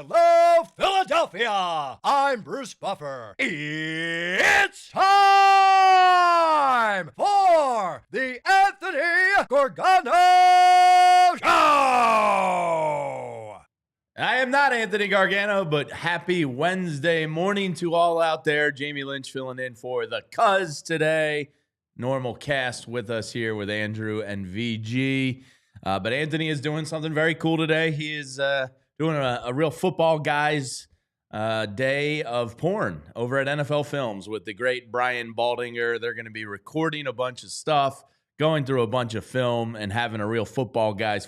Hello, Philadelphia! I'm Bruce Buffer. It's time for the Anthony Gargano Show! I am not Anthony Gargano, but happy Wednesday morning to all out there. Jamie Lynch filling in for the Cuz today. Normal cast with us here with Andrew and VG. But Anthony is doing something very cool today. He is doing a real football guys day of porn over at NFL Films with the great Brian Baldinger. They're going to be recording a bunch of stuff, going through a bunch of film, and having a real football guys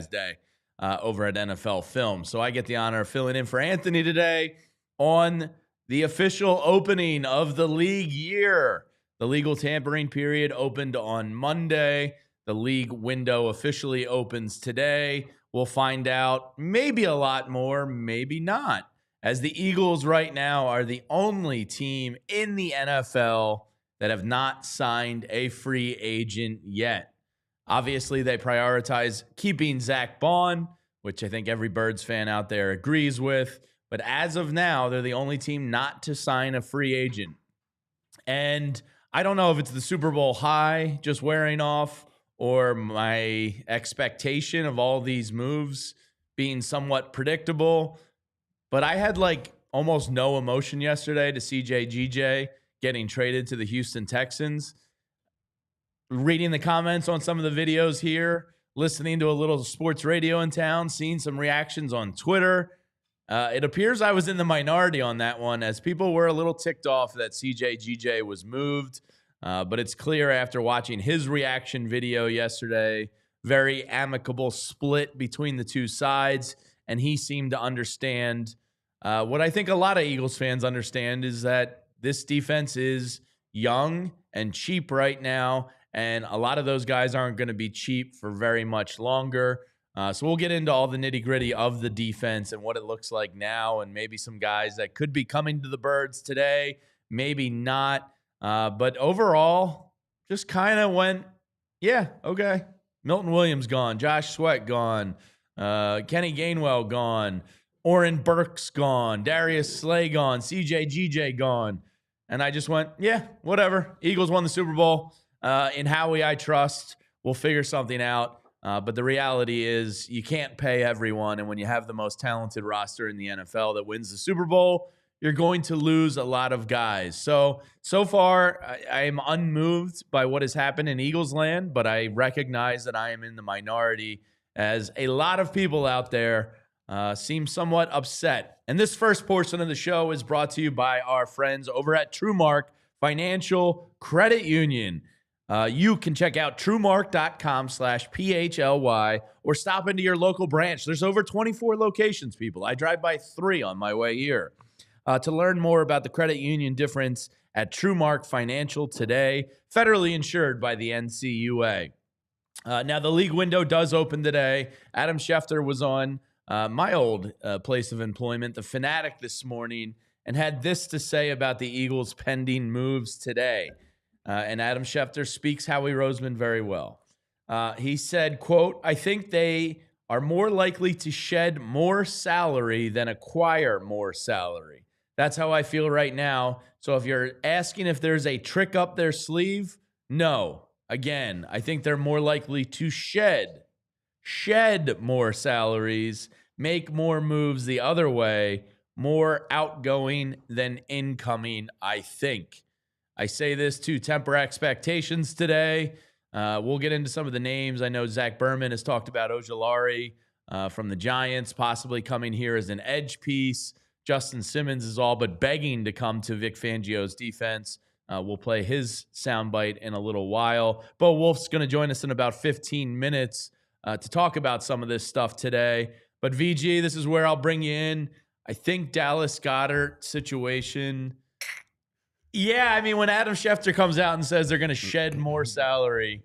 day over at NFL Films. So I get the honor of filling in for Anthony today on the official opening of the league year. The legal tampering period opened on Monday. The league window officially opens today. We'll find out maybe a lot more, maybe not, as the Eagles right now are the only team in the NFL that have not signed a free agent yet. Obviously, they prioritize keeping Zach Bond, which I think every Birds fan out there agrees with. But as of now, they're the only team not to sign a free agent. And I don't know if it's the Super Bowl high just wearing off or my expectation of all these moves being somewhat predictable. But I had like almost no emotion yesterday to CJ getting traded to the Houston Texans. Reading the comments on some of the videos here, listening to a little sports radio in town, seeing some reactions on Twitter. It appears I was in the minority on that one, as people were a little ticked off that CJ was moved. But it's clear after watching his reaction video yesterday, very amicable split between the two sides. And he seemed to understand what I think a lot of Eagles fans understand, is that this defense is young and cheap right now. And a lot of those guys aren't going to be cheap for very much longer. So we'll get into all the nitty gritty of the defense and what it looks like now, and maybe some guys that could be coming to the Birds today, maybe not. But overall, just kind of went, yeah, okay. Milton Williams gone, Josh Sweat gone, Kenny Gainwell gone, Oren Burks gone, Darius Slay gone, CJ gone. And I just went, yeah, whatever. Eagles won the Super Bowl. In Howie, I trust. We'll figure something out. But the reality is you can't pay everyone. And when you have the most talented roster in the NFL that wins the Super Bowl, you're going to lose a lot of guys. So far, I am unmoved by what has happened in Eagles land, but I recognize that I am in the minority, as a lot of people out there seem somewhat upset. And this first portion of the show is brought to you by our friends over at TrueMark Financial Credit Union. You can check out truemark.com/PHLY or stop into your local branch. There's over 24 locations, people. I drive by 3 on my way here. To learn more about the credit union difference at TrueMark Financial today, federally insured by the NCUA. Now, the league window does open today. Adam Schefter was on my old place of employment, The Fanatic, this morning, and had this to say about the Eagles' pending moves today. And Adam Schefter speaks Howie Roseman very well. He said, quote, "I think they are more likely to shed more salary than acquire more salary. That's how I feel right now. So if you're asking if there's a trick up their sleeve, no. Again, I think they're more likely to shed more salaries, make more moves the other way, more outgoing than incoming, I think. I say this to temper expectations today. We'll get into some of the names. I know Zach Berman has talked about Ojulari from the Giants possibly coming here as an edge piece. Justin Simmons is all but begging to come to Vic Fangio's defense. We'll play his soundbite in a little while. Bo Wulf's going to join us in about 15 minutes to talk about some of this stuff today. But VG, this is where I'll bring you in. I think Dallas Goedert situation. Yeah, I mean, when Adam Schefter comes out and says they're going to shed more salary.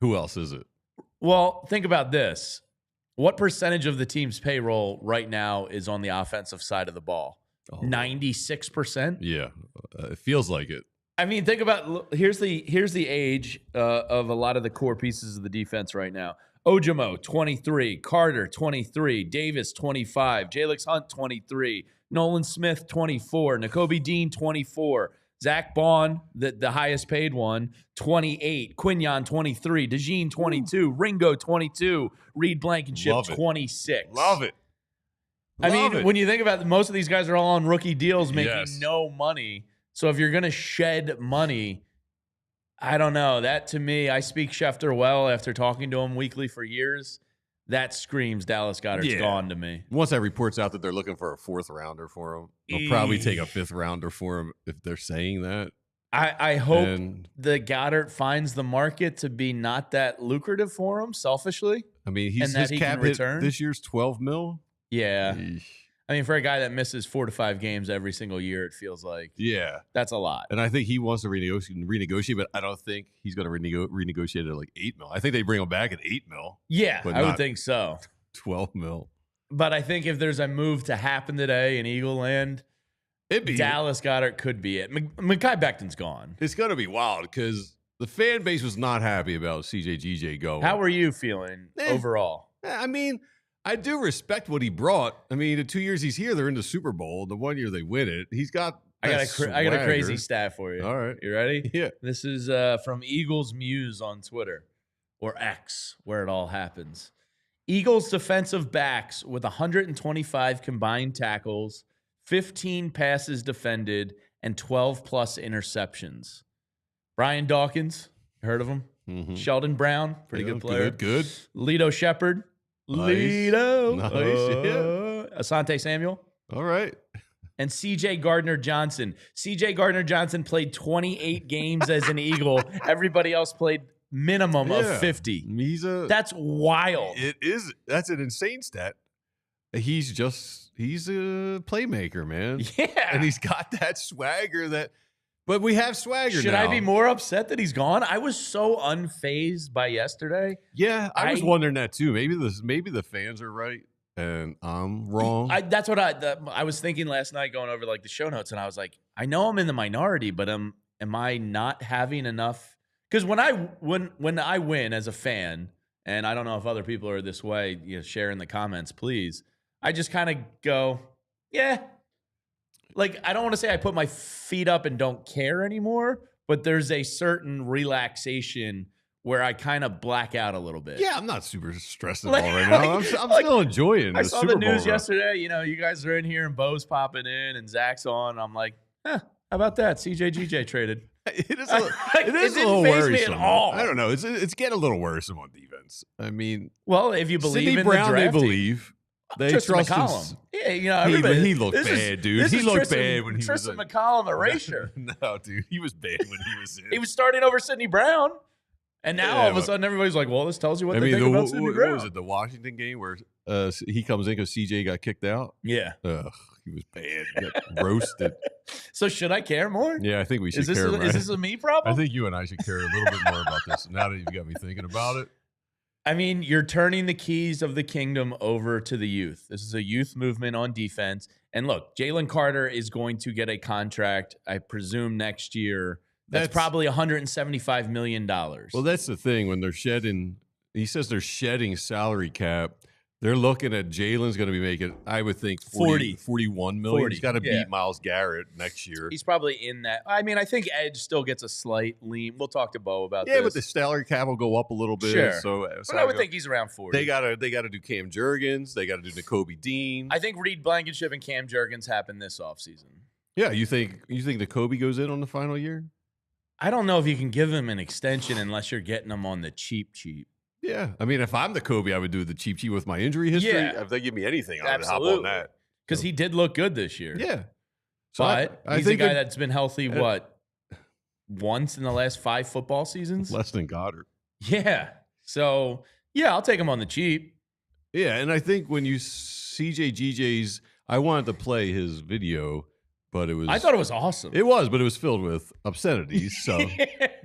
Who else is it? Well, think about this. What percentage of the team's payroll right now is on the offensive side of the ball? 96%? Yeah, it feels like it. I mean, think about, here's the age of a lot of the core pieces of the defense right now. Ojimo, 23. Carter, 23. Davis, 25. Jalix Hunt, 23. Nolan Smith, 24. Nakobe Dean, 24. Zach Bond, the highest paid one, 28. Quinyon, 23. DeJean, 22. Ringo, 22. Reed Blankenship, Love it. 26. Love it. I mean, Love it. when you think about it, most of these guys are all on rookie deals making Yes. no money. So if you're going to shed money, I don't know. That to me, I speak Schefter well after talking to him weekly for years. That screams Dallas Goedert's gone to me. Once that report's out that they're looking for a 4th rounder for him, they'll probably take a 5th rounder for him if they're saying that. I hope the Goddard finds the market to be not that lucrative for him, selfishly. I mean, And that his he cap can hit return? this year's 12 mil. Yeah. Eesh. I mean, for a guy that misses 4 to 5 games every single year, it feels like Yeah. that's a lot. And I think he wants to renegotiate, but I don't think he's going to renegotiate at like 8 mil. I think they bring him back at 8 mil, Yeah, But I would not- think so. 12 mil. But I think if there's a move to happen today in Eagle Land, It'd be Dallas Goedert could be it. Mekhi Becton's gone. It's going to be wild because the fan base was not happy about CJ going. How are you feeling overall? I mean, I do respect what he brought. I mean, the 2 years he's here, they're in the Super Bowl. The 1 year they win it. He's got I got a swagger. crazy stat for you. All right. You ready? Yeah. This is from Eagles Muse on Twitter, or X, where it all happens. Eagles defensive backs with 125 combined tackles, 15 passes defended, and 12 plus interceptions. Brian Dawkins, heard of him? Mhm. Sheldon Brown, pretty Yeah, good player. Good. Lito Shepard. Nice. Lito. Nice, Asante Samuel. All right. And CJ Gardner-Johnson. CJ Gardner-Johnson played 28 games as an Eagle. Everybody else played minimum of 50. That's wild. It is. That's an insane stat. He's a playmaker, man. Yeah. And he's got that swagger but we have swagger Should now. I be more upset that he's gone? I was so unfazed by yesterday. Yeah, I was wondering that too. Maybe the fans are right and I'm wrong. That's what I was thinking last night going over like the show notes, and I was like, I know I'm in the minority, but am I not having enough? Because when I win as a fan, and I don't know if other people are this way, share in the comments, please. I just kind of go, yeah. Like, I don't want to say I put my feet up and don't care anymore, but there's a certain relaxation where I kind of black out a little bit. Yeah, I'm not super stressed at Like- all right now. I'm still enjoying I the saw Super the Bowl news run. yesterday. You guys are in here and Bo's popping in and Zach's on. I'm like, how about that? CJ GJ traded. It is It a didn't little faze me worrisome. at all. I don't know. It's getting a little worrisome on defense. I mean, Well, if you believe Sidney in Brown, the they drafting, believe. They Tristan trust McCollum. his. Yeah, everybody. He looked bad, dude. This He is looked Tristan, bad when he Tristan was McCollum erasure. No, dude, he was bad when he was in. He was starting over Sidney Brown, and now Yeah, all of a but- sudden everybody's like, "Well, this tells you what they think about Sidney what Brown." was it? The Washington game where he comes in because CJ got kicked out. Yeah. Ugh, he was bad. He got roasted. So should I care more? Yeah, I think we should Is this care. is this a me problem? I think you and I should care a little bit more about this now that you've got me thinking about it. I mean, you're turning the keys of the kingdom over to the youth. This is a youth movement on defense. And look, Jalen Carter is going to get a contract, I presume, next year. That's probably $175 million. Well, that's the thing. When they're shedding, he says they're shedding salary cap. They're looking at Jalen's going to be making, I would think, 41 million. 40, He's got to yeah. beat Myles Garrett next year. He's probably in that. I mean, I think Edge still gets a slight lean. We'll talk to Bo about this. Yeah, but the salary cap will go up a little bit. Sure. So But I would think he's around 40. they gotta do Cam Jurgens. They got to do Nakobe Dean. I think Reed Blankenship and Cam Jurgens happen this offseason. Yeah, you think Nakobe goes in on the final year? I don't know if you can give him an extension unless you're getting him on the cheap. Yeah, I mean, if I'm the Kobe, I would do the cheap with my injury history. Yeah. If they give me anything, I would hop Absolutely. on that. Because he did look good this year. Yeah, so But I he's a think guy that's been healthy, once in the last 5 football seasons? less than Goddard. Yeah. So, yeah, I'll take him on the cheap. Yeah, and I think when you CJ GJ's, I wanted to play his video, but it was. I thought it was awesome. It was, but it was filled with obscenities. So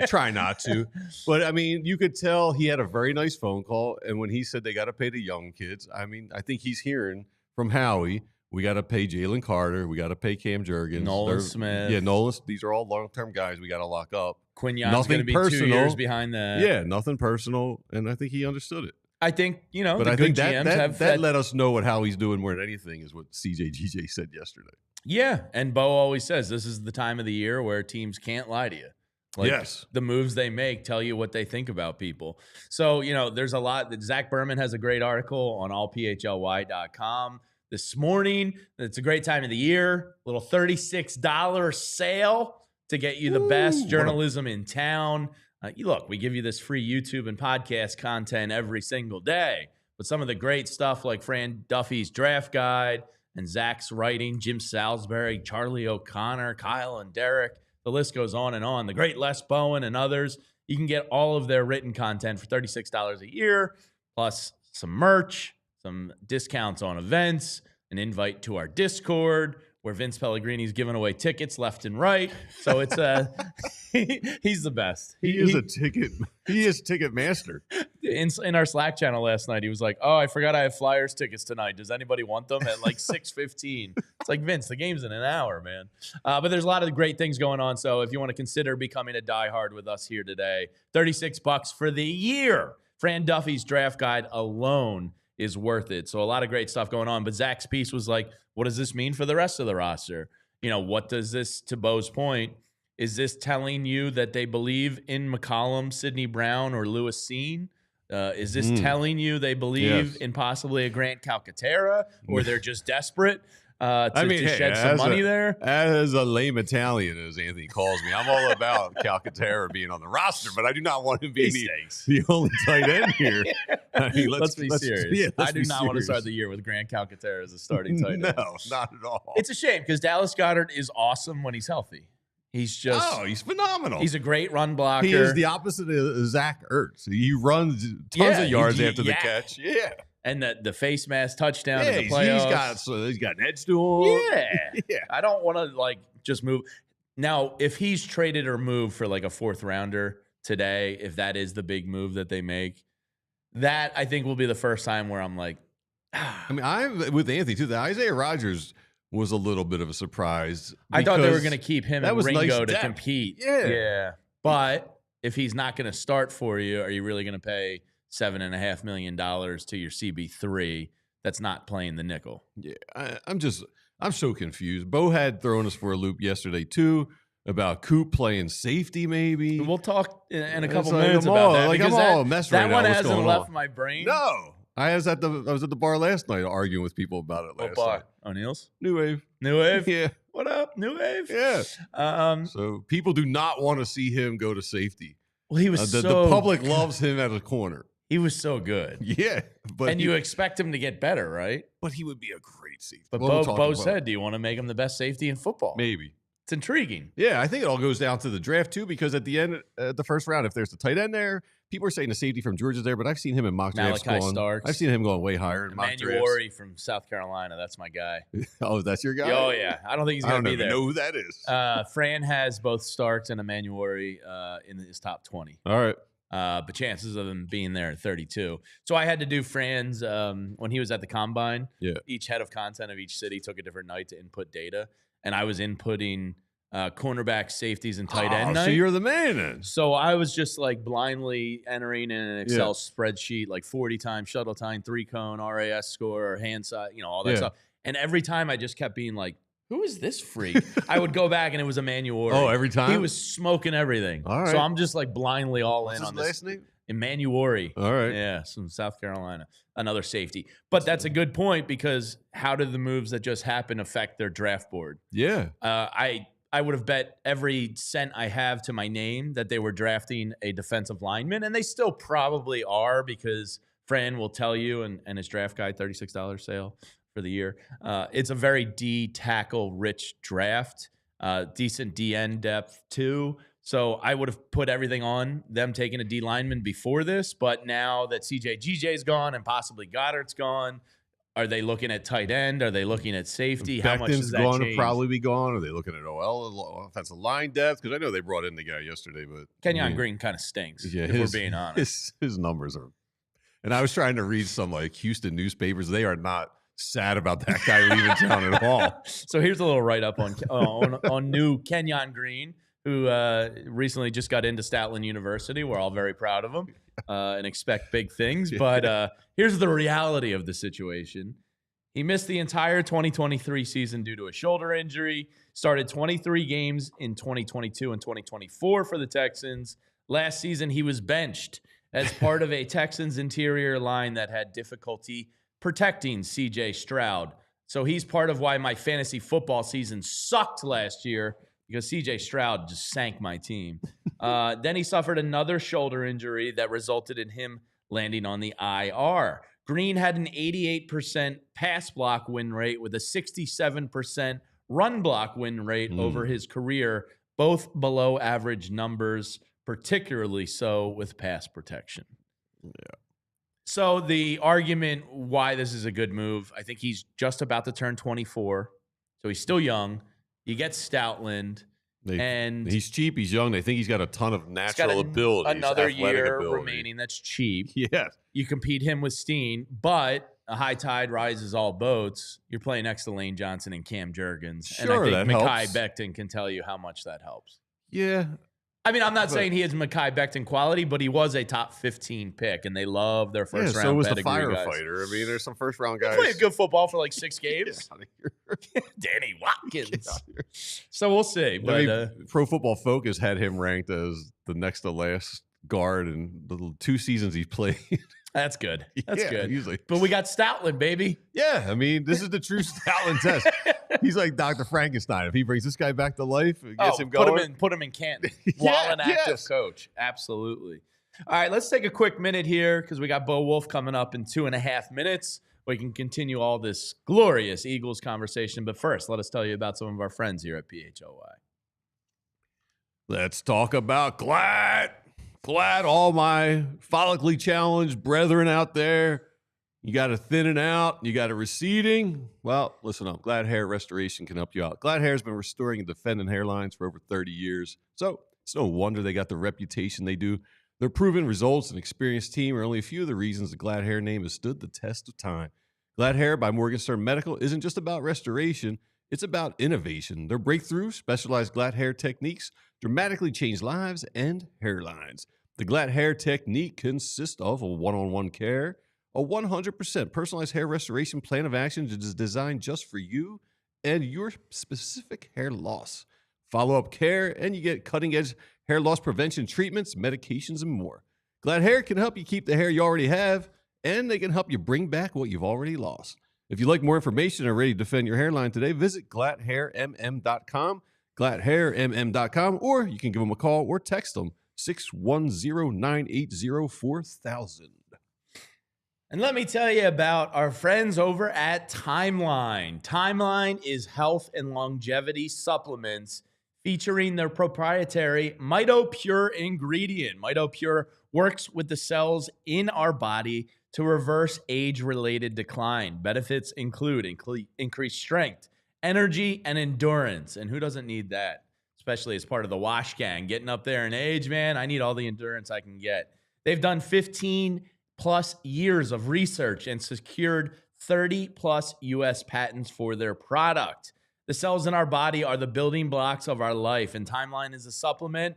try not to. But I mean, you could tell he had a very nice phone call, and when he said they got to pay the young kids, I mean, I think he's hearing from Howie. We got to pay Jalen Carter. We got to pay Cam Jurgens. Nolan Smith. Yeah, Nolan. These are all long-term guys we got to lock up. Quinyon's Nothing going to be 2 personal. years behind that. Yeah, nothing personal, and I think he understood it. I think, But the I good think GMs that have let us know what Howie's doing more than anything is what CJ said yesterday. Yeah, and Bo always says this is the time of the year where teams can't lie to you. Like, yes. The moves they make tell you what they think about people. So, there's a lot. Zach Berman has a great article on allphly.com this morning. It's a great time of the year. Little $36 sale to get you the best journalism in town. Look, we give you this free YouTube and podcast content every single day. But some of the great stuff like Fran Duffy's draft guide and Zach's writing, Jim Salisbury, Charlie O'Connor, Kyle and Derek, the list goes on and on. The great Les Bowen and others. You can get all of their written content for $36 a year, plus some merch, some discounts on events, an invite to our Discord, where Vince Pellegrini's giving away tickets left and right. So it's he's the best. He is ticket master. In our Slack channel last night, he was like, "Oh, I forgot I have Flyers tickets tonight. Does anybody want them at like 6:15?" It's like, Vince, the game's in an hour, man. But there's a lot of great things going on. So if you want to consider becoming a diehard with us here today, $36 for the year. Fran Duffy's draft guide alone is worth it. So a lot of great stuff going on. But Zach's piece was like, what does this mean for the rest of the roster? What does this, to Bo's point, is this telling you that they believe in McCollum, Sidney Brown, or Lewis Seen? Is this telling you they believe in possibly a Grant Calcaterra, or they're just desperate to shed some money there? As a lame Italian, as Anthony calls me, I'm all about Calcaterra being on the roster, but I do not want him being the only tight end here. I mean, let's be serious. Yeah, I do not want to start the year with Grant Calcaterra as a starting tight end. No, not at all. It's a shame because Dallas Goedert is awesome when he's healthy. He's he's phenomenal. He's a great run blocker. He is the opposite of Zach Ertz. He runs tons of yards after the catch. Yeah. And the face mask touchdown in the playoffs. He's got an edge to him. Yeah. I don't want to just move. Now, if he's traded or moved for like a fourth rounder today, if that is the big move that they make, that I think will be the first time where I'm like, I mean, I'm with Anthony too. The Isaiah Rodgers was a little bit of a surprise. I thought they were going to keep him and Ringo to compete. Yeah. But if he's not going to start for you, are you really going to pay $7.5 million to your CB3 that's not playing the nickel? Yeah, I'm so confused. Bo had thrown us for a loop yesterday too about Coop playing safety. Maybe we'll talk in a couple minutes about that. Like I'm all messed right now. That one hasn't left my brain. No, I was at the bar last night arguing with people about it. Last night. O'Neill's New Wave. Yeah. What up, New Wave? Yeah. So people do not want to see him go to safety. Well, he was the public loves him at a corner. He was so good. Yeah. But you expect him to get better, right? But he would be a great safety. But Bo said, do you want to make him the best safety in football? Maybe. It's intriguing. Yeah, I think it all goes down to the draft, too, because at the end, the first round, if there's a tight end there, people are saying the safety from Georgia's there, but I've seen him in mock drafts I've seen him going way higher in mock drafts. Emmanuel from South Carolina, that's my guy. Oh, that's your guy? Oh, yeah. I don't think he's going to be there. I don't even know who that is. Fran has both Starks and Emmanuel in his top 20. All right. But chances of him being there at 32. So I had to do Fran's when he was at the Combine. Yeah. Each head of content of each city took a different night to input data. And I was inputting cornerback, safeties, and tight end night. So you're the man then. So I was just like blindly entering in an Excel spreadsheet, like 40 times shuttle time, 3-cone, RAS score, hand side, all that stuff. And every time I just kept being like, who is this freak? I would go back and it was Emmanuel. Oh, every time? He was smoking everything. All right. So I'm just like blindly all What's in on his this. last name? Emmanuel. All right. Yeah, from South Carolina. Another safety. But that's a good point because how did the moves that just happened affect their draft board? Yeah. I would have bet every cent I have to my name that they were drafting a defensive lineman, and they still probably are because Fran will tell you and his draft guide, $36 sale for the year. It's a very D-tackle rich draft, decent DN depth too. So I would have put everything on them taking a D lineman before this, but now that CJ GJ's gone and possibly Goddard's gone, are they looking at tight end? Are they looking at safety? How much does that going change? to probably be gone. Are they looking at OL, offensive line depth? Because I know they brought in the guy yesterday, but Kenyon Green kind of stinks. Yeah, if we're being honest, his numbers are. And I was trying to read some like Houston newspapers. They are not sad about that guy leaving town at all. So here's a little write up on new Kenyon Green, who recently just got into Statland University. We're all very proud of him. and expect big things. But here's the reality of the situation. He missed the entire 2023 season due to a shoulder injury, started 23 games in 2022 and 2024 for the Texans. Last season, he was benched as part of a Texans interior line that had difficulty protecting CJ Stroud. So he's part of why my fantasy football season sucked last year, because CJ Stroud just sank my team. Then he suffered another shoulder injury that resulted in him landing on the IR. Green had an 88% pass block win rate with a 67% run block win rate over his career, both below average numbers, particularly so with pass protection. Yeah. So the argument why this is a good move, I think he's just about to turn 24, so he's still young. You get Stoutland, and he's cheap. He's young. They think he's got a ton of natural ability. Another year remaining. That's cheap. Yes. You compete him with Steen, but a high tide rises all boats. You're playing next to Lane Johnson and Cam Jurgens. Sure, and I think that Mekhi helps. Becton can tell you how much that helps. Yeah. I mean, I'm not saying he is Mekhi Becton quality, but he was a top 15 pick, and they love their first round. So was the pedigree firefighter. guys. I mean, there's some first round guys. He played good football for like 6 games. Get Danny Watkins. out of here. So we'll see. But I mean, Pro Football Focus had him ranked as the next to last guard in the 2 seasons he's played. that's good. That's Yeah, good. usually. But we got Stoutland, baby. Yeah, I mean, this is the true Stoutland test. He's like Dr. Frankenstein. If he brings this guy back to life, and gets him going. Put him in Canton while an active coach. Absolutely. All right, let's take a quick minute here because we got Bo Wulf coming up in 2.5 minutes. We can continue all this glorious Eagles conversation. But first, let us tell you about some of our friends here at PHLY. Let's talk about GLAT. GLAT, all my follically challenged brethren out there. You got it thinning out. You got it receding. Well, listen up. GLAT Hair Restoration can help you out. GLAT Hair has been restoring and defending hairlines for over 30 years. So it's no wonder they got the reputation they do. Their proven results and experienced team are only a few of the reasons the GLAT Hair name has stood the test of time. GLAT Hair by Morgenstern Medical isn't just about restoration. It's about innovation. Their breakthrough, specialized GLAT hair techniques dramatically change lives and hairlines. The GLAT hair technique consists of a one-on-one care, a 100% personalized hair restoration plan of action that is designed just for you and your specific hair loss. Follow-up care, and you get cutting-edge hair loss prevention treatments, medications, and more. GLAT Hair can help you keep the hair you already have, and they can help you bring back what you've already lost. If you'd like more information and are ready to defend your hairline today, visit GLATHairMM.com, GLATHairMM.com, or you can give them a call or text them 610-980-4000. And let me tell you about our friends over at Timeline. Timeline is health and longevity supplements featuring their proprietary MitoPure ingredient. MitoPure works with the cells in our body to reverse age-related decline. Benefits include increased strength, energy, and endurance. And who doesn't need that? Especially as part of the wash gang. Getting up there in age, man, I need all the endurance I can get. They've done 15 plus years of research and secured 30 plus US patents for their product. The cells in our body are the building blocks of our life, and Timeline is a supplement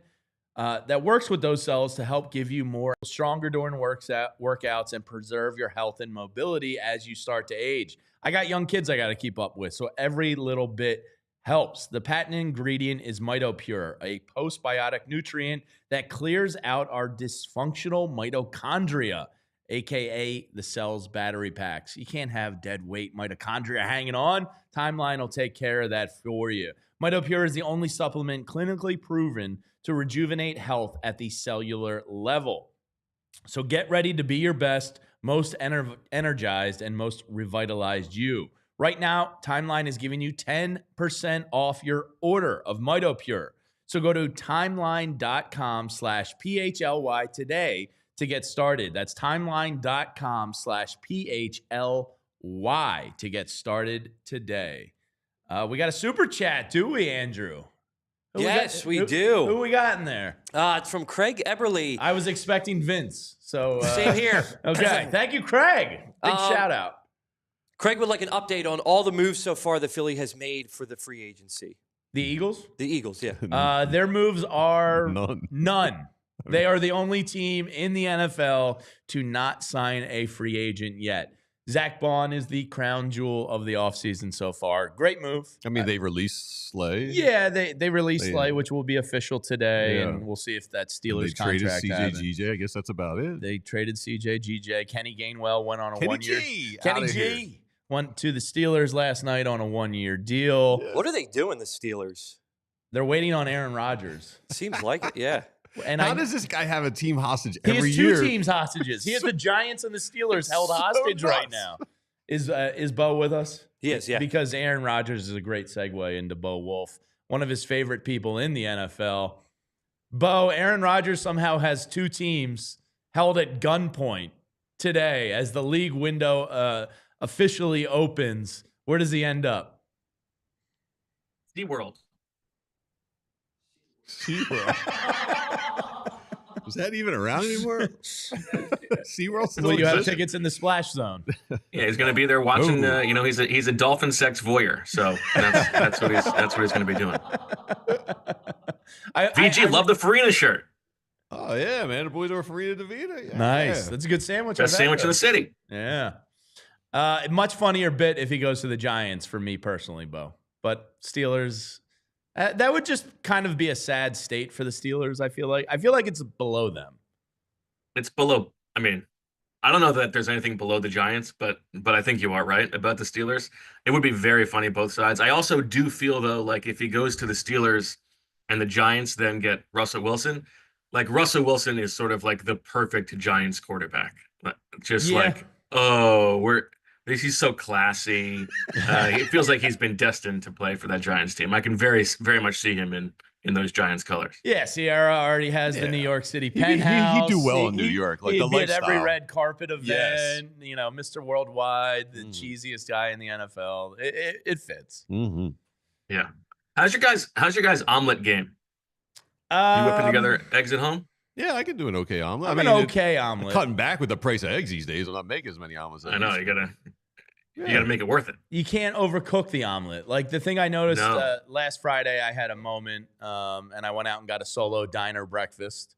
that works with those cells to help give you more stronger during workouts and preserve your health and mobility as you start to age. I got young kids I got to keep up with, so every little bit helps. The patent ingredient is MitoPure, a postbiotic nutrient that clears out our dysfunctional mitochondria, aka the cell's battery packs. You can't have dead weight mitochondria hanging on. Timeline will take care of that for you. MitoPure is the only supplement clinically proven to rejuvenate health at the cellular level. So get ready to be your best, most energized, and most revitalized you. Right now, Timeline is giving you 10% off your order of MitoPure. So go to timeline.com/PHLY today to get started. That's timeline.com/PHLY to get started today. We got a super chat, do we, Andrew? Yes, we do. Who we got in there? It's from Craig Eberly. I was expecting Vince. So Same here. Okay. Thank you, Craig. Big shout out. Craig would like an update on all the moves so far that Philly has made for the free agency. The Eagles? The Eagles, yeah. Their moves are None. None. They are the only team in the NFL to not sign a free agent yet. Zach Bond is the crown jewel of the offseason so far. Great move. I mean, they released Slay. Yeah, they released Slay, which will be official today, Yeah. and we'll see if that And Steelers they traded contract CJ happens. GJ. I guess that's about it. They traded CJ GJ. Kenny Gainwell went on a Kenny 1 year. G, Kenny outta here. G went to the Steelers last night on a 1 year deal. What are they doing, the Steelers? They're waiting on Aaron Rodgers. Seems like it, yeah. And How does this guy have a team hostage he every has two year? teams hostages. He has the Giants and the Steelers held hostage right now. Is Bo with us? He is, yeah. Because Aaron Rodgers is a great segue into Bo Wulf, one of his favorite people in the NFL. Bo, Aaron Rodgers somehow has two teams held at gunpoint today as the league window officially opens. Where does he end up? SeaWorld. Is that even around anymore? SeaWorld still Well, you have exists? tickets in the splash zone. Yeah, he's going to be there watching. You know, he's a dolphin sex voyeur, so that's what he's going to be doing. VG, love the Farina shirt. Oh, yeah, man. The boys are Farina DeVita. Yeah. Nice. That's a good sandwich. Best sandwich in the city. Yeah. Much funnier bit if he goes to the Giants for me personally, Bo. But Steelers, that would just kind of be a sad state for the Steelers, I feel like. I feel like it's below them. It's below. I mean, I don't know that there's anything below the Giants, but I think you are right about the Steelers. It would be very funny both sides. I also do feel, though, like if he goes to the Steelers and the Giants then get Russell Wilson, like Russell Wilson is sort of like the perfect Giants quarterback. Just like, he's so classy. It feels like he's been destined to play for that Giants team. I can very, very much see him in those Giants colors. Yeah, Sierra already has the New York City penthouse. He'd do well in New York, like he'd the be at every lifestyle. red carpet event. Yes. You know, Mr. Worldwide, the cheesiest guy in the NFL. It fits. Mm-hmm. Yeah. How's your guys' omelet game? You whipping together eggs at home? Yeah, I can do an okay omelet. I'm I mean, an okay omelet. Cutting back with the price of eggs these days. I'm not making as many omelets. I know you gotta make it worth it. You can't overcook the omelet. Like the thing I noticed No. last Friday, I had a moment, and I went out and got a solo diner breakfast,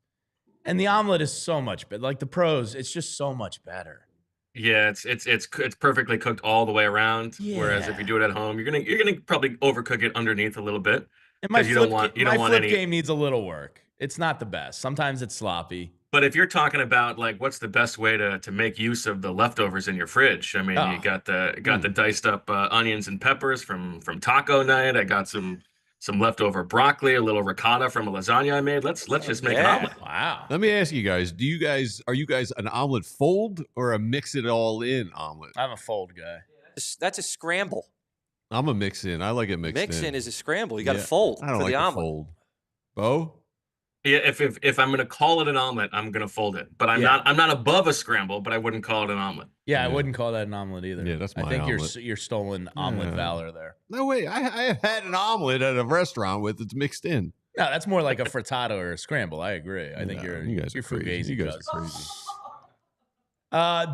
and the omelet is so much better. Like the pros, it's just so much better. Yeah, it's perfectly cooked all the way around. Whereas if you do it at home, you're gonna probably overcook it underneath a little bit. And my 'Cause you don't want flip any. game needs a little work. It's not the best. Sometimes it's sloppy. But if you're talking about like what's the best way to make use of the leftovers in your fridge, I mean, you got the diced up onions and peppers from taco night. I got some leftover broccoli, a little ricotta from a lasagna I made. Let's just make an omelet. Wow. Let me ask you guys: are you guys an omelet fold or a mix it all in omelet? I'm a fold guy. That's a scramble. I'm a mix in. I like it mixed in. Mix in is a scramble. You got to fold I don't for like the to omelet. fold. Bo? Yeah, if I'm gonna call it an omelet, I'm gonna fold it. But I'm not above a scramble, but I wouldn't call it an omelet. Yeah, I wouldn't call that an omelet either. Yeah, that's my I think omelet. you're stolen omelet valor there. No, wait. I have had an omelet at a restaurant with it's mixed in. No, that's more like a frittata or a scramble. I agree. I think you guys you're are crazy. fugazi. You guys cuz. are crazy.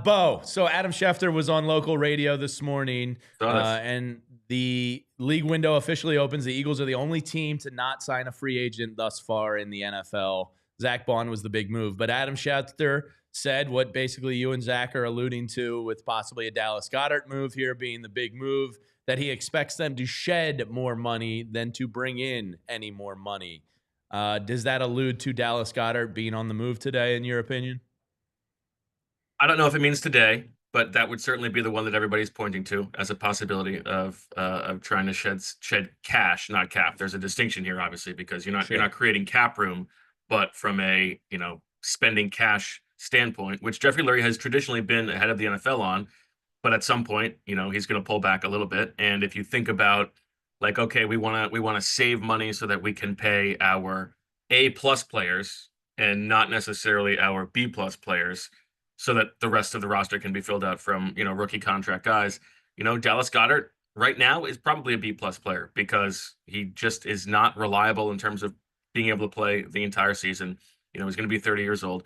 Bo, so Adam Schefter was on local radio this morning, Nice. and the league window officially opens. The Eagles are the only team to not sign a free agent thus far in the NFL. Zach Bond was the big move, but Adam Schefter said what basically you and Zach are alluding to with possibly a Dallas Goedert move here being the big move, that he expects them to shed more money than to bring in any more money. Does that allude to Dallas Goedert being on the move today, in your opinion? I don't know if it means today, but that would certainly be the one that everybody's pointing to as a possibility of trying to shed cash, not cap. There's a distinction here, obviously, because you're not creating cap room, but from a spending cash standpoint, which Jeffrey Lurie has traditionally been ahead of the NFL on. But at some point, he's going to pull back a little bit. And if you think about like, okay, we want to save money so that we can pay our A+ players and not necessarily our B+ players, so that the rest of the roster can be filled out from, rookie contract guys. Dallas Goedert right now is probably a B+ player because he just is not reliable in terms of being able to play the entire season. He's going to be 30 years old.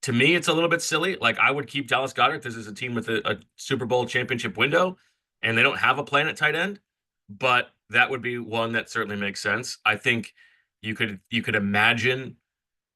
To me, it's a little bit silly. Like, I would keep Dallas Goedert. This is a team with a Super Bowl championship window, and they don't have a plan at tight end. But that would be one that certainly makes sense. I think you could imagine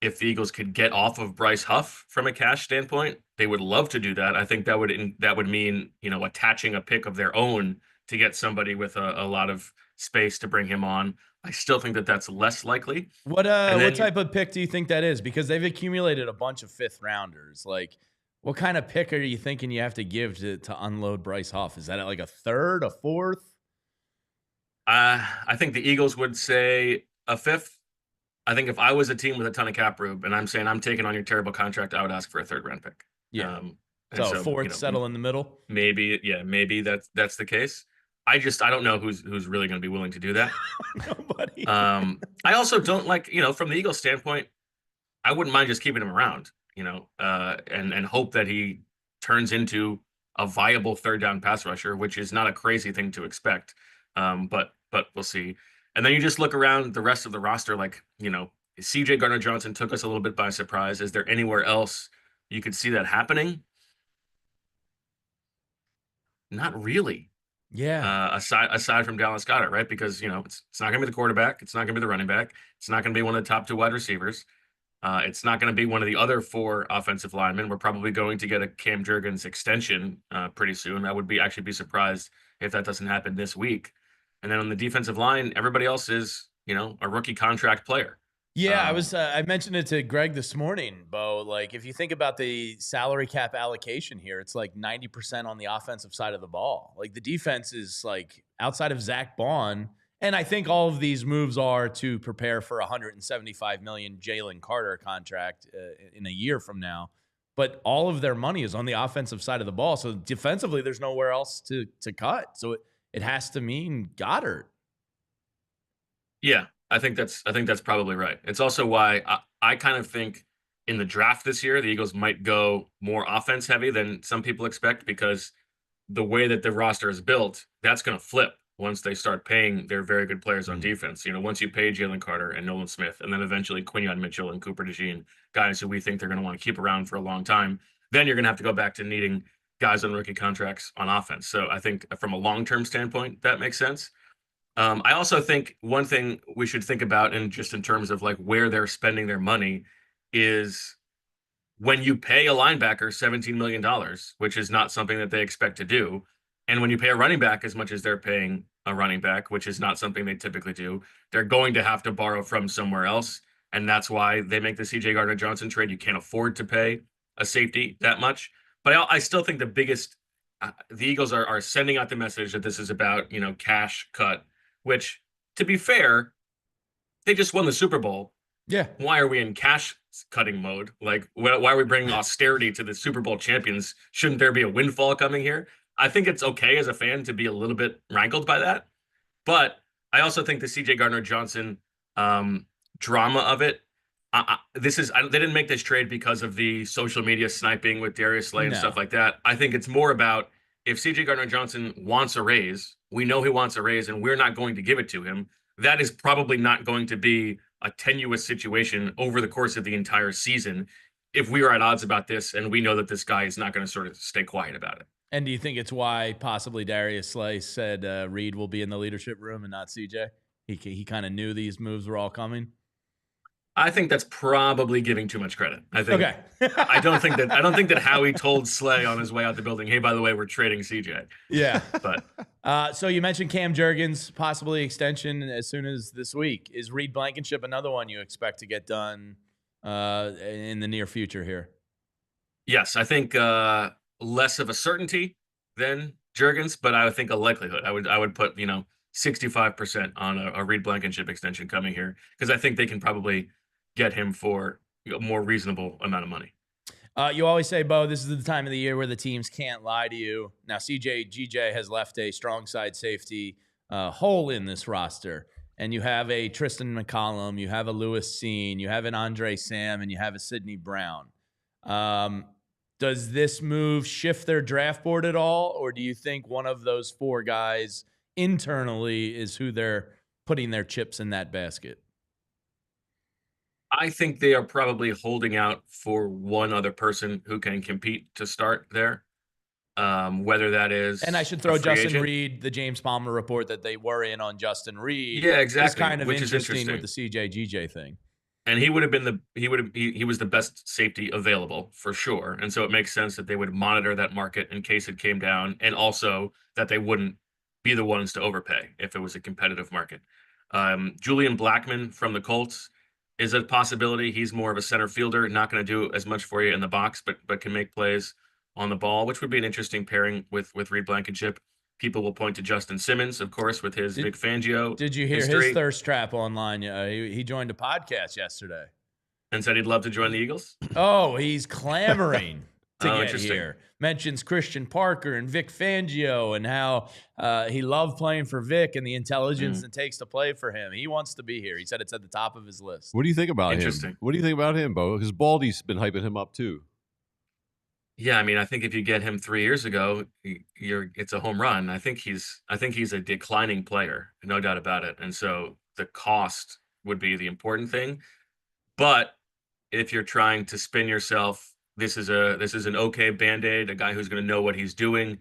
if the Eagles could get off of Bryce Huff from a cash standpoint, they would love to do that. I think that would mean, attaching a pick of their own to get somebody with a lot of space to bring him on. I still think that that's less likely. What type of pick do you think that is? Because they've accumulated a bunch of 5th rounders. Like, what kind of pick are you thinking you have to give to unload Bryce Huff? Is that like a 3rd, a 4th? I think the Eagles would say a 5th. I think if I was a team with a ton of cap room and I'm saying I'm taking on your terrible contract, I would ask for a 3rd round pick. Yeah. So 4th, settle in the middle. Maybe that's the case. I don't know who's really going to be willing to do that. Nobody. I also don't like, from the Eagles standpoint, I wouldn't mind just keeping him around, and hope that he turns into a viable 3rd down pass rusher, which is not a crazy thing to expect. But we'll see. And then you just look around the rest of the roster, like, CJ Gardner-Johnson took us a little bit by surprise. Is there anywhere else you could see that happening? Not really. Yeah. Aside from Dallas Goedert, right? Because, it's not going to be the quarterback. It's not going to be the running back. It's not going to be one of the top 2 wide receivers. It's not going to be one of the other 4 offensive linemen. We're probably going to get a Cam Jurgens extension pretty soon. I would actually be surprised if that doesn't happen this week. And then on the defensive line, everybody else is, a rookie contract player. Yeah, I mentioned it to Greg this morning, Bo. Like, if you think about the salary cap allocation here, it's like 90% on the offensive side of the ball. Like, the defense is like outside of Zach Bond. And I think all of these moves are to prepare for a $175 million Jalen Carter contract in a year from now. But all of their money is on the offensive side of the ball. So defensively, there's nowhere else to cut. So it has to mean Goddard. Yeah, I think that's probably right. It's also why I kind of think in the draft this year, the Eagles might go more offense heavy than some people expect, because the way that the roster is built, that's going to flip once they start paying their very good players on defense. Once you pay Jalen Carter and Nolan Smith, and then eventually Quinyon Mitchell and Cooper DeJean, guys who we think they're going to want to keep around for a long time, then you're going to have to go back to needing guys on rookie contracts on offense. So I think from a long-term standpoint, that makes sense. I also think one thing we should think about, and just in terms of like where they're spending their money, is when you pay a linebacker $17 million, which is not something that they expect to do, and when you pay a running back as much as they're paying a running back, which is not something they typically do, they're going to have to borrow from somewhere else. And that's why they make the CJ Gardner-Johnson trade. You can't afford to pay a safety that much. But I still think the biggest, the Eagles are sending out the message that this is about, cash cut, which, to be fair, they just won the Super Bowl. Yeah. Why are we in cash cutting mode? Like, why are we bringing austerity to the Super Bowl champions? Shouldn't there be a windfall coming here? I think it's okay as a fan to be a little bit rankled by that. But I also think the CJ Gardner-Johnson drama of it, they didn't make this trade because of the social media sniping with Darius Slay and stuff like that. I think it's more about, if CJ Gardner-Johnson wants a raise, we know he wants a raise, and we're not going to give it to him. That is probably not going to be a tenuous situation over the course of the entire season if we are at odds about this and we know that this guy is not going to sort of stay quiet about it. And do you think it's why possibly Darius Slay said Reed will be in the leadership room and not CJ? He kind of knew these moves were all coming. I think that's probably giving too much credit. I think. Okay. I don't think that Howie told Slay on his way out the building, "Hey, by the way, we're trading CJ." Yeah. But so you mentioned Cam Jurgens, possibly extension as soon as this week. Is Reed Blankenship another one you expect to get done in the near future here? Yes, I think less of a certainty than Jurgens, but I would think a likelihood. I would put 65% on a Reed Blankenship extension coming here, because I think they can probably get him for a more reasonable amount of money. You always say, Bo, this is the time of the year where the teams can't lie to you. Now, GJ has left a strong side safety hole in this roster. And you have a Tristan McCollum, you have a Lewis Seen, you have an Andre Sam, and you have a Sidney Brown. Does this move shift their draft board at all? Or do you think one of those 4 guys internally is who they're putting their chips in that basket? I think they are probably holding out for one other person who can compete to start there. Whether that is, and I should throw Justin Reed, the James Palmer report that they were in on Justin Reed. Yeah, exactly. It's kind of which interesting is interesting with the CJ GJ thing. And he was the best safety available for sure. And so it makes sense that they would monitor that market in case it came down, and also that they wouldn't be the ones to overpay if it was a competitive market. Julian Blackmon from the Colts is a possibility. He's more of a center fielder, not going to do as much for you in the box, but can make plays on the ball, which would be an interesting pairing with Reed Blankenship. People will point to Justin Simmons, of course, with his Vic Fangio. Did you hear history, his thirst trap online? He joined a podcast yesterday and said he'd love to join the Eagles? Oh, he's clamoring to get interesting. here. Mentions Christian Parker and Vic Fangio and how he loved playing for Vic and the intelligence it takes to play for him. He wants to be here. He said it's at the top of his list. What do you think about Interesting. him? What do you think about him, Bo? Because Baldy's been hyping him up too. Yeah, I mean, I think if you get him 3 years ago, it's a home run. I think he's a declining player, no doubt about it. And so the cost would be the important thing. But if you're trying to spin yourself, this is an okay Band-Aid, a guy who's going to know what he's doing,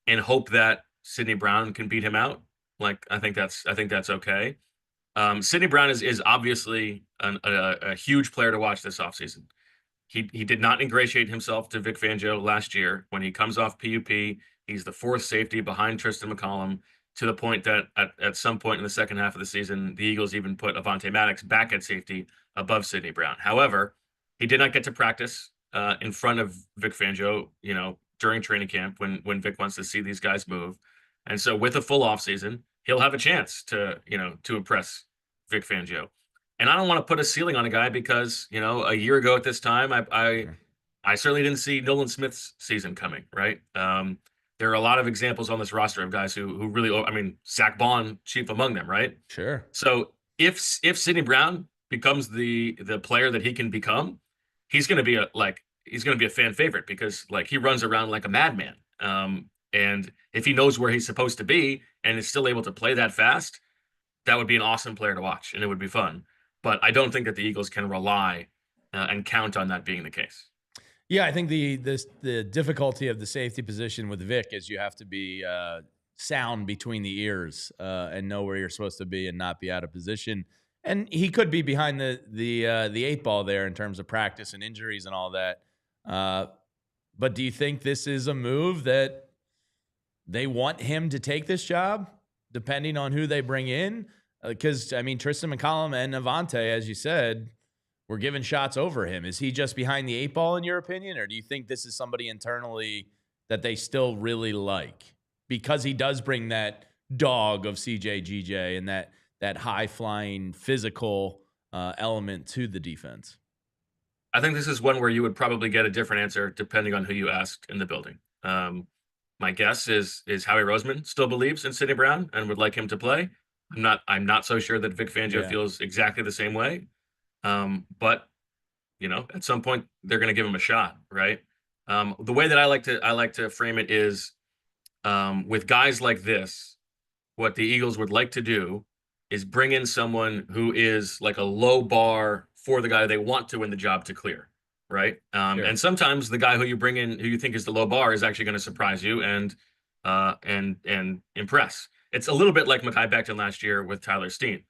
and hope that Sidney Brown can beat him out. Like, I think that's okay. Sidney Brown is obviously a huge player to watch this offseason. He did not ingratiate himself to Vic Fangio last year. When he comes off PUP, he's the fourth safety behind Tristan McCollum, to the point that at some point in the second half of the season, the Eagles even put Avonte Maddox back at safety above Sidney Brown. However, he did not get to practice in front of Vic Fangio, during training camp when Vic wants to see these guys move. And so with a full offseason, he'll have a chance to impress Vic Fangio. And I don't want to put a ceiling on a guy because, a year ago at this time, I certainly didn't see Nolan Smith's season coming, right? There are a lot of examples on this roster of guys who really, Zach Bond, chief among them, right? Sure. So if Sidney Brown becomes the player that he can become, he's going to be a fan favorite because he runs around like a madman. And if he knows where he's supposed to be and is still able to play that fast, that would be an awesome player to watch and it would be fun. But I don't think that the Eagles can rely and count on that being the case. Yeah, I think the difficulty of the safety position with Vic is you have to be sound between the ears and know where you're supposed to be and not be out of position. And he could be behind the eight ball there in terms of practice and injuries and all that. But do you think this is a move that they want him to take this job, depending on who they bring in? Because, Tristan McCollum and Avonte, as you said, were given shots over him. Is he just behind the eight ball, in your opinion? Or do you think this is somebody internally that they still really like? Because he does bring that dog of CJ GJ and that high-flying physical element to the defense. I think this is one where you would probably get a different answer depending on who you asked in the building. My guess is Howie Roseman still believes in Sidney Brown and would like him to play. I'm not so sure that Vic Fangio feels exactly the same way. But at some point they're going to give him a shot, right? The way that I like to frame it is with guys like this, what the Eagles would like to do is bring in someone who is like a low bar for the guy they want to win the job to clear, right? Sure. And sometimes the guy who you bring in, who you think is the low bar, is actually going to surprise you and impress. It's a little bit like Mekhi Becton last year with Tyler Steen.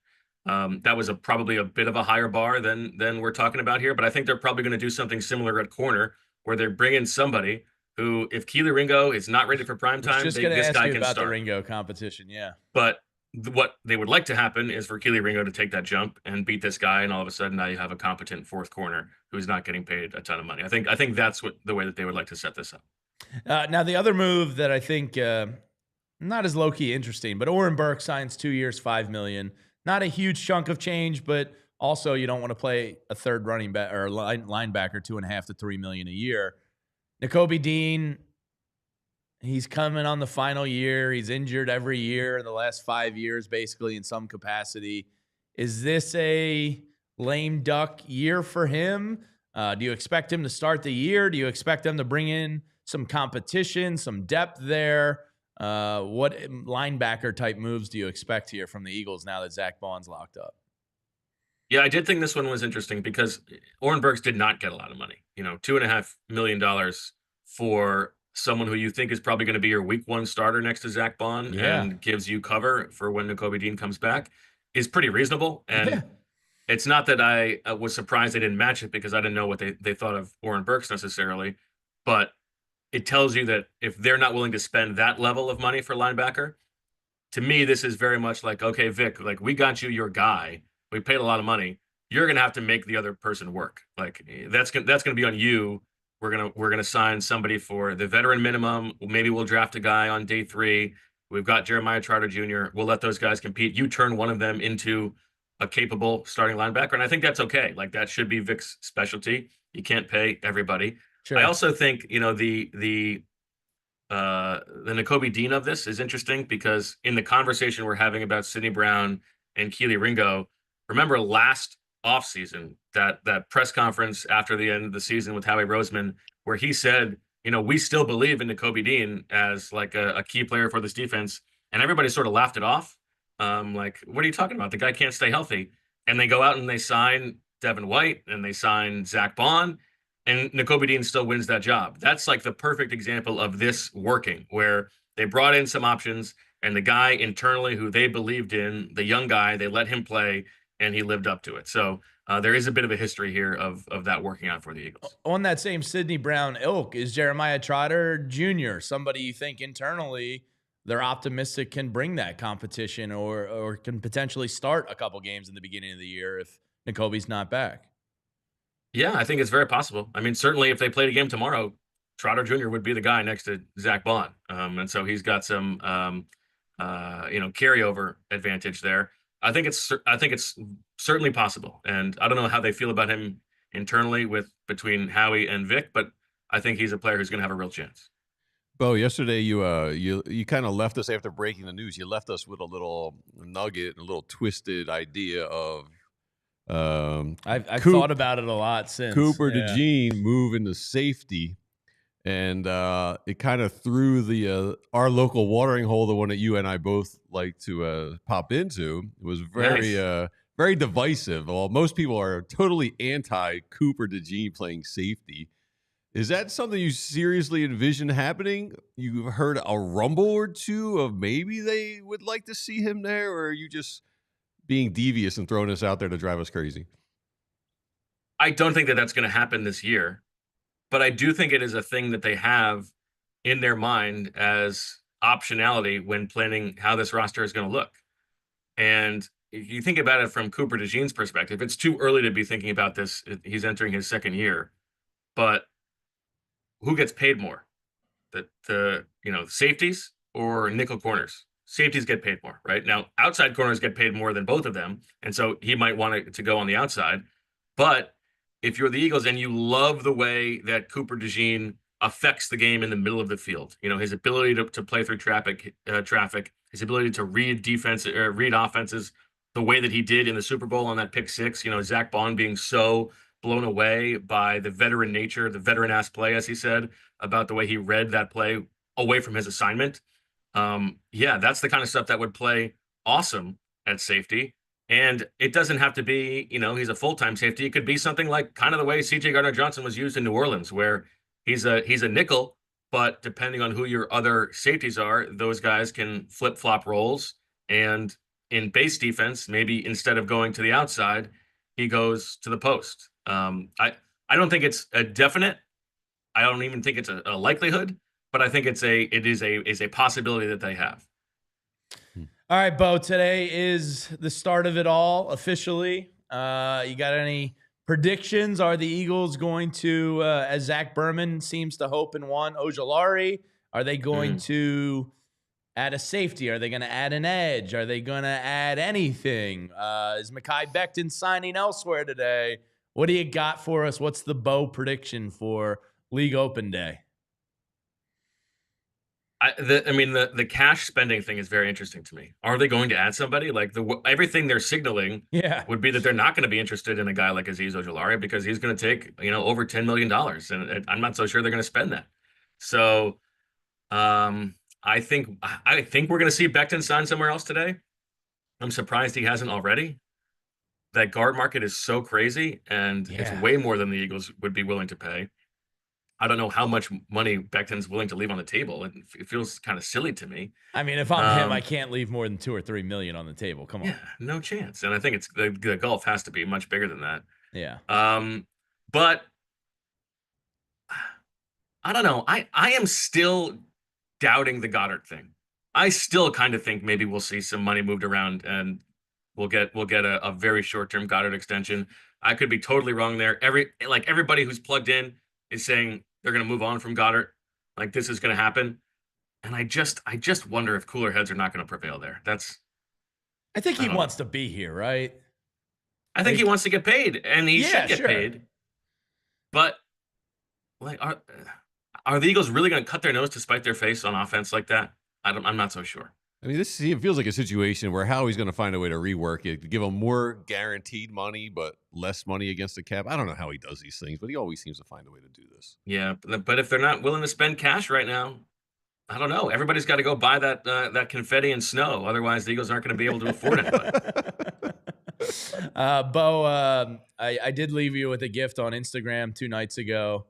That was probably a bit of a higher bar than we're talking about here, but I think they're probably going to do something similar at corner, where they bring in somebody who, if Keely Ringo is not ready for prime time, this guy can start. The Ringo competition, yeah. But what they would like to happen is for Keely Ringo to take that jump and beat this guy, and all of a sudden now you have a competent fourth corner who's not getting paid a ton of money. I think that's the way that they would like to set this up. Now the other move that I think not as low-key interesting, but Oren Burke signs 2 years, $5 million. Not a huge chunk of change, but also you don't want to play a third running back or linebacker $2.5 to $3 million a year. Nakobe Dean, he's coming on the final year. He's injured every year in the last 5 years, basically in some capacity. Is this a lame duck year for him? Do you expect him to start the year? Do you expect them to bring in some competition, some depth there? What linebacker type moves do you expect here from the Eagles now that Zach Bond's locked up? Yeah, I did think this one was interesting because Oren Burks did not get a lot of money. $2.5 million for someone who you think is probably going to be your week one starter next to Zach Bond and gives you cover for when Nakobe Dean comes back is pretty reasonable. And It's not that I was surprised they didn't match it because I didn't know what they thought of Oren Burks necessarily, but it tells you that if they're not willing to spend that level of money for linebacker, to me, this is very much like, okay, Vic, like we got you your guy. We paid a lot of money. You're gonna have to make the other person work. Like that's gonna be on you. We're gonna sign somebody for the veteran minimum. Maybe we'll draft a guy on day 3. We've got Jeremiah Trotter Jr. We'll let those guys compete. You turn one of them into a capable starting linebacker, and I think that's okay. Like that should be Vic's specialty. You can't pay everybody. Sure. I also think the Nakobe Dean of this is interesting because in the conversation we're having about Sidney Brown and Keely Ringo, remember last offseason, that press conference after the end of the season with Howie Roseman, where he said, we still believe in Nakobe Dean as like a key player for this defense. And everybody sort of laughed it off. Like, what are you talking about? The guy can't stay healthy. And they go out and they sign Devin White and they sign Zach Bond. And Nakobe Dean still wins that job. That's like the perfect example of this working, where they brought in some options and the guy internally who they believed in, the young guy, they let him play and he lived up to it. So there is a bit of a history here of that working out for the Eagles. On that same Sidney Brown ilk is Jeremiah Trotter Jr., somebody you think internally they're optimistic can bring that competition or can potentially start a couple games in the beginning of the year if Nakobe's not back. Yeah, I think it's very possible. I mean, certainly if they played a game tomorrow, Trotter Jr. would be the guy next to Zach Bond. And so he's got some, carryover advantage there. I think it's certainly possible. And I don't know how they feel about him internally between Howie and Vic, but I think he's a player who's going to have a real chance. Bo, yesterday you kind of left us after breaking the news. You left us with a little nugget, a little twisted idea of I've thought about it a lot since. Cooper DeJean moving to safety, and it kind of threw our local watering hole, the one that you and I both like to pop into. It was very divisive. Well, most people are totally anti Cooper DeJean playing safety. Is that something you seriously envision happening? You've heard a rumble or two of maybe they would like to see him there, or are you just being devious and throwing us out there to drive us crazy? I don't think that that's going to happen this year, but I do think it is a thing that they have in their mind as optionality when planning how this roster is going to look. And if you think about it from Cooper DeJean's perspective, it's too early to be thinking about this. He's entering his second year, but who gets paid more? The safeties or nickel corners? Safeties get paid more, right? Now, outside corners get paid more than both of them, and so he might want it to go on the outside. But if you're the Eagles and you love the way that Cooper DeJean affects the game in the middle of the field, his ability to play through traffic, his ability to read offenses the way that he did in the Super Bowl on that pick 6, Zach Bond being so blown away by the veteran nature, the veteran-ass play, as he said, about the way he read that play away from his assignment. That's the kind of stuff that would play awesome at safety. And it doesn't have to be, he's a full-time safety. It could be something like kind of the way CJ Gardner-Johnson was used in New Orleans, where he's a nickel, but depending on who your other safeties are, those guys can flip-flop roles. And in base defense, maybe instead of going to the outside, he goes to the post. I don't think it's a definite. I don't even think it's a likelihood, but I think it is a possibility that they have. All right, Bo, today is the start of it all officially. You got any predictions? Are the Eagles going to, as Zach Berman seems to hope and want, Ojulari? Are they going to add a safety? Are they going to add an edge? Are they going to add anything? Is Mekhi Becton signing elsewhere today? What do you got for us? What's the Bo prediction for League Open Day? The cash spending thing is very interesting to me. Are they going to add somebody? Like everything they're signaling would be that they're not going to be interested in a guy like Azeez Ojulari because he's going to take, over $10 million. And I'm not so sure they're going to spend that. So I think we're going to see Becton sign somewhere else today. I'm surprised he hasn't already. That guard market is so crazy, and it's way more than the Eagles would be willing to pay. I don't know how much money Becton's willing to leave on the table. And it feels kind of silly to me. I mean, if I'm him, I can't leave more than $2 or $3 million on the table. Come on. Yeah, no chance. And I think it's the gulf has to be much bigger than that. Yeah. But I don't know. I am still doubting the Goddard thing. I still kind of think maybe we'll see some money moved around and we'll get a very short-term Goddard extension. I could be totally wrong there. Everybody who's plugged in is saying they're going to move on from Goddard. Like this is going to happen. And I just wonder if cooler heads are not going to prevail there. I think he wants to be here, right? I think he wants to get paid, and he should get paid. But like, are the Eagles really going to cut their nose to spite their face on offense like that? I'm not so sure. I mean, this feels like a situation where Howie's going to find a way to rework it, to give him more guaranteed money, but less money against the cap. I don't know how he does these things, but he always seems to find a way to do this. Yeah, but if they're not willing to spend cash right now, I don't know. Everybody's got to go buy that confetti and snow. Otherwise, the Eagles aren't going to be able to afford it. Bo, I did leave you with a gift on Instagram 2 nights ago.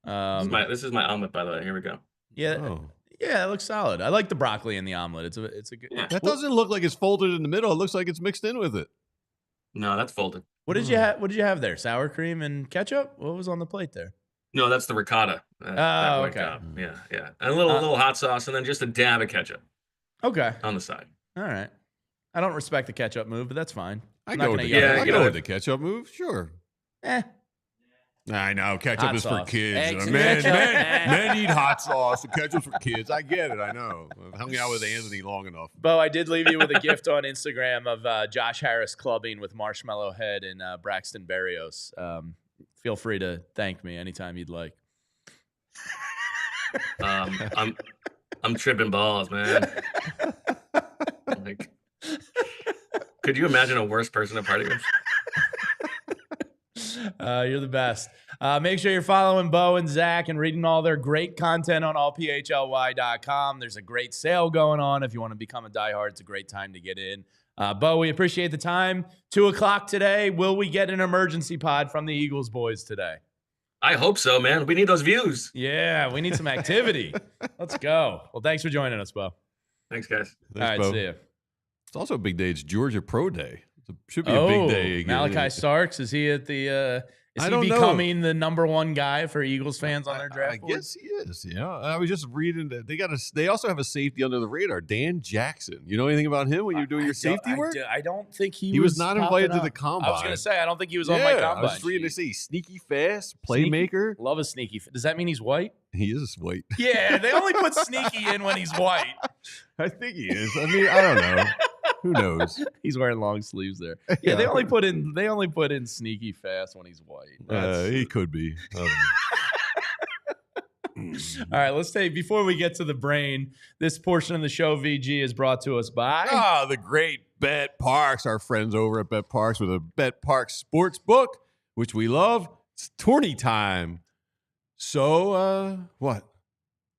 This is my omelet, by the way. Here we go. Yeah. Oh. Yeah, it looks solid. I like the broccoli in the omelet. It's a good. Yeah. That doesn't look like it's folded in the middle. It looks like it's mixed in with it. No, that's folded. What did you have? What did you have there? Sour cream and ketchup? What was on the plate there? No, that's the ricotta. Okay. Yeah. And a little hot sauce, and then just a dab of ketchup. Okay. On the side. All right. I don't respect the ketchup move, but that's fine. I go with the ketchup move. Sure. I know ketchup is for kids. Men eat hot sauce. The ketchup's for kids. I get it. I know. I've hung out with Anthony long enough. Bo, I did leave you with a gift on Instagram of Josh Harris clubbing with Marshmallow Head and Braxton Berrios. Feel free to thank me anytime you'd like. I'm tripping balls, man. Like, could you imagine a worse person to party with? You're the best. Make sure you're following Bo and Zach and reading all their great content on allphly.com. There's a great sale going on. If you want to become a diehard, it's a great time to get in. Bo, we appreciate the time. 2:00 today. Will we get an emergency pod from the Eagles boys today? I hope so, man. We need those views. Yeah, we need some activity. Let's go. Well, thanks for joining us, Bo. Thanks, guys. All right, Bo. see you. It's also a big day. It's Georgia Pro Day. It should be a big day again. Malachi Starks, is he at the is he becoming the #1 guy for Eagles fans on their draft board? I guess he is. Yeah. I was just reading that they also have a safety under the radar, Dan Jackson. You know anything about him when you're doing your safety work? I don't think he was not invited to the combine. I was going to say I don't think he was on my combine. I was reading. They say he's sneaky fast, playmaker. Love a sneaky. Does that mean he's white? He is white. Yeah, they only put sneaky in when he's white. I think he is. I mean, I don't know. Who knows? He's wearing long sleeves there. Yeah, they only put in sneaky fast when he's white. He could be. All right, let's take, before we get to the brain, this portion of the show, VG, is brought to us by the great Bet Parks, our friends over at Bet Parks with a Bet Parks sports book, which we love. It's tourney time. So, what?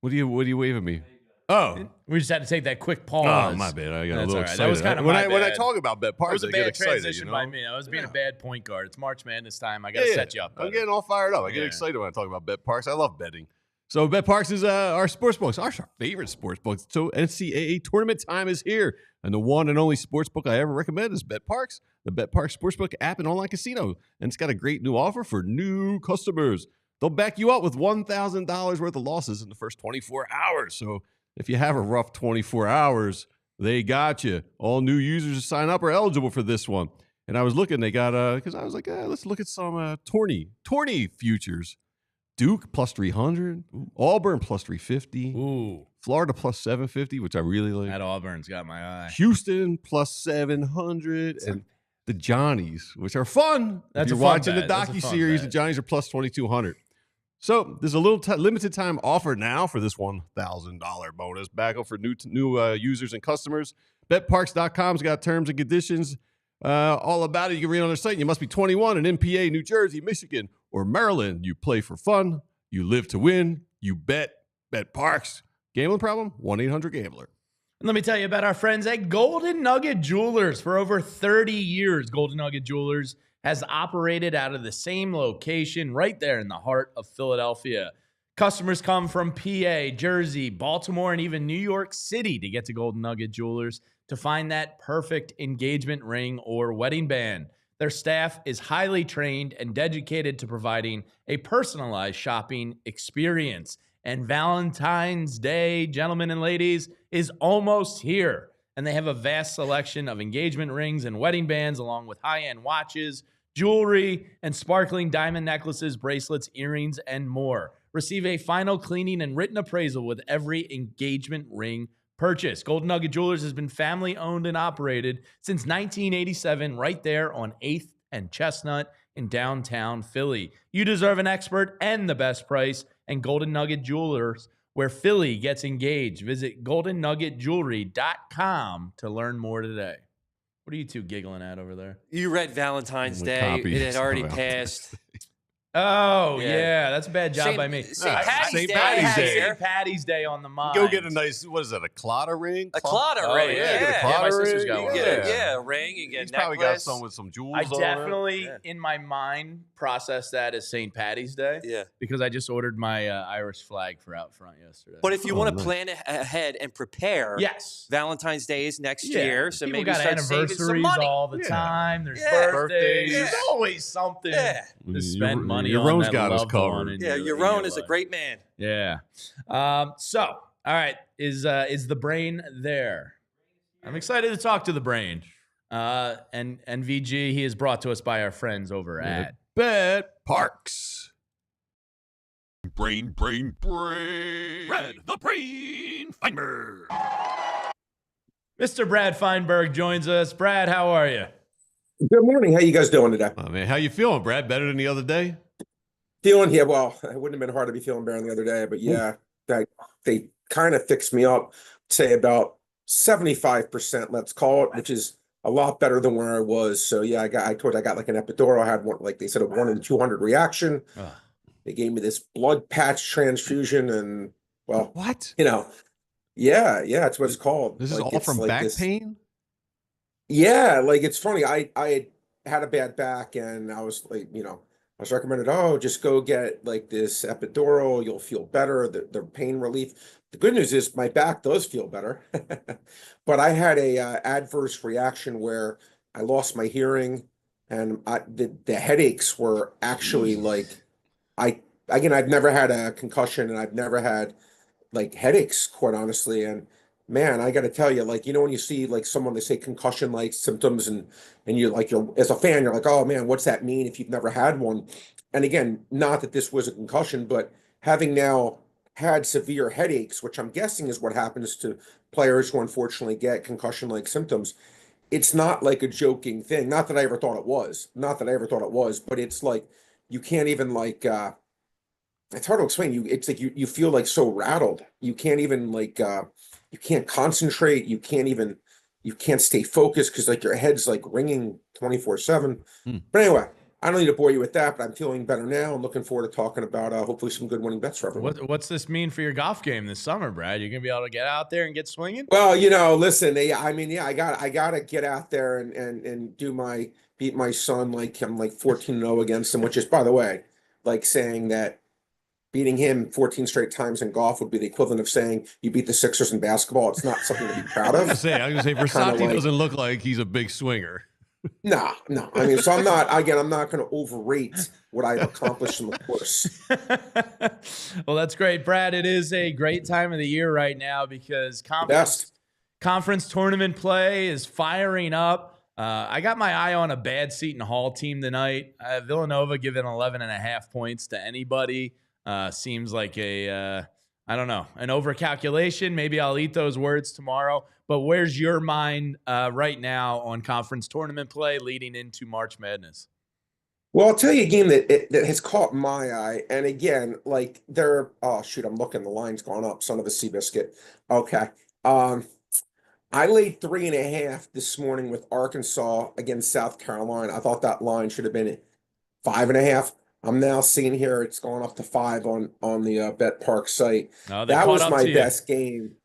What are you waving me? Oh, we just had to take that quick pause. Oh, my bad. I got a little excited. That was kind of when I talk about Bet Parks, it was a bad transition by me. I was being a bad point guard. It's March Madness time. I got to set you up better. I'm getting all fired up. I get excited when I talk about Bet Parks. I love betting. So Bet Parks is our sports books, our favorite sports books. So NCAA tournament time is here, and the one and only sports book I ever recommend is Bet Parks, the Bet Parks Sportsbook app and online casino, and it's got a great new offer for new customers. They'll back you up with $1,000 worth of losses in the first 24 hours. So if you have a rough 24 hours, they got you. All new users who sign up are eligible for this one. And I was looking, they got, because I was like, let's look at some tourney futures. Duke plus 300, Auburn plus 350, Florida plus 750, which I really like. That Auburn's got my eye. Houston plus 700, and the Johnnies, which are fun. That's if you're watching the docuseries, the Johnnies are plus 2,200. So there's a little limited time offer now for this $1,000 bonus back up for new users and customers. BetParks.com's got terms and conditions all about it. You can read on their site. You must be 21 in MPA, New Jersey, Michigan, or Maryland. You play for fun. You live to win. You bet. BetParks. Gambling problem? 1-800-GAMBLER. And let me tell you about our friends at Golden Nugget Jewelers. For over 30 years, Golden Nugget Jewelers has operated out of the same location right there in the heart of Philadelphia. Customers come from PA, Jersey, Baltimore, and even New York City to get to Golden Nugget Jewelers to find that perfect engagement ring or wedding band. Their staff is highly trained and dedicated to providing a personalized shopping experience. And Valentine's Day, gentlemen and ladies, is almost here. And they have a vast selection of engagement rings and wedding bands, along with high-end watches, jewelry, and sparkling diamond necklaces, bracelets, earrings, and more. Receive a final cleaning and written appraisal with every engagement ring purchase. Golden Nugget Jewelers has been family owned and operated since 1987, right there on 8th and Chestnut in downtown Philly. You deserve an expert and the best price, and Golden Nugget Jewelers, where Philly gets engaged. Visit goldennuggetjewelry.com to learn more today. What are you two giggling at over there? You read Valentine's We Day. copied It had already Valentine's passed. Oh, Yeah. yeah. That's a bad job by me. St. Patty's St. Day. Patty's Day. St. Patty's Day on the mind. Go get a nice, what is that, a Clotta ring? A Clotta Oh, ring. yeah, get a Yeah. Clotta my sister's ring. got one. You get Yeah. a ring. You get He's a necklace. probably got some with some jewels I on it. definitely, Yeah. in my mind, process that as St. Patty's Day Yeah. because I just ordered my Irish flag for out front yesterday. But if you Oh, want to nice. plan ahead and prepare, yes. Valentine's Day is next Yeah. year. So People maybe got start saving some anniversaries money. all the Yeah. time. There's Yeah. birthdays. Birthdays. There's always something Yeah. to spend money your on. Rome's that got us loved one covered. in Yeah, your Yaron is a life. great man. Yeah. So, all right, is the brain there? I'm excited to talk to the brain. And VG, he is brought to us by our friends over at Bet Parks. Brain. Brad the Brain Feinberg. Mr. Brad Feinberg joins us. Brad, how are you? Good morning. How you guys doing today? Oh, man, how you feeling, Brad? Better than the other day? Feeling here. Well, it wouldn't have been hard to be feeling better the other day, but yeah, they kind of fixed me up, say about 75%, let's call it, which is a lot better than where I was. So yeah, I got like an epidural. I had one, like they said, a 1 in 200 reaction. Ugh. They gave me this blood patch transfusion, and well, What? yeah, that's what it's called. This is Like, all it's from like back this- pain? Yeah, like it's funny. I had a bad back, and I was like, I was recommended, oh, just go get like this epidural. You'll feel better. The pain relief. The good news is my back does feel better, but I had a adverse reaction where I lost my hearing, and the headaches were actually like, I've never had a concussion, and I've never had like headaches, quite honestly, and man, I got to tell you, like, when you see like someone, they say concussion like symptoms, and you're as a fan, you're like, oh man, what's that mean if you've never had one? And again, not that this was a concussion, but having now had severe headaches, which I'm guessing is what happens to players who unfortunately get concussion like symptoms, it's not like a joking thing. Not that I ever thought it was, but it's like you can't even like it's hard to explain. It's like you feel like so rattled. You can't even like you can't concentrate. You can't stay focused because like your head's like ringing 24/7. But anyway, I don't need to bore you with that, but I'm feeling better now. I'm looking forward to talking about hopefully some good winning bets for everyone. What's this mean for your golf game this summer, Brad? You're gonna be able to get out there and get swinging? Well, listen, I gotta get out there and beat my son. Like I'm like 14-0 against him, which is, by the way, like saying that beating him 14 straight times in golf would be the equivalent of saying you beat the Sixers in basketball. It's not something to be proud I of. was gonna say Versati like- doesn't look like he's a big swinger. No. I mean, so I'm not going to overrate what I've accomplished in the course. Well, that's great, Brad. It is a great time of the year right now because conference tournament play is firing up. I got my eye on a bad Seton Hall team tonight. Villanova giving 11.5 points to anybody. Seems like an overcalculation. Maybe I'll eat those words tomorrow. But where's your mind right now on conference tournament play leading into March Madness? Well, I'll tell you a game that has caught my eye. And again, like I'm looking, the line's gone up, son of a sea biscuit. Okay. I laid 3.5 this morning with Arkansas against South Carolina. I thought that line should have been 5.5. I'm now seeing here it's going up to 5 on the Bet Park site. Oh, That was my best game.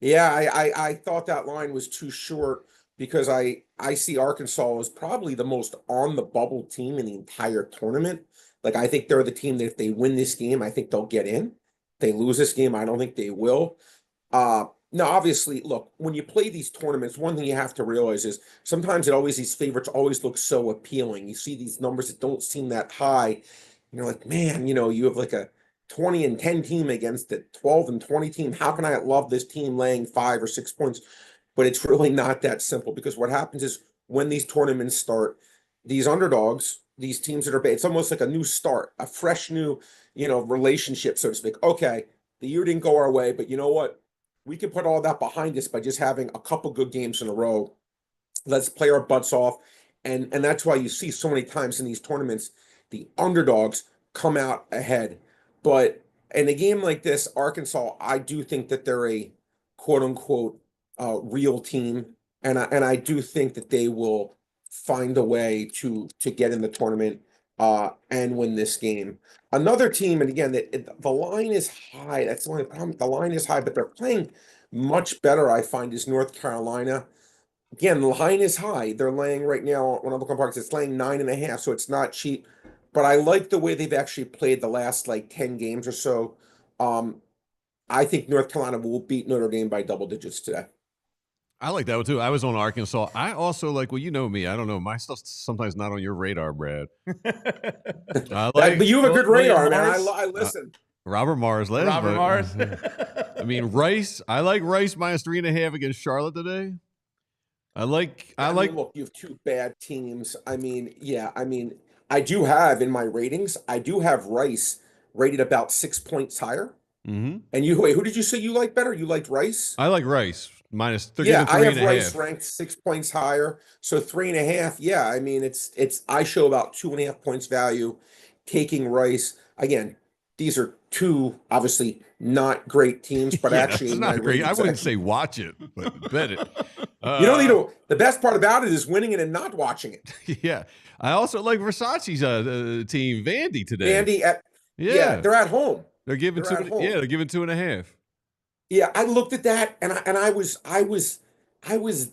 Yeah, I thought that line was too short because I see Arkansas as probably the most on the bubble team in the entire tournament. Like, I think they're the team that if they win this game, I think they'll get in. If they lose this game, I don't think they will. Now, obviously, look, when you play these tournaments, one thing you have to realize is sometimes these favorites always look so appealing. You see these numbers that don't seem that high, and you're like, man, you have like a 20-10 team against the 12-20 team. How can I love this team laying 5 or 6 points? But it's really not that simple, because what happens is when these tournaments start, these underdogs, these teams that are it's almost like a new start, a fresh new, relationship, so to speak. Okay, the year didn't go our way, but you know what? We can put all that behind us by just having a couple good games in a row. Let's play our butts off. And that's why you see so many times in these tournaments, the underdogs come out ahead. But in a game like this, Arkansas, I do think that they're a quote unquote real team. And I do think that they will find a way to get in the tournament and win this game. Another team, and again, the line is high. That's the only problem. The line is high, but they're playing much better, I find, is North Carolina. Again, the line is high. They're laying right now, when I look on Parks, it's laying 9.5, so it's not cheap. But I like the way they've actually played the last, 10 games or so. I think North Carolina will beat Notre Dame by double digits today. I like that one too. I was on Arkansas. I also like, well, you know me. I don't know. My stuff's sometimes not on your radar, Brad. But you have a good radar, man. I listen. Robert Morris. Robert Morris. I mean, Rice. I like Rice minus 3.5 against Charlotte today. I like. Look, you have two bad teams. I do have in my ratings, I do have Rice rated about 6 points higher. Mm-hmm. And who did you say you like better? You liked Rice? I like Rice. Minus 3. Yeah, I have Rice ranked 6 points higher. So 3.5. Yeah, I mean, it's I show about 2.5 points value taking Rice. Again, these are two obviously not great teams, but actually it's not great. I wouldn't say watch it, but bet it. You don't need to. The best part about it is winning it and not watching it. Yeah. I also like Versace's team, Vandy, today. Vandy yeah, they're at home. They're giving they're 2.5. Yeah, I looked at that and I was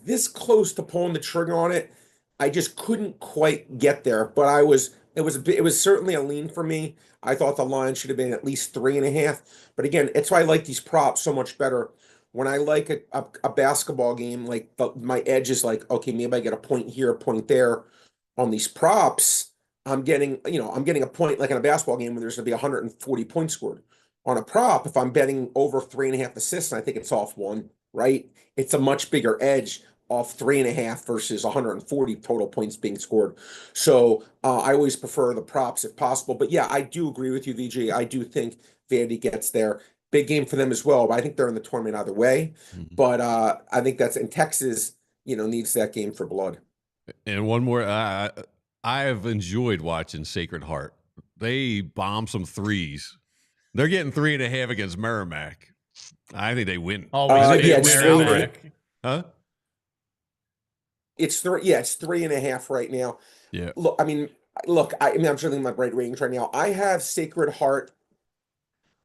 this close to pulling the trigger on it. I just couldn't quite get there, but it was certainly a lean for me. I thought the line should have been at least 3.5. But again, it's why I like these props so much better. When I like a basketball game, my edge is like, okay, maybe I get a point here, a point there. On these props, I'm getting a point like in a basketball game where there's going to be 140 points scored. On a prop, if I'm betting over 3.5 assists, and I think it's off 1, right? It's a much bigger edge off 3.5 versus 140 total points being scored. So I always prefer the props if possible. But yeah, I do agree with you, VG. I do think Vandy gets there. Big game for them as well. But I think they're in the tournament either way. Mm-hmm. But I think that's in Texas, needs that game for blood. And one more, I have enjoyed watching Sacred Heart. They bomb some threes. They're getting 3.5 against Merrimack. I think they win. It's huh? It's 3.5 right now. Yeah. I'm just looking at my bright ratings right now. I have Sacred Heart.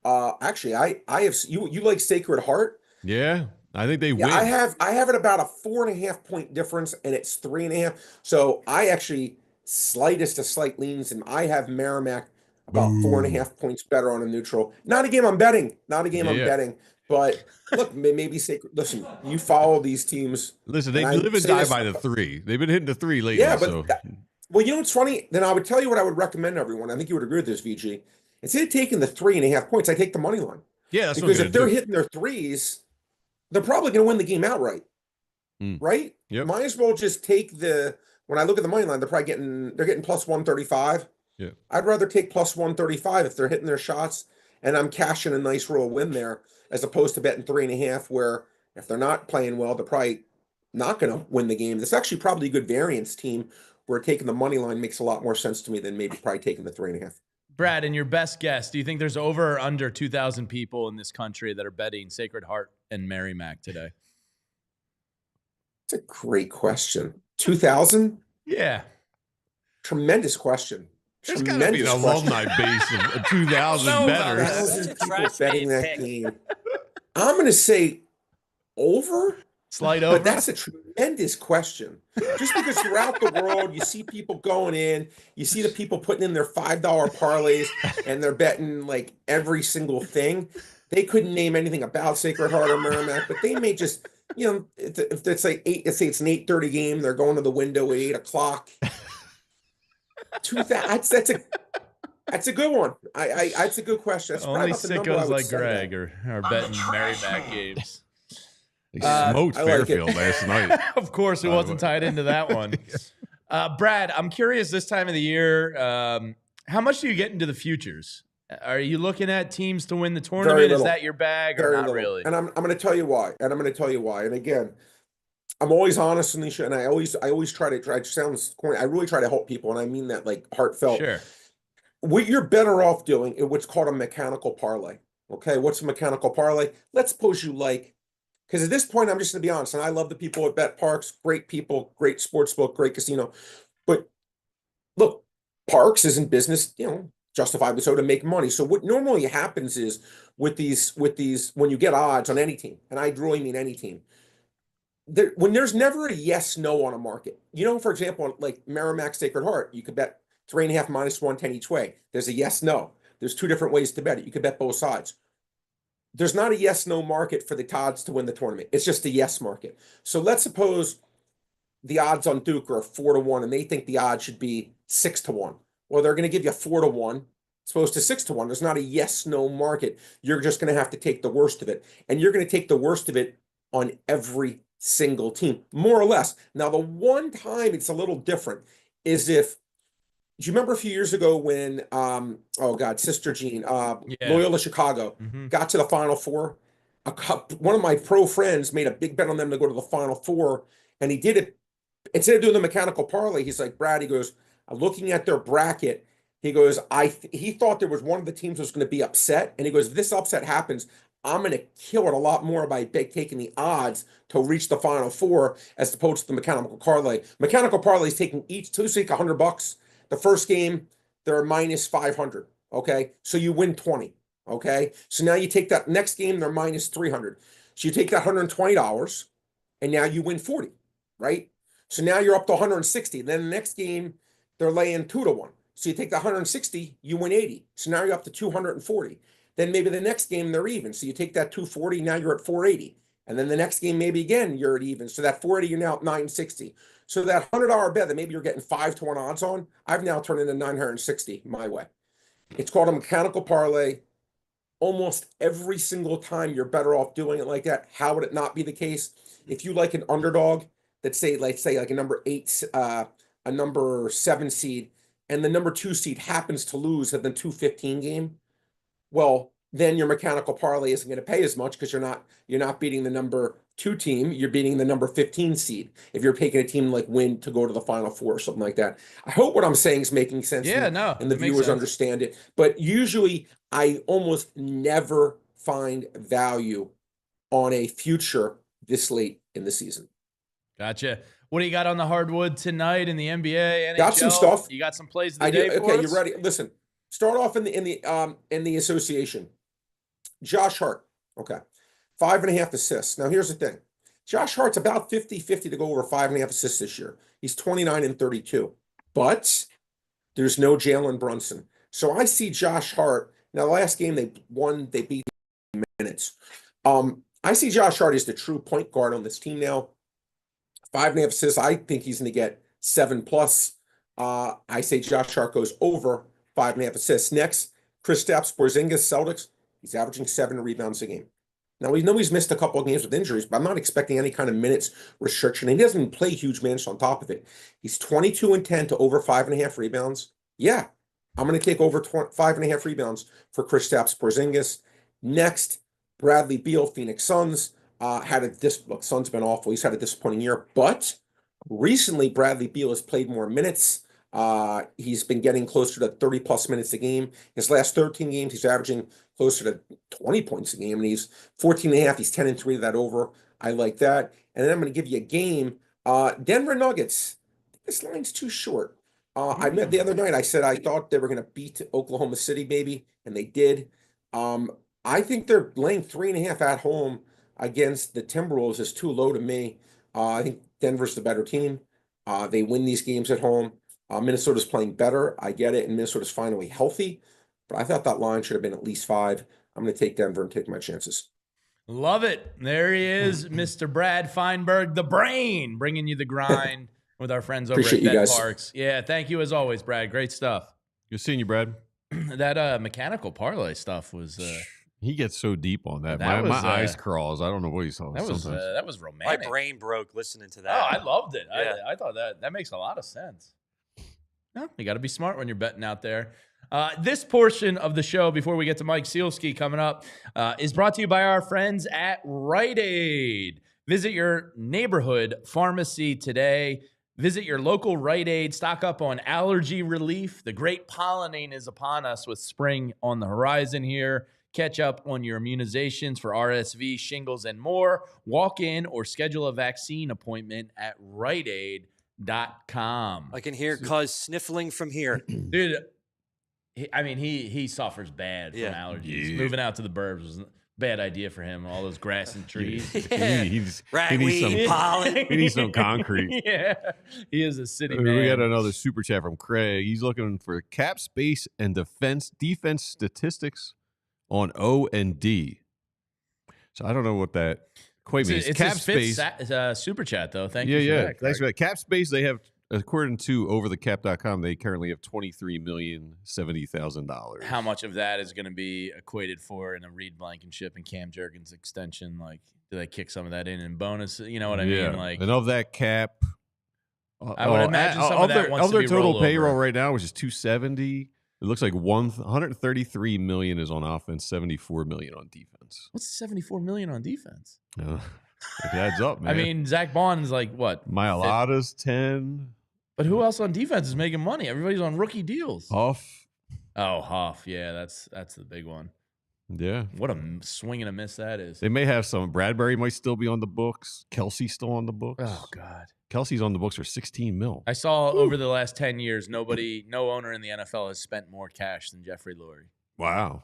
Actually, I have you like Sacred Heart? Yeah. I think they win. I have it about a 4.5 point difference, and it's 3.5. So I actually slightest of slight leans, and I have Merrimack about 4.5 points better on a neutral. Not a game I'm betting. I'm betting. But look, maybe Sacred. Listen, you follow these teams. Listen, they live and die by the 3. They've been hitting the 3 lately. Yeah, but well, you know what's funny? Then I would tell you what I would recommend to everyone. I think you would agree with this, VG. Instead of taking the 3.5 points, I take the money line. Yeah, that's because if they're hitting their threes, they're probably going to win the game outright, right? Yep. Might as well just take when I look at the money line, they're getting plus 135. Yeah. I'd rather take plus 135 if they're hitting their shots and I'm cashing a nice roll win there, as opposed to betting 3.5, where if they're not playing well, they're probably not going to win the game. That's actually probably a good variance team where taking the money line makes a lot more sense to me than maybe probably taking the 3.5. Brad, in your best guess, do you think there's over or under 2,000 people in this country that are betting Sacred Heart and Merrimack today? That's a great question. 2,000? Yeah. Tremendous question. There's got to be an alumni base of 2,000 bettors. People betting that game. I'm going to say over. Slight over. But that's a tremendous question. Just because throughout the world, you see people going in, you see the people putting in their $5 parlays and they're betting like every single thing. They couldn't name anything about Sacred Heart or Merrimack, but they may just, if it's like let's say it's an 8:30 game, they're going to the window at 8 o'clock. That's a good one. That's a good question. That's Only probably not the number I sickos would like say Greg that. are betting Merrimack games. They smoked I like it. Fairfield last night. Of course, it wasn't tied into that one. Brad, I'm curious this time of the year, how much do you get into the futures? Are you looking at teams to win the tournament? Is that your bag or Very not little. really? And I'm going to tell you why. And again, I'm always honest in these show, and I always try to it sounds corny. I really try to help people, and I mean that like heartfelt. Sure. What you're better off doing is what's called a mechanical parlay. Okay, what's a mechanical parlay? Let's suppose you like, because at this point, I'm just going to be honest, and I love the people at Bet Parks, great people, great sports book, great casino. But look, Parks is in business, justifiably so, to make money. So what normally happens is with these when you get odds on any team, and I really mean any team, when there's never a yes no on a market. For example, like Merrimack Sacred Heart, you could bet 3.5 minus 110 each way. There's a yes no. There's two different ways to bet it. You could bet both sides. There's not a yes no market for the Tods to win the tournament. It's just a yes market. So let's suppose the odds on Duke are 4-1, and they think the odds should be 6-1. Well, they're going to give you 4-1, as opposed to 6-1. There's not a yes no market. You're just going to have to take the worst of it, and you're going to take the worst of it on every single team, more or less. Now, the one time it's a little different is do you remember a few years ago when, Sister Jean, Loyola Chicago got to the Final Four? One of my pro friends made a big bet on them to go to the Final Four, and he did it. Instead of doing the mechanical parlay, he's like, Brad, he goes, looking at their bracket, he goes, he thought there was one of the teams was going to be upset, and he goes, if this upset happens, I'm going to kill it a lot more by taking the odds to reach the Final Four as opposed to the mechanical parlay. Mechanical parlay is taking each two take $100. The first game, they're minus 500. Okay, so you win 20. Okay, so now you take that next game, they're minus 300. So you take that $120, and now you win 40, right? So now you're up to 160. Then the next game, they're laying 2-1. So you take the 160, you win 80. So now you're up to 240. Then maybe the next game they're even. So you take that 240, now you're at 480. And then the next game, maybe again, you're at even. So that 480, you're now at 960. So that $100 bet that maybe you're getting 5-1 odds on, I've now turned into 960 my way. It's called a mechanical parlay. Almost every single time you're better off doing it like that. How would it not be the case? If you like an underdog that say like a number 8, a number 7 seed, and the number 2 seed happens to lose at the 2-15 game, well, then your mechanical parlay isn't going to pay as much because you're not beating the number 2 team, you're beating the number 15 seed. If you're taking a team like Win to go to the Final Four or something like that. I hope what I'm saying is making sense. Yeah, and the viewers understand it. But usually I almost never find value on a future this late in the season. Gotcha. What do you got on the hardwood tonight in the NBA, NHL? Got some stuff. You got some plays of the day for Okay, us? you ready? Listen, start off in the association. Josh Hart. Okay. 5.5 assists. Now, here's the thing. Josh Hart's about 50-50 to go over 5.5 assists this year. He's 29-32. But there's no Jalen Brunson. So I see Josh Hart. Now, the last game they beat minutes. I see Josh Hart as the true point guard on this team now. 5.5 assists. I think he's going to get 7+. I say Josh Hart goes over 5.5 assists. Next, Kristaps Porzingis, Celtics. He's averaging 7 rebounds a game. Now, we know he's missed a couple of games with injuries, but I'm not expecting any kind of minutes restriction. And he doesn't play huge minutes on top of it. He's 22-10 to over 5.5 rebounds. Yeah, I'm going to take over 5.5 rebounds for Kristaps Porzingis. Next, Bradley Beal, Phoenix Suns. Suns been awful. He's had a disappointing year, but recently Bradley Beal has played more minutes. He's been getting closer to 30+ minutes a game. His last 13 games, he's averaging closer to 20 points a game, and he's 14.5. He's 10-3 to that over. I like that. And then I'm going to give you a game. Denver Nuggets. This line's too short. I met the other night. I said I thought they were going to beat Oklahoma City, maybe, and they did. I think they're laying 3.5 at home against the Timberwolves is too low to me. I think Denver's the better team. They win these games at home. Minnesota's playing better. I get it, and Minnesota's finally healthy. But I thought that line should have been at least 5. I'm going to take Denver and take my chances. Love it. There he is, Mr. Brad Feinberg, the brain, bringing you the grind with our friends over Appreciate at you Bet guys. Parks. Yeah, thank you as always, Brad. Great stuff. Good seeing you, Brad. That mechanical parlay stuff was He gets so deep on that. That My was, eyes crawls. I don't know what he saw. that was sometimes. My romantic. brain broke listening to Oh, that. I loved it. Yeah. I thought that makes a lot of sense. No, you got to be smart when you're betting out there. This portion of the show, before we get to Mike Sielski coming up, is brought to you by our friends at Rite Aid. Visit your neighborhood pharmacy today. Visit your local Rite Aid. Stock up on allergy relief. The great pollinating is upon us with spring on the horizon here. Catch up on your immunizations for RSV, shingles, and more. Walk in or schedule a vaccine appointment at riteaid.com. I can hear Cuz sniffling from here. Dude, he suffers bad from allergies. Yeah. Moving out to the burbs was a bad idea for him. All those grass and trees. He needs Ragweed, pollen. He needs some concrete. Yeah, he is a city We man. got another super chat from Craig. He's looking for cap space and defense statistics on O&D. So I don't know what that equate means. It's Cap his fifth space. super chat, though. Thank you for that, Thanks for Craig. that. Cap space, they have, according to overthecap.com, they currently have $23,070,000. How much of that is going to be equated for in a Reed Blankenship and Cam Jurgens extension? Like, do they kick some of that in bonus? You know what I mean? Like, and of that cap, I would imagine some of that wants of to their be total rollover. payroll right now, which is 270. It looks like 133 million is on offense, 74 million on defense. What's 74 million on defense? It adds up, man. I mean, Zach Bond's like what? Myalata's 10. But who else on defense is making money? Everybody's on rookie deals. Huff. Oh, Huff. Yeah, that's the big one. Yeah. What a swing and a miss that is. They may have some. Bradbury might still be on the books. Kelsey's still on the books. Oh, God. Kelsey's on the books for 16 mil. I saw over the last 10 years, no owner in the NFL has spent more cash than Jeffrey Lurie. Wow.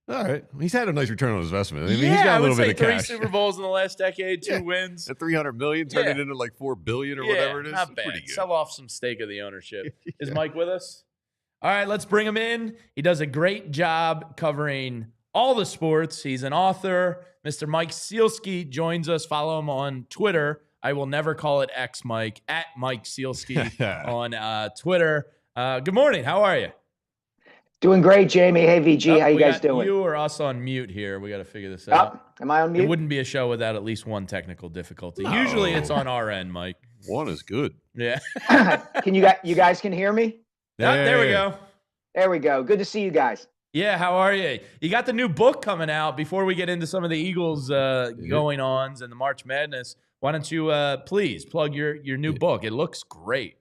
All right. He's had a nice return on his investment. I mean, yeah, he's got I a would little say bit of 3 cash. Super Bowls in the last decade, 2 Yeah. wins. At 300 million, turn it Yeah. into like 4 billion or Yeah, whatever it is. not It's bad. pretty good. Sell off some stake of the ownership. Is Mike with us? All right, let's bring him in. He does a great job covering all the sports. He's an author. Mr. Mike Sielski joins us. Follow him on Twitter. I will never call it X Mike, at Mike Sielski on Twitter. Good morning. How are you? Doing great, Jamie. Hey, VG. How you we guys got doing? You or us on mute here. We got to figure this out. Am I on It mute? wouldn't be a show without at least one technical difficulty. No. Usually it's on our end, Mike. One is good. Yeah. Can you guys can hear me? There we go. There we go. Good to see you guys. Yeah, how are you? You got the new book coming out. Before we get into some of the Eagles going-ons and the March Madness, why don't you please plug your new book? It looks great.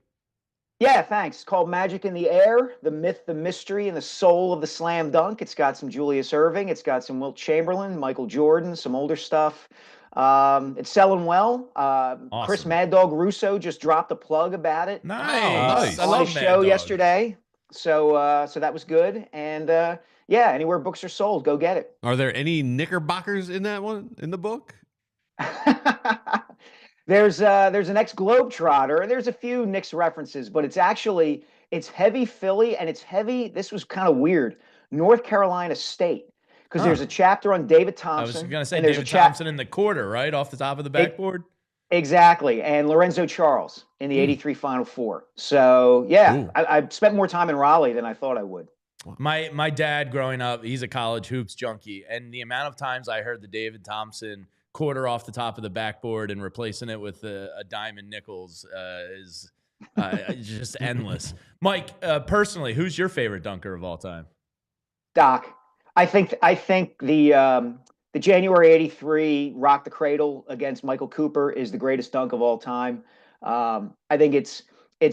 Yeah, thanks. It's called Magic in the Air, the myth, the mystery, and the soul of the slam dunk. It's got some Julius Erving. It's got some Wilt Chamberlain, Michael Jordan, some older stuff. It's selling well. Chris Awesome. Mad Dog Russo just dropped a plug about it. Nice. I On love his Mad show Dog. yesterday. So that was good. And yeah, anywhere books are sold, go get it. Are there any Knickerbockers in that one, in the book? There's an ex-Globetrotter. There's a few Knicks references, but it's heavy Philly, and it's heavy. This was kind of weird. North Carolina State, because there's a chapter on David I was Thompson. going to say and there's David a Thompson in the quarter, right? Off the top of the backboard. Exactly, and Lorenzo Charles in the '83 Final Four. So yeah, I spent more time in Raleigh than I thought I would. My dad growing up, he's a college hoops junkie, and the amount of times I heard the David Thompson quarter off the top of the backboard and replacing it with a dime and nickels is just endless. Mike, personally, who's your favorite dunker of all time? Doc, I think the January '83 Rock the Cradle against Michael Cooper is the greatest dunk of all time. I think it's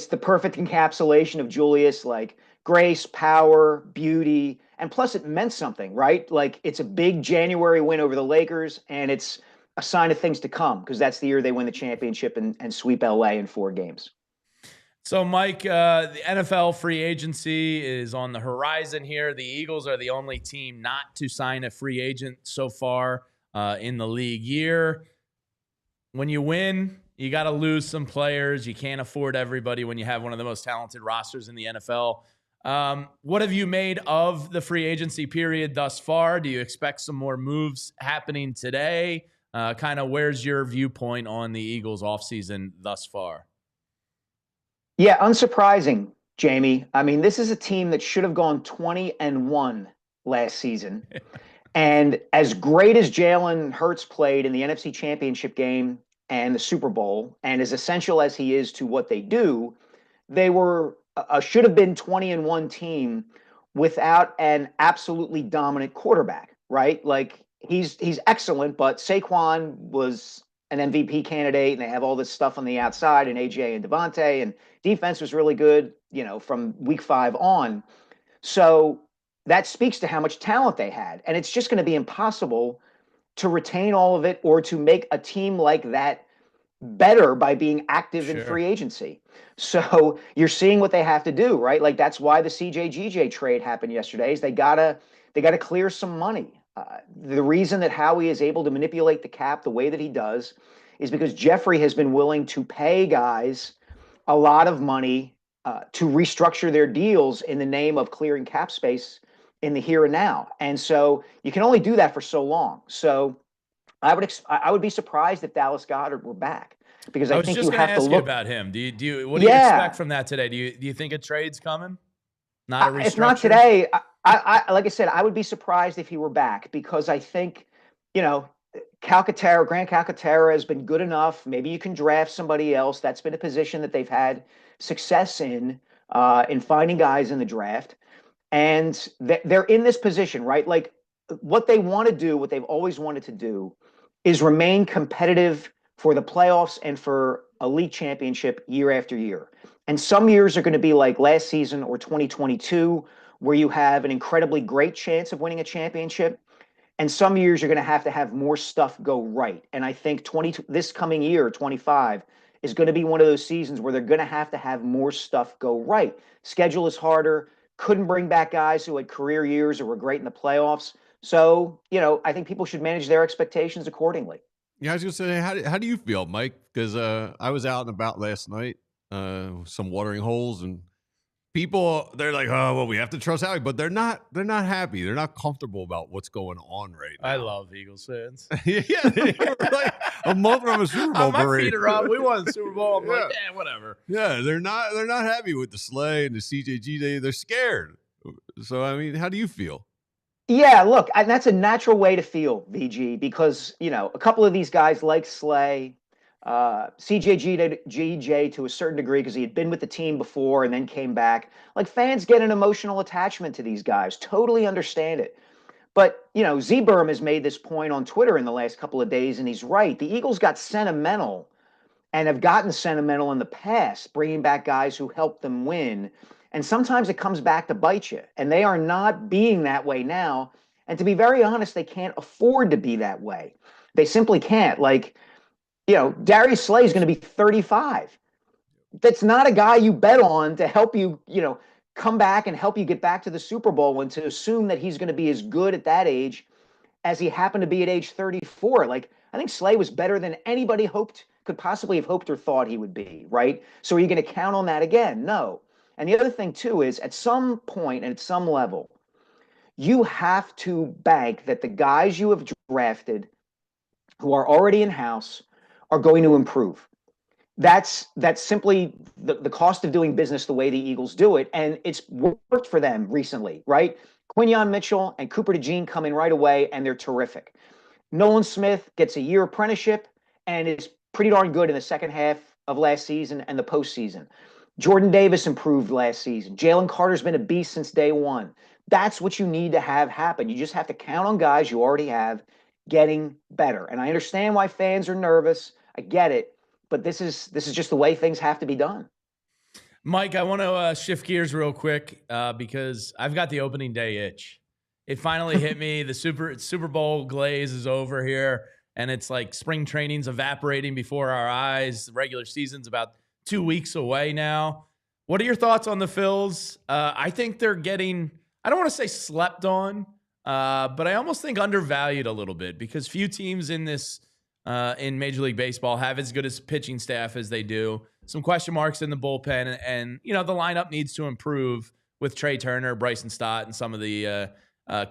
the perfect encapsulation of Julius, like grace, power, beauty, and plus it meant something, right? Like it's a big January win over the Lakers, and it's a sign of things to come because that's the year they win the championship and sweep LA in 4 games. So, Mike, the NFL free agency is on the horizon here. The Eagles are the only team not to sign a free agent so far. in the league year. When you win, you got to lose some players. You can't afford everybody when you have one of the most talented rosters in the NFL. What have you made of the free agency period thus far? Do you expect some more moves happening today? Kind of where's your viewpoint on the Eagles offseason thus far? Yeah, unsurprising, Jamie. I mean, this is a team that should have gone 20-1 last season. And as great as Jalen Hurts played in the NFC Championship game and the Super Bowl, and as essential as he is to what they do, they were should have been 20-1 team without an absolutely dominant quarterback, right? Like he's excellent, but Saquon was an MVP candidate, and they have all this stuff on the outside, and AJ and Devontae, and defense was really good, from week 5 on. So that speaks to how much talent they had. And it's just going to be impossible to retain all of it or to make a team like that better by being active in free agency. So you're seeing what they have to do, right? Like that's why the CJ GJ trade happened yesterday is they gotta clear some money. The reason that Howie is able to manipulate the cap the way that he does is because Jeffrey has been willing to pay guys a lot of money to restructure their deals in the name of clearing cap space in the here and now. And so you can only do that for so long. So I would be surprised if Dallas Goedert were back because I think you have to look about him. Do you what do you expect from that today? Do you think a trade's coming? Not a restructure? If not today, I like I said, I would be surprised if he were back because I think, Grant Calcaterra has been good enough. Maybe you can draft somebody else. That's been a position that they've had success in finding guys in the draft. And they're in this position, right? Like what they want to do, what they've always wanted to do is remain competitive for the playoffs and for a league championship year after year. And some years are going to be like last season or 2022, where you have an incredibly great chance of winning a championship. And some years you're going to have more stuff go right. And I think this coming year, 25, is going to be one of those seasons where they're going to have more stuff go right. Schedule is harder. Couldn't bring back guys who had career years or were great in the playoffs. So, I think people should manage their expectations accordingly. Yeah, I was going to say, how do you feel, Mike? Because I was out and about last night, some watering holes, and people, they're like, oh, well, we have to trust Howie, but they're not happy. They're not comfortable about what's going on right now. I love Eagles fans. Yeah, like a month from a Super Bowl my parade. feet are up. We won the Super Bowl. I'm like, whatever. Yeah, they're not happy with the Slay and the CJG. They're scared. So, I mean, how do you feel? Yeah, look, and that's a natural way to feel, VG, because, a couple of these guys like Slay, CJ GJ to a certain degree because he had been with the team before and then came back. Like fans get an emotional attachment to these guys. Totally understand it. But, Z-Berm has made this point on Twitter in the last couple of days, and he's right. The Eagles got sentimental and have gotten sentimental in the past, bringing back guys who helped them win. And sometimes it comes back to bite you. And they are not being that way now. And to be very honest, they can't afford to be that way. They simply can't. Like, Darius Slay is going to be 35. That's not a guy you bet on to help you, come back and help you get back to the Super Bowl and to assume that he's going to be as good at that age as he happened to be at age 34. Like, I think Slay was better than anybody could possibly have hoped or thought he would be, right? So are you going to count on that again? No. And the other thing, too, is at some point and at some level, you have to bank that the guys you have drafted who are already in-house are going to improve. That's simply the cost of doing business the way the Eagles do it, and it's worked for them recently, right? Quinyon Mitchell and Cooper DeJean come in right away, and they're terrific. Nolan Smith gets a year apprenticeship and is pretty darn good in the second half of last season and the postseason. Jordan Davis improved last season. Jalen Carter's been a beast since day one. That's what you need to have happen. You just have to count on guys you already have getting better. And I understand why fans are nervous. I get it. But this is just the way things have to be done. Mike, I want to shift gears real quick because I've got the opening day itch. It finally hit me. The Super Bowl glaze is over here, and it's like spring training's evaporating before our eyes. The regular season's about 2 weeks away now. What are your thoughts on the Phils? I think they're getting, I don't want to say slept on, but I almost think undervalued a little bit because few teams in this in Major League Baseball have as good as pitching staff as they do. Some question marks in the bullpen, and the lineup needs to improve with Trey Turner, Bryson Stott, and some of the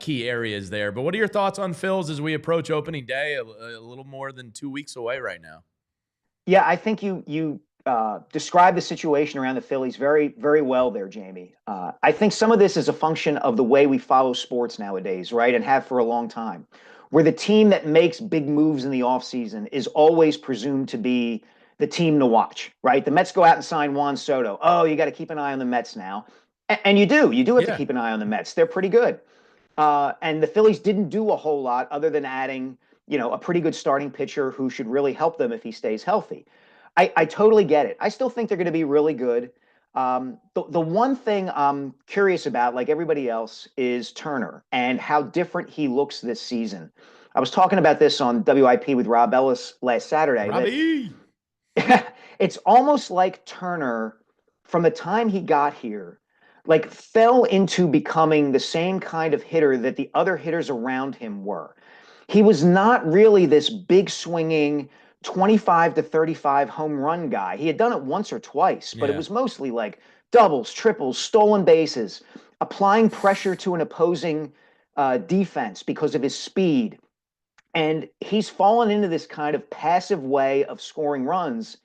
key areas there. But what are your thoughts on Phils as we approach opening day, a little more than 2 weeks away right now? Yeah, I think you described the situation around the Phillies very, very well there, Jamie. I think some of this is a function of the way we follow sports nowadays, right, and have for a long time, where the team that makes big moves in the offseason is always presumed to be the team to watch, right? The Mets go out and sign Juan Soto. Oh, you got to keep an eye on the Mets now. And you do have to keep an eye on the Mets. They're pretty good. And the Phillies didn't do a whole lot other than adding, a pretty good starting pitcher who should really help them if he stays healthy. I totally get it. I still think they're going to be really good. The one thing I'm curious about, like everybody else, is Turner and how different he looks this season. I was talking about this on WIP with Rob Ellis last Saturday. Robbie! It's almost like Turner, from the time he got here, like fell into becoming the same kind of hitter that the other hitters around him were. He was not really this big swinging 25 to 35 home run guy. He had done it once or twice, but it was mostly like doubles, triples, stolen bases, applying pressure to an opposing defense because of his speed. And he's fallen into this kind of passive way of scoring runs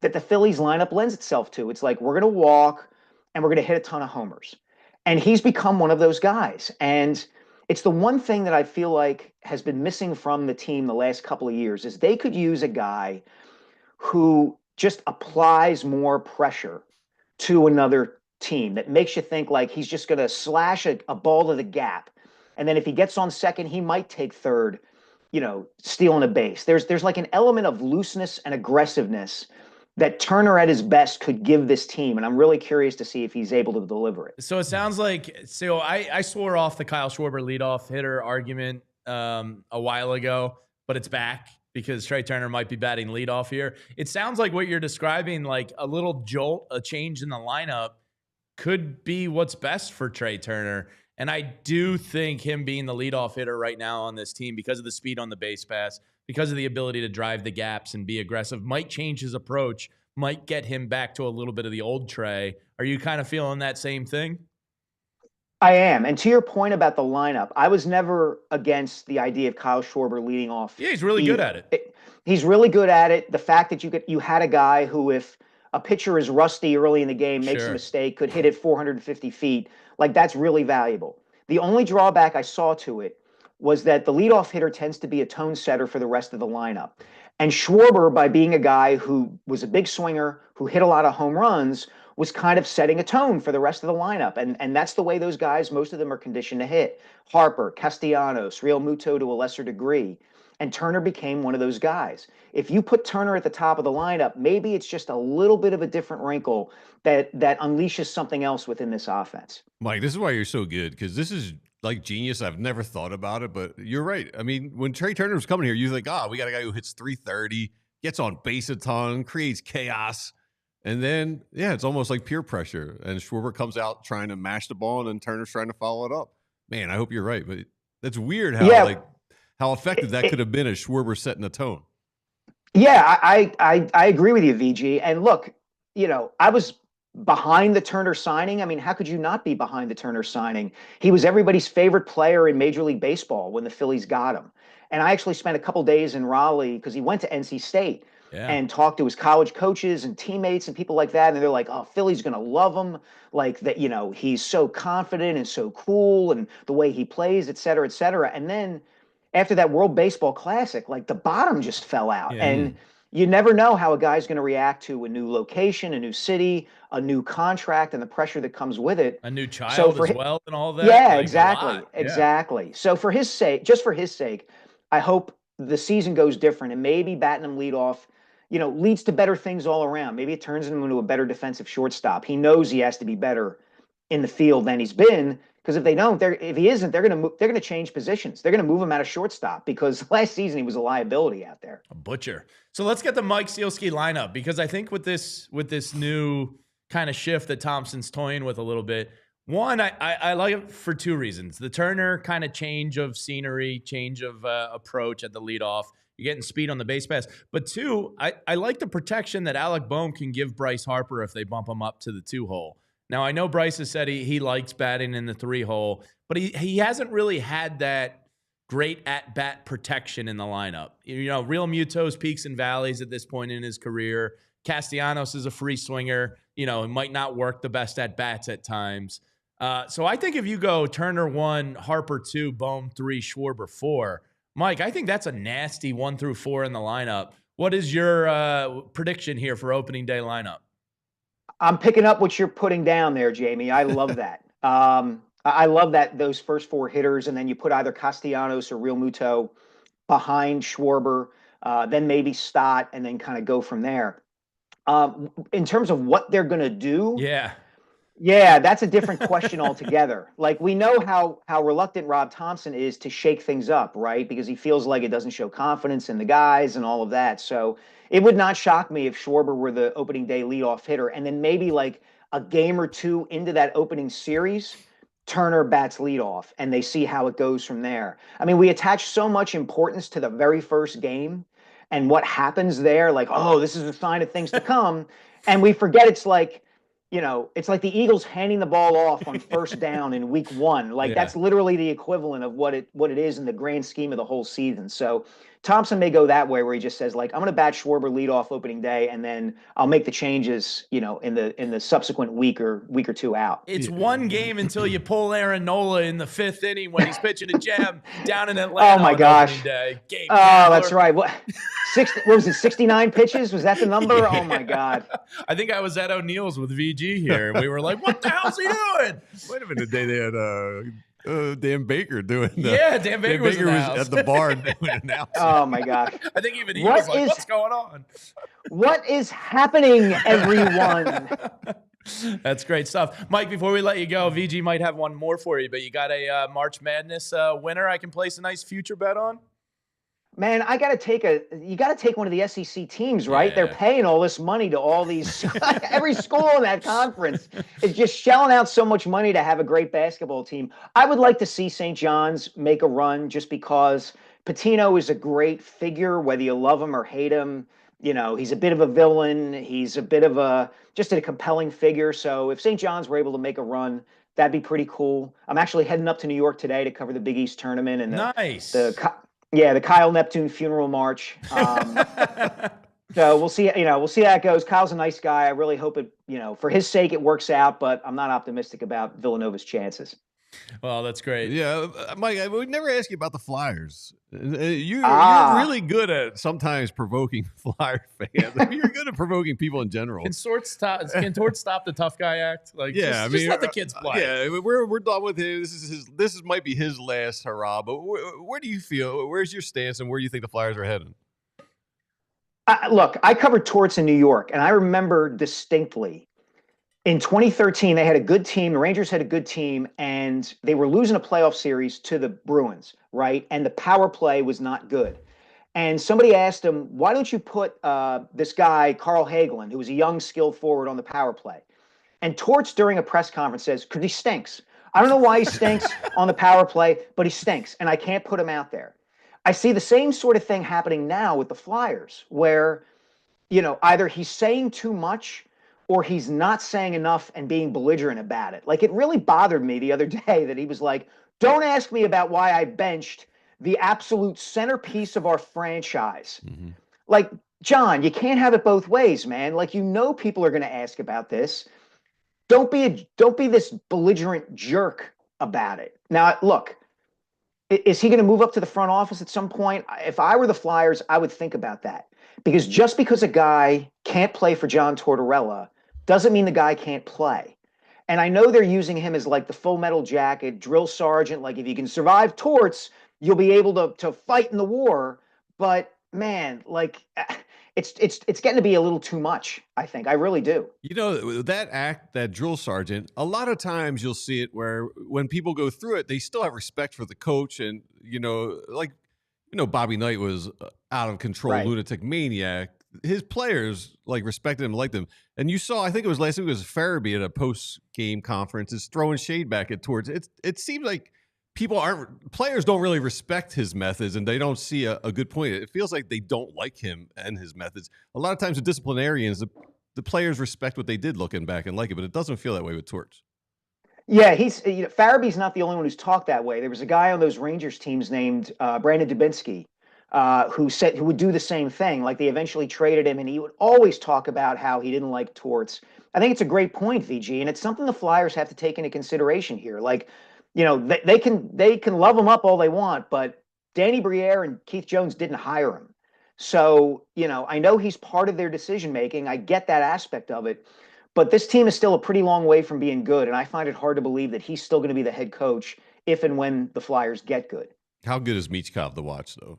that the Phillies lineup lends itself to. It's like, we're going to walk and we're going to hit a ton of homers. And he's become one of those guys. And it's the one thing that I feel like has been missing from the team the last couple of years is they could use a guy who just applies more pressure to another team that makes you think like he's just going to slash a ball to the gap. And then if he gets on second, he might take third, stealing a base. There's like an element of looseness and aggressiveness that Turner at his best could give this team. And I'm really curious to see if he's able to deliver it. So it sounds like, I swore off the Kyle Schwarber leadoff hitter argument a while ago, but it's back because Trey Turner might be batting leadoff here. It sounds like what you're describing, like a little jolt, a change in the lineup could be what's best for Trey Turner. And I do think him being the leadoff hitter right now on this team because of the speed on the base pass, because of the ability to drive the gaps and be aggressive, might change his approach, might get him back to a little bit of the old Trey. Are you kind of feeling that same thing? I am. And to your point about the lineup, I was never against the idea of Kyle Schwarber leading off. Yeah, he's really good at it. He's really good at it. The fact that you had a guy who, if a pitcher is rusty early in the game, makes a mistake, could hit it 450 feet, like that's really valuable. The only drawback I saw to it was that the leadoff hitter tends to be a tone setter for the rest of the lineup. And Schwarber, by being a guy who was a big swinger, who hit a lot of home runs, was kind of setting a tone for the rest of the lineup. And that's the way those guys, most of them are conditioned to hit. Harper, Castellanos, Real Muto to a lesser degree. And Turner became one of those guys. If you put Turner at the top of the lineup, maybe it's just a little bit of a different wrinkle that unleashes something else within this offense. Mike, this is why you're so good, because this is like genius. I've never thought about it, but you're right. I mean, when Trey Turner was coming here, you think, we got a guy who hits 330, gets on base a ton, creates chaos. And then, it's almost like peer pressure. And Schwarber comes out trying to mash the ball, and then Turner's trying to follow it up. Man, I hope you're right. But that's weird how effective that could have been as Schwarber setting the tone. Yeah, I agree with you, VG. And look, I was behind the Turner signing. I mean, how could you not be behind the Turner signing? He was everybody's favorite player in Major League Baseball when the Phillies got him. And I actually spent a couple days in Raleigh because he went to NC State and talked to his college coaches and teammates and people like that. And they're like, oh, Philly's going to love him. Like that, he's so confident and so cool and the way he plays, et cetera, et cetera. And then after that World Baseball Classic, like the bottom just fell out. Yeah. And you never know how a guy's going to react to a new location, a new city, a new contract, and the pressure that comes with it. A new child as well and all that. Yeah, like exactly. Exactly. So for his sake, just for his sake, I hope the season goes different and maybe batting him leadoff, leads to better things all around. Maybe it turns him into a better defensive shortstop. He knows he has to be better in the field than he's been. Because if they don't, if he isn't, they're going to change positions. They're going to move him out of shortstop because last season he was a liability out there. A butcher. So let's get the Mike Sielski lineup, because I think with this new kind of shift that Thompson's toying with a little bit, One, I like it for two reasons. The Turner kind of change of scenery, change of approach at the leadoff. You're getting speed on the base pass. But two, I like the protection that Alec Boehm can give Bryce Harper if they bump him up to the 2-hole. Now, I know Bryce has said he likes batting in the 3-hole, but he hasn't really had that great at-bat protection in the lineup. You know, Real Muto's peaks and valleys at this point in his career. Castellanos is a free swinger. You know, it might not work the best at-bats at times. So I think if you go Turner 1, Harper 2, Boehm 3, Schwarber 4, Mike, I think that's a nasty 1 through 4 in the lineup. What is your prediction here for opening day lineup? I'm picking up what you're putting down there, Jamie. I love that. I love that those first 4 hitters, and then you put either Castellanos or Real Muto behind Schwarber, then maybe Stott, and then kind of go from there. In terms of what they're going to do, yeah, that's a different question altogether. Like, we know how reluctant Rob Thompson is to shake things up, right? Because he feels like it doesn't show confidence in the guys and all of that. So it would not shock me if Schwarber were the opening day leadoff hitter, and then maybe like a game or two into that opening series, Turner bats leadoff, and they see how it goes from there. I mean, we attach so much importance to the very first game and what happens there, like, oh, this is a sign of things to come, and we forget it's like, you know, it's like the Eagles handing the ball off on first down in week 1. Like, that's literally the equivalent of what it is in the grand scheme of the whole season. So Thompson may go that way, where he just says, like, I'm going to bat Schwarber leadoff opening day, and then I'll make the changes, you know, in the subsequent week or two out. It's one game until you pull Aaron Nola in the 5th inning when he's pitching a gem down in Atlanta. Oh my gosh! Gabe that's right. What was it? 69 pitches? Was that the number? Yeah. Oh my God! I think I was at O'Neill's with VG here, and we were like, "What the hell's he doing?" Might have been the day they had Dan Baker doing that. Yeah, Dan Baker was at the bar doing announcing. Oh my gosh! I think even he was like, "What's going on? What is happening, everyone?" That's great stuff. Mike, before we let you go, VG might have one more for you, but you got a March Madness winner I can place a nice future bet on? Man, you got to take one of the SEC teams, right? They're paying all this money to all these, every school in that conference is just shelling out so much money to have a great basketball team. I would like to see St. John's make a run, just because Pitino is a great figure, whether you love him or hate him. You know, he's a bit of a villain. He's a bit of just a compelling figure. So if St. John's were able to make a run, that'd be pretty cool. I'm actually heading up to New York today to cover the Big East tournament and the Kyle Neptune funeral march. So we'll see. We'll see how it goes. Kyle's a nice guy. I really hope it, for his sake, it works out. But I'm not optimistic about Villanova's chances. Well, that's great. Yeah, Mike, I would never ask you about the Flyers. You're really good at sometimes provoking Flyer fans. You're good at provoking people in general. Can Torts stop the tough guy act? Like, just let the kids play. Yeah, we're done with him. This might be his last hurrah. But where do you feel? Where's your stance, and where do you think the Flyers are heading? Look, I covered Torts in New York, and I remember distinctly. In 2013, they had a good team. The Rangers had a good team, and they were losing a playoff series to the Bruins, right? And the power play was not good. And somebody asked him, why don't you put this guy, Carl Hagelin, who was a young, skilled forward, on the power play? And Torts, during a press conference, says, because he stinks. I don't know why he stinks on the power play, but he stinks, and I can't put him out there. I see the same sort of thing happening now with the Flyers, where, either he's saying too much or he's not saying enough and being belligerent about it. Like, it really bothered me the other day that he was like, don't ask me about why I benched the absolute centerpiece of our franchise. Mm-hmm. Like, John, you can't have it both ways, man. Like, people are going to ask about this. Don't be this belligerent jerk about it. Now, look, is he going to move up to the front office at some point? If I were the Flyers, I would think about that. Because just because a guy can't play for John Tortorella doesn't mean the guy can't play. And I know they're using him as like the Full Metal Jacket, drill sergeant. Like, if you can survive Torts, you'll be able to fight in the war. But man, like, it's getting to be a little too much, I think. I really do. That drill sergeant, a lot of times you'll see it where when people go through it, they still have respect for the coach. And, Bobby Knight was out of control, lunatic maniac. his players like respected him, liked him. And you saw, I think it was last week, it was Farabee at a post-game conference is throwing shade back at towards it. It seems like players don't really respect his methods, and they don't see a good point. It feels like they don't like him and his methods. A lot of times with disciplinarians, the players respect what they did looking back and like it, but it doesn't feel that way with Torts. Yeah, Farabee's not the only one who's talked that way. There was a guy on those Rangers teams named Brandon Dubinsky who would do the same thing. Like they eventually traded him, and he would always talk about how he didn't like Torts. I think it's a great point, VG, and it's something the Flyers have to take into consideration here. Like, they can love him up all they want, but Danny Briere and Keith Jones didn't hire him. So, I know he's part of their decision making. I get that aspect of it. But this team is still a pretty long way from being good, and I find it hard to believe that he's still going to be the head coach if and when the Flyers get good. How good is Michkov to watch, though?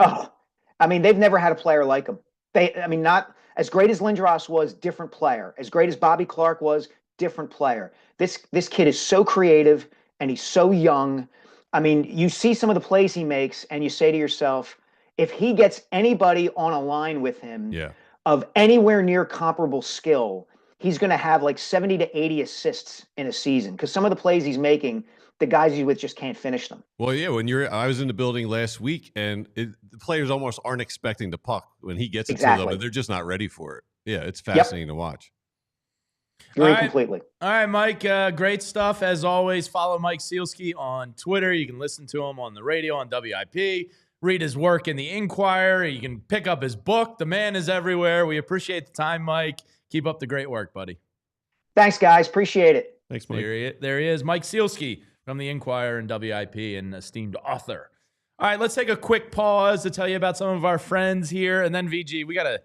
Oh, I mean, they've never had a player like him. Not as great as Lindros was, different player. As great as Bobby Clark was, different player. This kid is so creative, and he's so young. I mean, you see some of the plays he makes, and you say to yourself, if he gets anybody on a line with him of anywhere near comparable skill, he's going to have like 70 to 80 assists in a season because some of the plays he's making, the guys he's with just can't finish them. Well, yeah, I was in the building last week, and the players almost aren't expecting the puck when he gets it to them, but they're just not ready for it. Yeah, it's fascinating to watch. Agree completely. All right, Mike, great stuff. As always, follow Mike Sielski on Twitter. You can listen to him on the radio on WIP. Read his work in the Inquirer. You can pick up his book. The man is everywhere. We appreciate the time, Mike. Keep up the great work, buddy. Thanks, guys. Appreciate it. Thanks, Mike. There he is, Mike Sielski from the Inquirer and WIP, and esteemed author. All right, let's take a quick pause to tell you about some of our friends here, and then VG, we gotta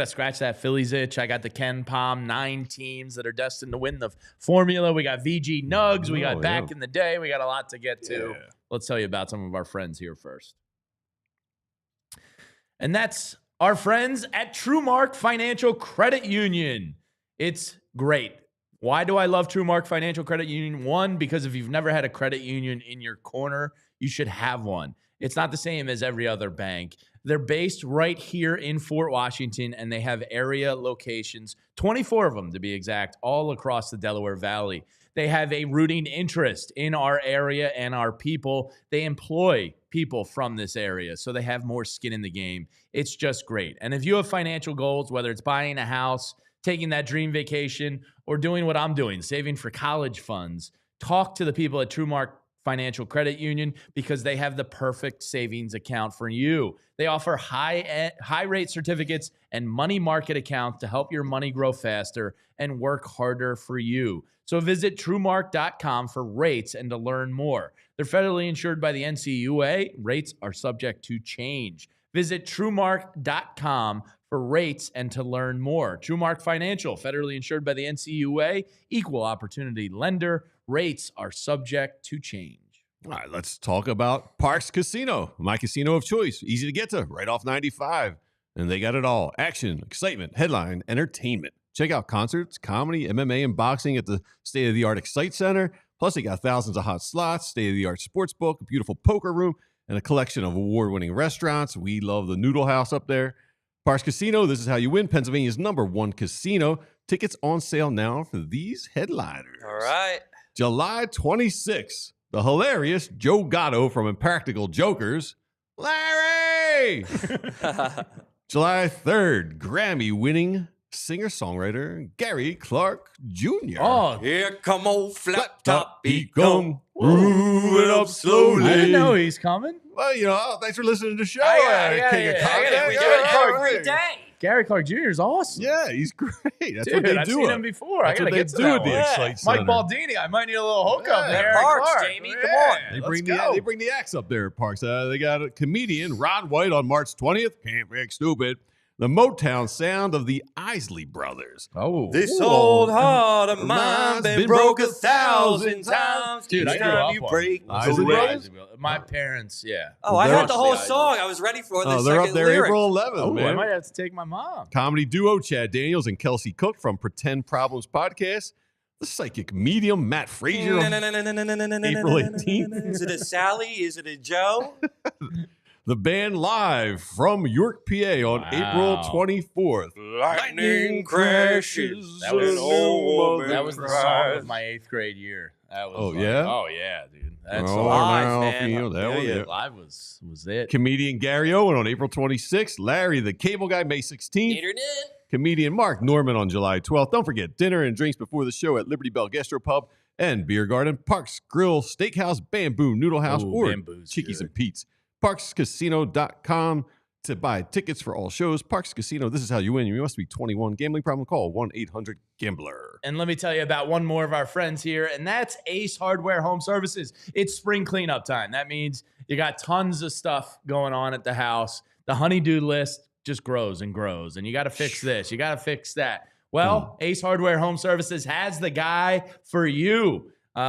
scratch that Phillies itch. I got the Ken Palm 9 teams that are destined to win the formula. We got VG Nugs. We got back in the day. We got a lot to get to. Yeah. Let's tell you about some of our friends here first, and that's our friends at TrueMark Financial Credit Union. It's great. Why do I love TrueMark Financial Credit Union? One, because if you've never had a credit union in your corner, you should have one. It's not the same as every other bank. They're based right here in Fort Washington, and they have area locations, 24 of them to be exact, all across the Delaware Valley. They have a rooting interest in our area and our people. They employ people from this area, so they have more skin in the game. It's just great. And if you have financial goals, whether it's buying a house, taking that dream vacation, or doing what I'm doing, saving for college funds, talk to the people at TrueMark Financial Credit Union because they have the perfect savings account for you. They offer high rate certificates and money market accounts to help your money grow faster and work harder for you. So visit TrueMark.com for rates and to learn more. They're federally insured by the NCUA. Rates are subject to change. Visit TrueMark.com for rates and to learn more. TrueMark Financial, federally insured by the NCUA, equal opportunity lender. Rates are subject to change. All right, let's talk about Parx Casino, my casino of choice. Easy to get to, right off 95. And they got it all. Action, excitement, headline, entertainment. Check out concerts, comedy, MMA, and boxing at the state-of-the-art Excite Center. Plus, they got thousands of hot slots, state-of-the-art sports book, a beautiful poker room, and a collection of award-winning restaurants. We love the Noodle House up there. Parx Casino, this is how you win. Pennsylvania's #1 casino. Tickets on sale now for these headliners. All right. July 26th, the hilarious Joe Gatto from Impractical Jokers. Larry! July 3rd, Grammy-winning singer-songwriter Gary Clark Jr. Oh, Here come old flat top he he come. moving up slowly. I didn't know he's coming. Well, thanks for listening to the show. Yeah, King of yeah. Content. We Yeah, do it yeah, every day. Gary Clark Jr. is awesome. Yeah, he's great. That's Dude, what they I've do. seen him before. That's I what gotta they get to do that at the one. Excite Center. Mike Baldini, I might need a little hookup Yeah. there. Parx, Clark. Jamie, come on. They Let's bring go. the acts up there at Parks. They got a comedian, Ron White, on March 20th. Can't be stupid. The Motown sound of the Isley Brothers. Oh, This Ooh. old heart of Mine's mine been been broke broke 1,000 times. dude, Each I grew time up you on break Isley the Brothers? leg. My parents, yeah. Oh, I They're had the up whole the song. I was ready for the Oh, they're second up there lyric. April 11th, Oh, I man. might have to take my mom. Comedy duo Chad Daniels and Kelsey Cook from Pretend Problems podcast. The psychic medium Matt Frazier. April 18th. Is it a Sally? Is it a Joe? The band live from York, PA on April 24th. Lightning crashes. That was, an old woman that was the cries. song of my 8th grade year. That was Oh, yeah? Oh, yeah, dude. That's Oh, live, now man. feel that one, yeah. live was it. Comedian Gary Owen on April 26th. Larry the Cable Guy May 16th. Internet. Comedian Mark Norman on July 12th. Don't forget dinner and drinks before the show at Liberty Bell Gastropub and Beer Garden, Parks Grill, Steakhouse, Bamboo, Noodle House, Ooh, or Bamboo's Chickies good. and Pete's. ParksCasino.com to buy tickets for all shows. Parks Casino, this is how you win. You must be 21. Gambling problem, call 1-800-GAMBLER. And let me tell you about one more of our friends here, and that's Ace Hardware Home Services. It's spring cleanup time. That means you got tons of stuff going on at the house. The honey-do list just grows and grows, and you got to fix this. You got to fix that. Well, Ace Hardware Home Services has the guy for you. They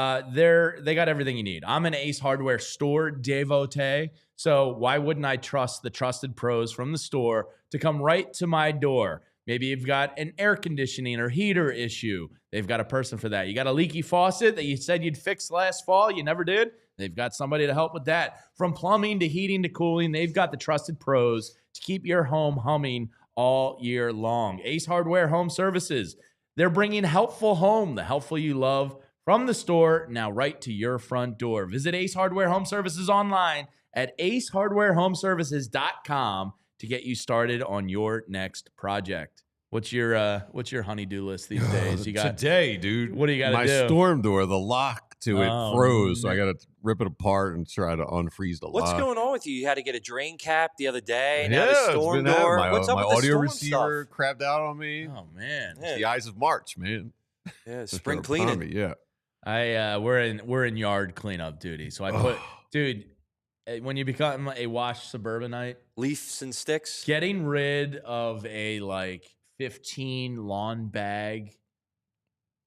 got everything you need. I'm an Ace Hardware store devotee, so why wouldn't I trust the trusted pros from the store to come right to my door? Maybe you've got an air conditioning or heater issue. They've got a person for that. You got a leaky faucet that you said you'd fix last fall. You never did. They've got somebody to help with that. From plumbing to heating to cooling, they've got the trusted pros to keep your home humming all year long. Ace Hardware Home Services. They're bringing helpful home, the helpful you love, from the store now right to your front door. Visit Ace Hardware Home Services online at acehardwarehomeservices.com to get you started on your next project. What's your honey-do list these days? You got today, dude. What do you got to My do? storm door, the lock to it froze, so I man. got to rip it apart and try to unfreeze the What's lock. going on with you? You had to get a drain cap the other day. Yeah, Now the it's storm been that. door. What's up my with the audio storm receiver stuff? crapped out on me. Oh man. Yeah. The eyes of March, man. Yeah, Just spring right upon cleaning. me, Yeah. We're in yard cleanup duty. So I put dude, when you become a wash suburbanite, Leaves and sticks. getting rid of a like 15 lawn bag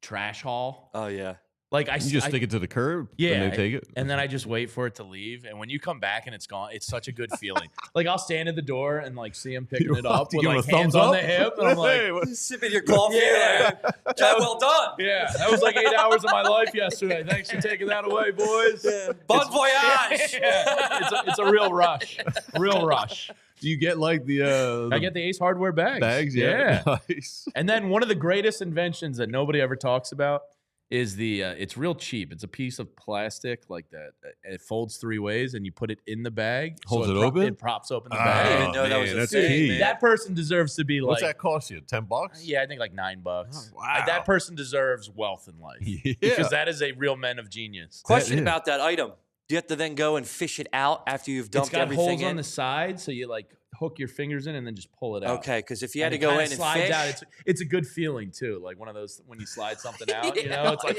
trash haul. Oh yeah. Like I You just stick it to the curb Yeah, and they take it? and then I just wait for it to leave. And when you come back and it's gone, it's such a good feeling. Like I'll stand at the door and like see him picking it up You with give him like a hands thumbs on up? the hip, and I'm like, Hey, what- Sipping your coffee. Yeah. Like, job well done. yeah, that was like 8 hours of my life yesterday. Thanks for taking that away, boys. Bon voyage. Yeah, it's a real rush, real rush. Do you get like the I get the Ace Hardware bags. bags? Yeah. Nice. And then one of the greatest inventions that nobody ever talks about is it's real cheap. It's a piece of plastic like that. It folds 3 ways, and you put it in the bag. Holds it open? It props open the Oh, bag. I didn't know that was man, a that's thing, key. man. That person deserves to be like. What's that cost you? $10? Yeah, I think like $9. Oh, wow. That person deserves wealth in life. Yeah. Because that is a real man of genius. Question Yeah. about that item. Do you have to then go and fish it out after you've It's dumped got everything holes in? on the side, so you like hook your fingers in and then just pull it out. Okay, because if you had And to it go kinda in and slides fish, out. It's a good feeling too, like one of those when you slide something out. You know, it's like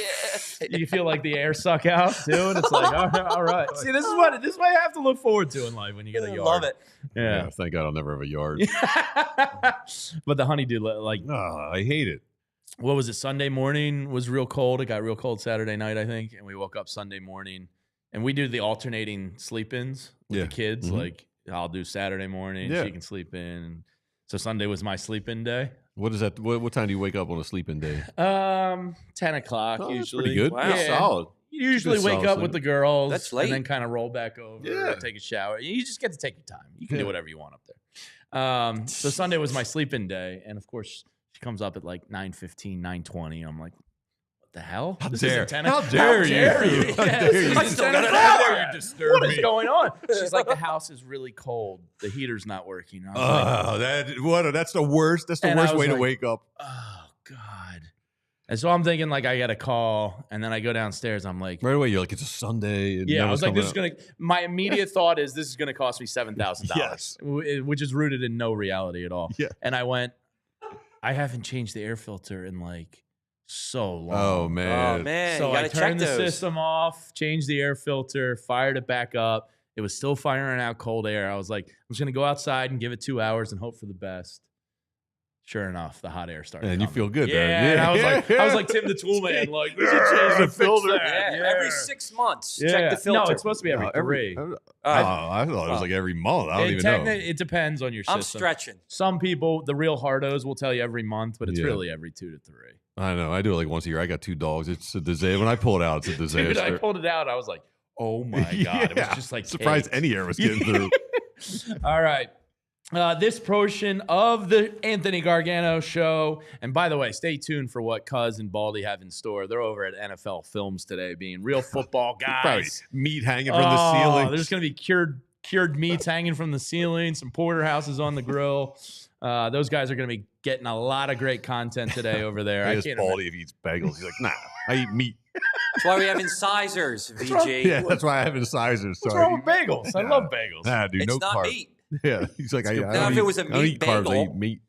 yeah. you feel like the air suck out too, and it's like all right. See, this is what you have to look forward to in life when you get a yard. Love it. Yeah. Thank God I'll never have a yard. But the honeydew, like, Oh, I hate it. what was it? Sunday morning was real cold. It got real cold Saturday night, I think, and we woke up Sunday morning, and we do the alternating sleep-ins with Yeah. the kids. Mhm. Like, I'll do Saturday morning, Yeah. she can sleep in. So Sunday was my sleep-in day. What is that? What time do you wake up on a sleeping day? 10 o'clock Oh, that's usually. pretty good. Wow. Yeah. Solid. You usually Good wake solid up sleep. with the girls. That's late. And then kind of roll back over, Yeah. take a shower. You just get to take your time. You can do Yeah. whatever you want up there. So Sunday was my sleep-in day, and of course she comes up at like 9:15, 9:20. I'm like, what the hell? How This dare- isn't 10 how o'clock. dare you? Yeah, How dare you? this I isn't still 10 gotta o'clock. how dare you disturb What is me? going on? She's like, the house is really cold. The heater's not working. I was like, That's the worst. That's the And I worst was way to like, wake up. oh God. And so I'm thinking like I got a call, and then I go downstairs. I'm like, Right away, you're like, it's a Sunday. And yeah, I no was one's like, this is coming gonna. My immediate thought is this is gonna cost me $7,000, Yes. which is rooted in no reality at all. Yeah. And I went, I haven't changed the air filter in like so long. Oh man. Oh man, So you I gotta check turned the those. system off, changed the air filter, fired it back up. It was still firing out cold air. I was like, I'm just gonna go outside and give it 2 hours and hope for the best. Sure enough, the hot air started. And you coming. feel good Yeah, then. and I was like Tim the Tool Man, like we should change the Fix filter. that. Yeah, every 6 months, Yeah. check the filter. No, it's supposed to be every No, 3. I thought it was like every month. I don't even know. It depends on your system. I'm stretching. Some people, the real hardos, will tell you every month, but it's Yeah. really every 2 to 3. I know. I do it like once a year. I got 2 dogs. It's a disaster. When I pull it out, it's a disaster. Dude, I pulled it out. I was like, oh my God. It was Yeah. just like Surprised caked. any air was getting through. All right. This portion of the Anthony Gargano show, and by the way, stay tuned for what Cuz and Baldy have in store. They're over at NFL Films today, being real football guys. Probably meat hanging from the ceiling. There's going to be cured meats hanging from the ceiling, some porterhouses on the grill. Those guys are going to be getting a lot of great content today over there. I can't Baldy if he eats bagels. He's like, nah, I eat meat. That's why we have incisors, VG. Yeah, that's why I have incisors. What's wrong with bagels? I love bagels. Nah, dude, It's no not carbs. meat. Yeah, he's like, I Now, don't if eat, it was a I don't meat eat carbs, I bagel- eat meat.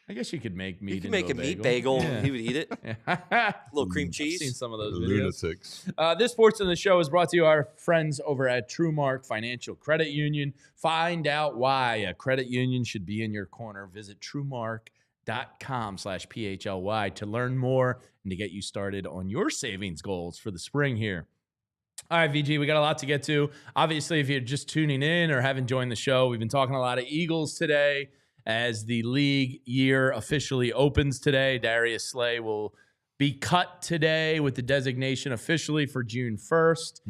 I guess you could make meat. You can into make a meat bagel. Yeah. He would eat it. A little cream cheese. I've seen some of those videos. Lunatics. This portion of the show is brought to you by our friends over at TrueMark Financial Credit Union. Find out why a credit union should be in your corner. Visit TrueMark.com/PHLY to learn more and to get you started on your savings goals for the spring here. All right, VG, we got a lot to get to. Obviously, if you're just tuning in or haven't joined the show, we've been talking a lot of Eagles today as the league year officially opens today. Darius Slay will be cut today with the designation officially for June 1st.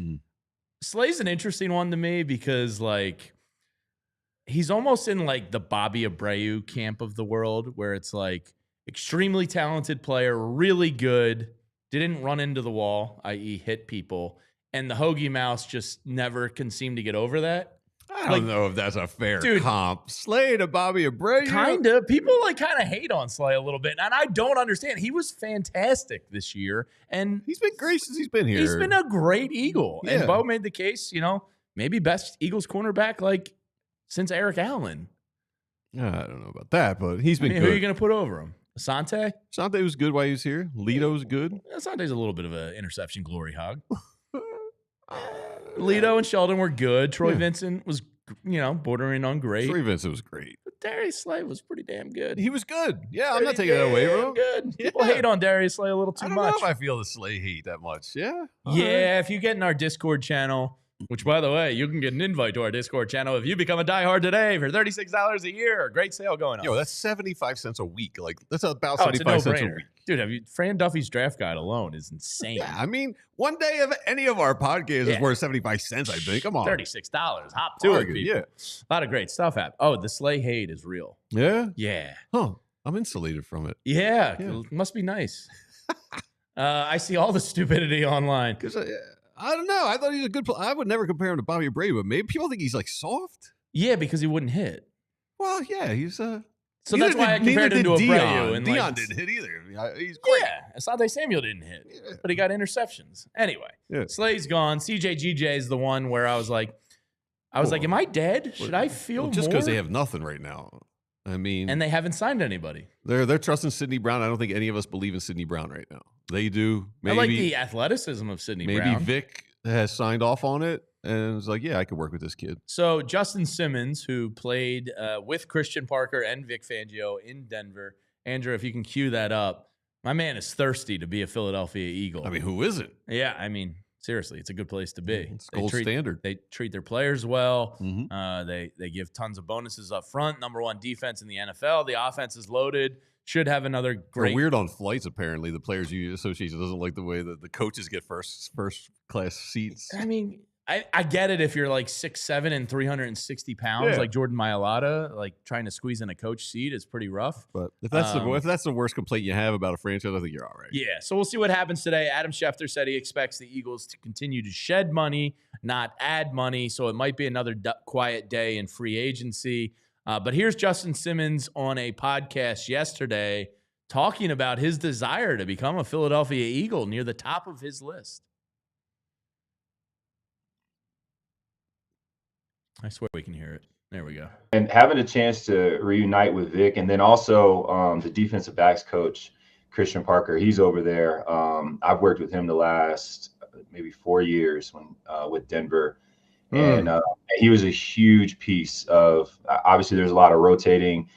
Slay's an interesting one to me because, like, he's almost in, like, the Bobby Abreu camp of the world where it's, like, extremely talented player, really good, didn't run into the wall, i.e. hit people, and the Hoagie Mouse just never can seem to get over that. I don't know if that's a fair Dude, comp. Slay to Bobby Abreu. Kind of. People kind of hate on Slay a little bit, and I don't understand. He was fantastic this year, and He's been great since he's been here. he's been a great Eagle. Yeah. And Bo made the case, maybe best Eagles cornerback since Eric Allen. I don't know about that, but he's been Who are you good. going to put over him? Asante? Asante was good while he was here. Lito's good. Asante's a little bit of an interception glory hog. Lito and Sheldon were good. Troy Vincent was, bordering on great. Troy Vincent was great. But Darius Slay was pretty damn good. He was good. Yeah, I'm not taking that away from him. Good. People Yeah. hate on Darius Slay a little too I don't much. know if I feel the Slay hate that much. Yeah. All Yeah, right. if you get in our Discord channel, which, by the way, you can get an invite to our Discord channel if you become a diehard today for $36 a year. Great sale going on. Yo, that's 75 cents a week. Like, that's about Oh, it's a 75 cents a no-brainer. week. Dude, Fran Duffy's draft guide alone is insane. Yeah, I mean, one day of any of our podcasts Yeah. is worth 75 cents, I think. Come on. $36. Hop to it, Bargain, people. yeah. A lot of great stuff happened. Oh, the Slay hate is real. Yeah? Yeah. Huh. I'm insulated from it. Yeah. Yeah. It must be nice. I see all the stupidity online. Because I don't know. I thought he's a good player. I would never compare him to Bobby Abreu, but maybe people think he's like soft. Yeah, because he wouldn't hit. Well, yeah, he's So that's why I compared him to Abreu. And Dion didn't hit either. He's great. Yeah, Asante Samuel didn't hit, Yeah. but he got interceptions. Anyway, Yeah. Slay's gone. CJ GJ is the one where I was like, am I dead? Should I feel Well, just more? because they have nothing right now. I mean, And they haven't signed anybody. they're trusting Sidney Brown. I don't think any of us believe in Sidney Brown right now. They do. Maybe I like the athleticism of Sidney maybe Brown. Vic has signed off on it and is like, yeah, I could work with this kid. So Justin Simmons, who played with Christian Parker and Vic Fangio in Denver. Andrew, if you can cue that up. My man is thirsty to be a Philadelphia Eagle. I mean, who isn't? Yeah, seriously, it's a good place to be. It's gold standard. They treat their players well. Mhm. They give tons of bonuses up front. Number one defense in the NFL. The offense is loaded. Should have another They're great. weird on flights, apparently. The Players Union Association doesn't like the way that the coaches get first class seats. I get it if you're like 6'7" and 360 pounds, Yeah. like Jordan Mailata, like trying to squeeze in a coach seat is pretty rough. But if that's the worst complaint you have about a franchise, I think you're all right. Yeah, so we'll see what happens today. Adam Schefter said he expects the Eagles to continue to shed money, not add money. So it might be another quiet day in free agency. But here's Justin Simmons on a podcast yesterday talking about his desire to become a Philadelphia Eagle near the top of his list. I swear we can hear it. There we go. And having a chance to reunite with Vic, and then also the defensive backs coach, Christian Parker, he's over there. I've worked with him the last maybe 4 years with Denver. And he was a huge piece of, obviously there's a lot of rotating,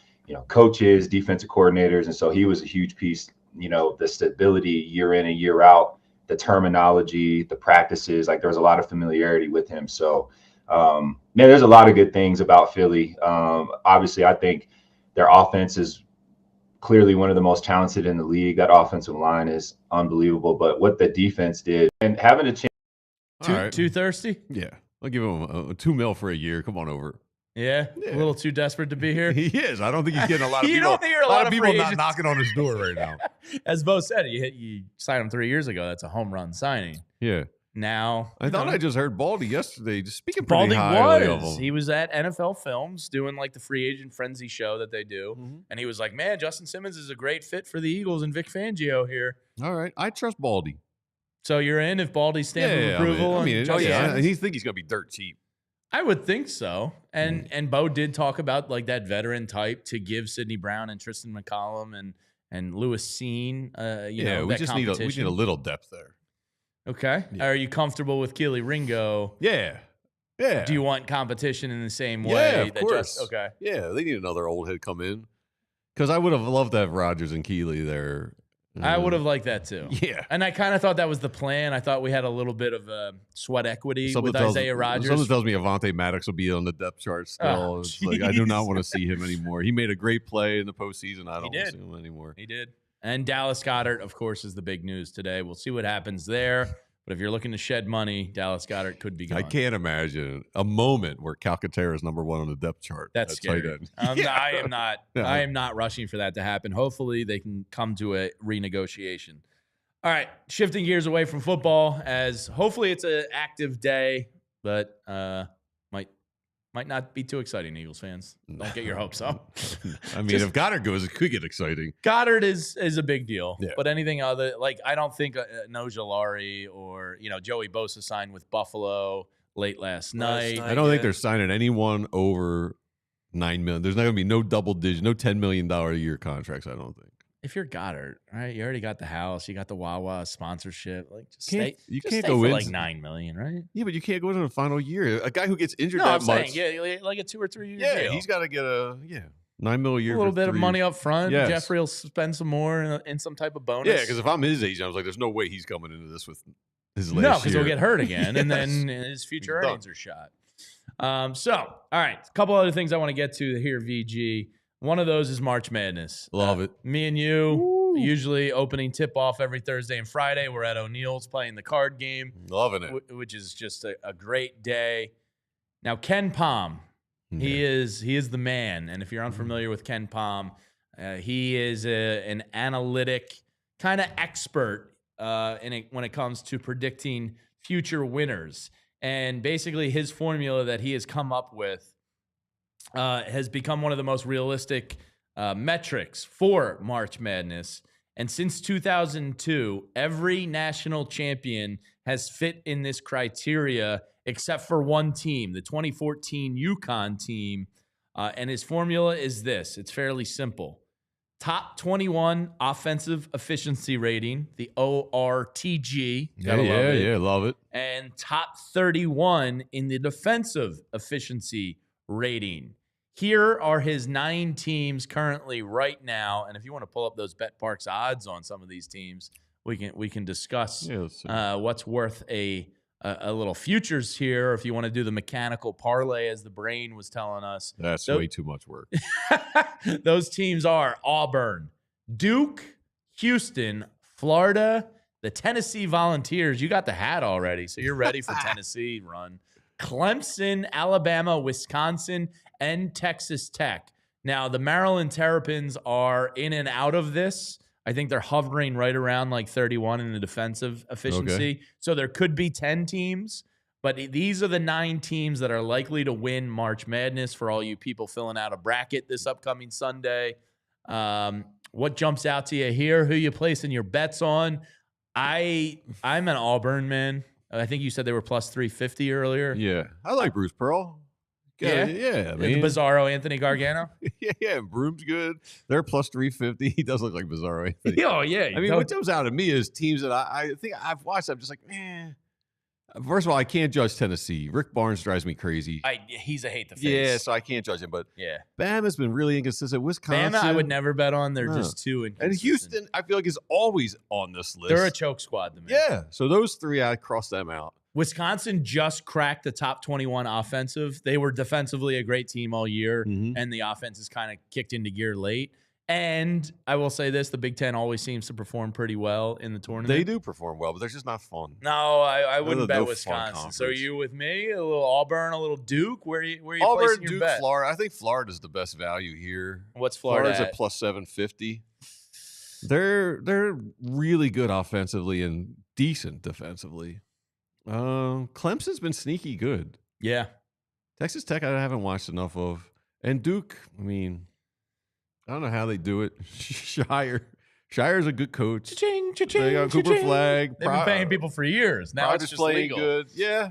coaches, defensive coordinators. And so he was a huge piece, the stability year in and year out, the terminology, the practices, like there was a lot of familiarity with him. So, man, there's a lot of good things about Philly. Obviously, I think their offense is clearly one of the most talented in the league. That offensive line is unbelievable. But what the defense did and having a chance. All right. Too thirsty? Yeah. I'll give him $2 million for a year. Come on over. Yeah, Yeah. a little too desperate to be here. He is. I don't think he's getting a lot of You people. don't hear a lot of people free not agents. knocking on his door right now. As Bo said, you signed him 3 years ago. That's a home run signing. Yeah. Now, I thought I just heard Baldy yesterday just speaking Baldy pretty highly of was. him. He was at NFL Films doing like the free agent frenzy show that they do. And he was like, man, Justin Simmons is a great fit for the Eagles and Vic Fangio here. All right. I trust Baldy. So you're in if Baldy's stamp of approval. I on mean, Justin yeah. Simmons? I think he's going to be dirt cheap. I would think so. And Bo did talk about like that veteran type to give Sidney Brown and Tristan McCollum and Lewis Seen. You know, we that just need competition. a little depth there. Okay. Yeah. Are you comfortable with Keely Ringo? Yeah. Yeah. Do you want competition in the same way? Yeah, of that course. Okay. Yeah, they need another old head come in. Because I would have loved to have Rodgers and Keeley there. I would have liked that too. Yeah. And I kind of thought that was the plan. I thought we had a little bit of sweat equity with Isaiah Rodgers. Something tells me Avonte Maddox will be on the depth chart still. Oh, It's like, I do not jeez. want to see him anymore. He made a great play in the postseason. I don't want to did. see him anymore. He did. And Dallas Goedert, of course, is the big news today. We'll see what happens there. But if you're looking to shed money, Dallas Goedert could be gone. I can't imagine a moment where Calcaterra is number one on the depth chart. That's at tight scary. end. Yeah. I am not. Yeah. I am not rushing for that to happen. Hopefully, they can come to a renegotiation. All right, shifting gears away from football, as hopefully it's an active day, but might not be too exciting, Eagles fans. Don't get your hopes up. I mean, if Goddard goes, it could get exciting. Goddard is a big deal, Yeah. but anything other, like I don't think Nojolari or Joey Bosa signed with Buffalo late last night. I don't think they're signing anyone over $9 million. There's not going to be no double digit, no $10 million a year contracts. I don't think. If you're Goddard, right, you already got the house, you got the Wawa sponsorship. Like, just Can't- stay. you just can't stay go for in- like $9 million, right? Yeah, but you can't go into the final year. A guy who gets injured No, that I'm much. saying, yeah, like a 2 or 3 year Yeah, deal. he's got to get $9 million a year. a little for bit of 3 money years. up front. Yes. Jeffrey will spend some more in some type of bonus. Yeah, because if I'm his age, I was like, there's no way he's coming into this with his last no, because year. he'll get hurt again, and Yes. then his future He's done. earnings are shot. So, all right, a couple other things I want to get to here, VG. One of those is March Madness. Love it. Me and you, usually opening tip-off every Thursday and Friday. We're at O'Neill's playing the card game, Loving it. which is just a great day. Now, Ken Pom, he is the man. And if you're unfamiliar with Ken Pom, he is an analytic kind of expert when it comes to predicting future winners. And basically his formula that he has come up with has become one of the most realistic metrics for March Madness. And since 2002, every national champion has fit in this criteria except for one team, the 2014 UConn team. And his formula is this. It's fairly simple. Top 21 offensive efficiency rating, the ORTG. Gotta love it. Yeah, love it. And top 31 in the defensive efficiency rating. Here are his 9 teams currently right now. And if you want to pull up those BetParks odds on some of these teams, we can discuss Yeah, let's see. what's worth a little futures here. If you want to do the mechanical parlay, as the brain was telling us, That's So- way too much work. those teams are Auburn, Duke, Houston, Florida, the Tennessee Volunteers. You got the hat already, so you're ready for Tennessee run. Clemson, Alabama, Wisconsin, and Texas Tech. Now, the Maryland Terrapins are in and out of this. I think they're hovering right around like 31 in the defensive efficiency. So there could be 10 teams, but these are the 9 teams that are likely to win March Madness for all you people filling out a bracket this upcoming Sunday. What jumps out to you here? Who you placing your bets on? I'm an Auburn man. I think you said they were plus 350 earlier. Yeah, I like Bruce Pearl. Yeah? Yeah. I The mean, Bizarro Anthony Gargano. yeah. Broom's good. They're plus 350. He does look like Bizarro. Anthony. Oh, yeah. I mean, what jumps out at me is teams that I think I've watched. I'm just like, First of all, I can't judge Tennessee. Rick Barnes drives me crazy. He's a hate the face. Yeah, so I can't judge him. But Yeah. Bama's been really inconsistent. Wisconsin, Bama, I would never bet on. They're No. just too and inconsistent. Houston, I feel like is always on this list. They're a choke squad to me. Yeah, so those 3, I cross them out. Wisconsin just cracked the top 21 offensive. They were defensively a great team all year, Mhm. and the offense is kind of kicked into gear late. And I will say this, the Big Ten always seems to perform pretty well in the tournament. They do perform well, but they're just not fun. No, I wouldn't bet no fun Wisconsin. So are conference. you with me? A little Auburn, a little Duke? Where are you Auburn, placing your Duke, bet? Florida. I think Florida's the best value here. What's Florida Florida's at? at plus 750. They're really good offensively and decent defensively. Clemson's been sneaky good. Yeah. Texas Tech, I haven't watched enough of. And Duke, I mean, I don't know how they do it. Shire's a good coach. Cha-ching, cha-ching, They got Cooper cha-ching. Flag. They've been paying people for years. Now it's Rogers just playing legal. good. Yeah.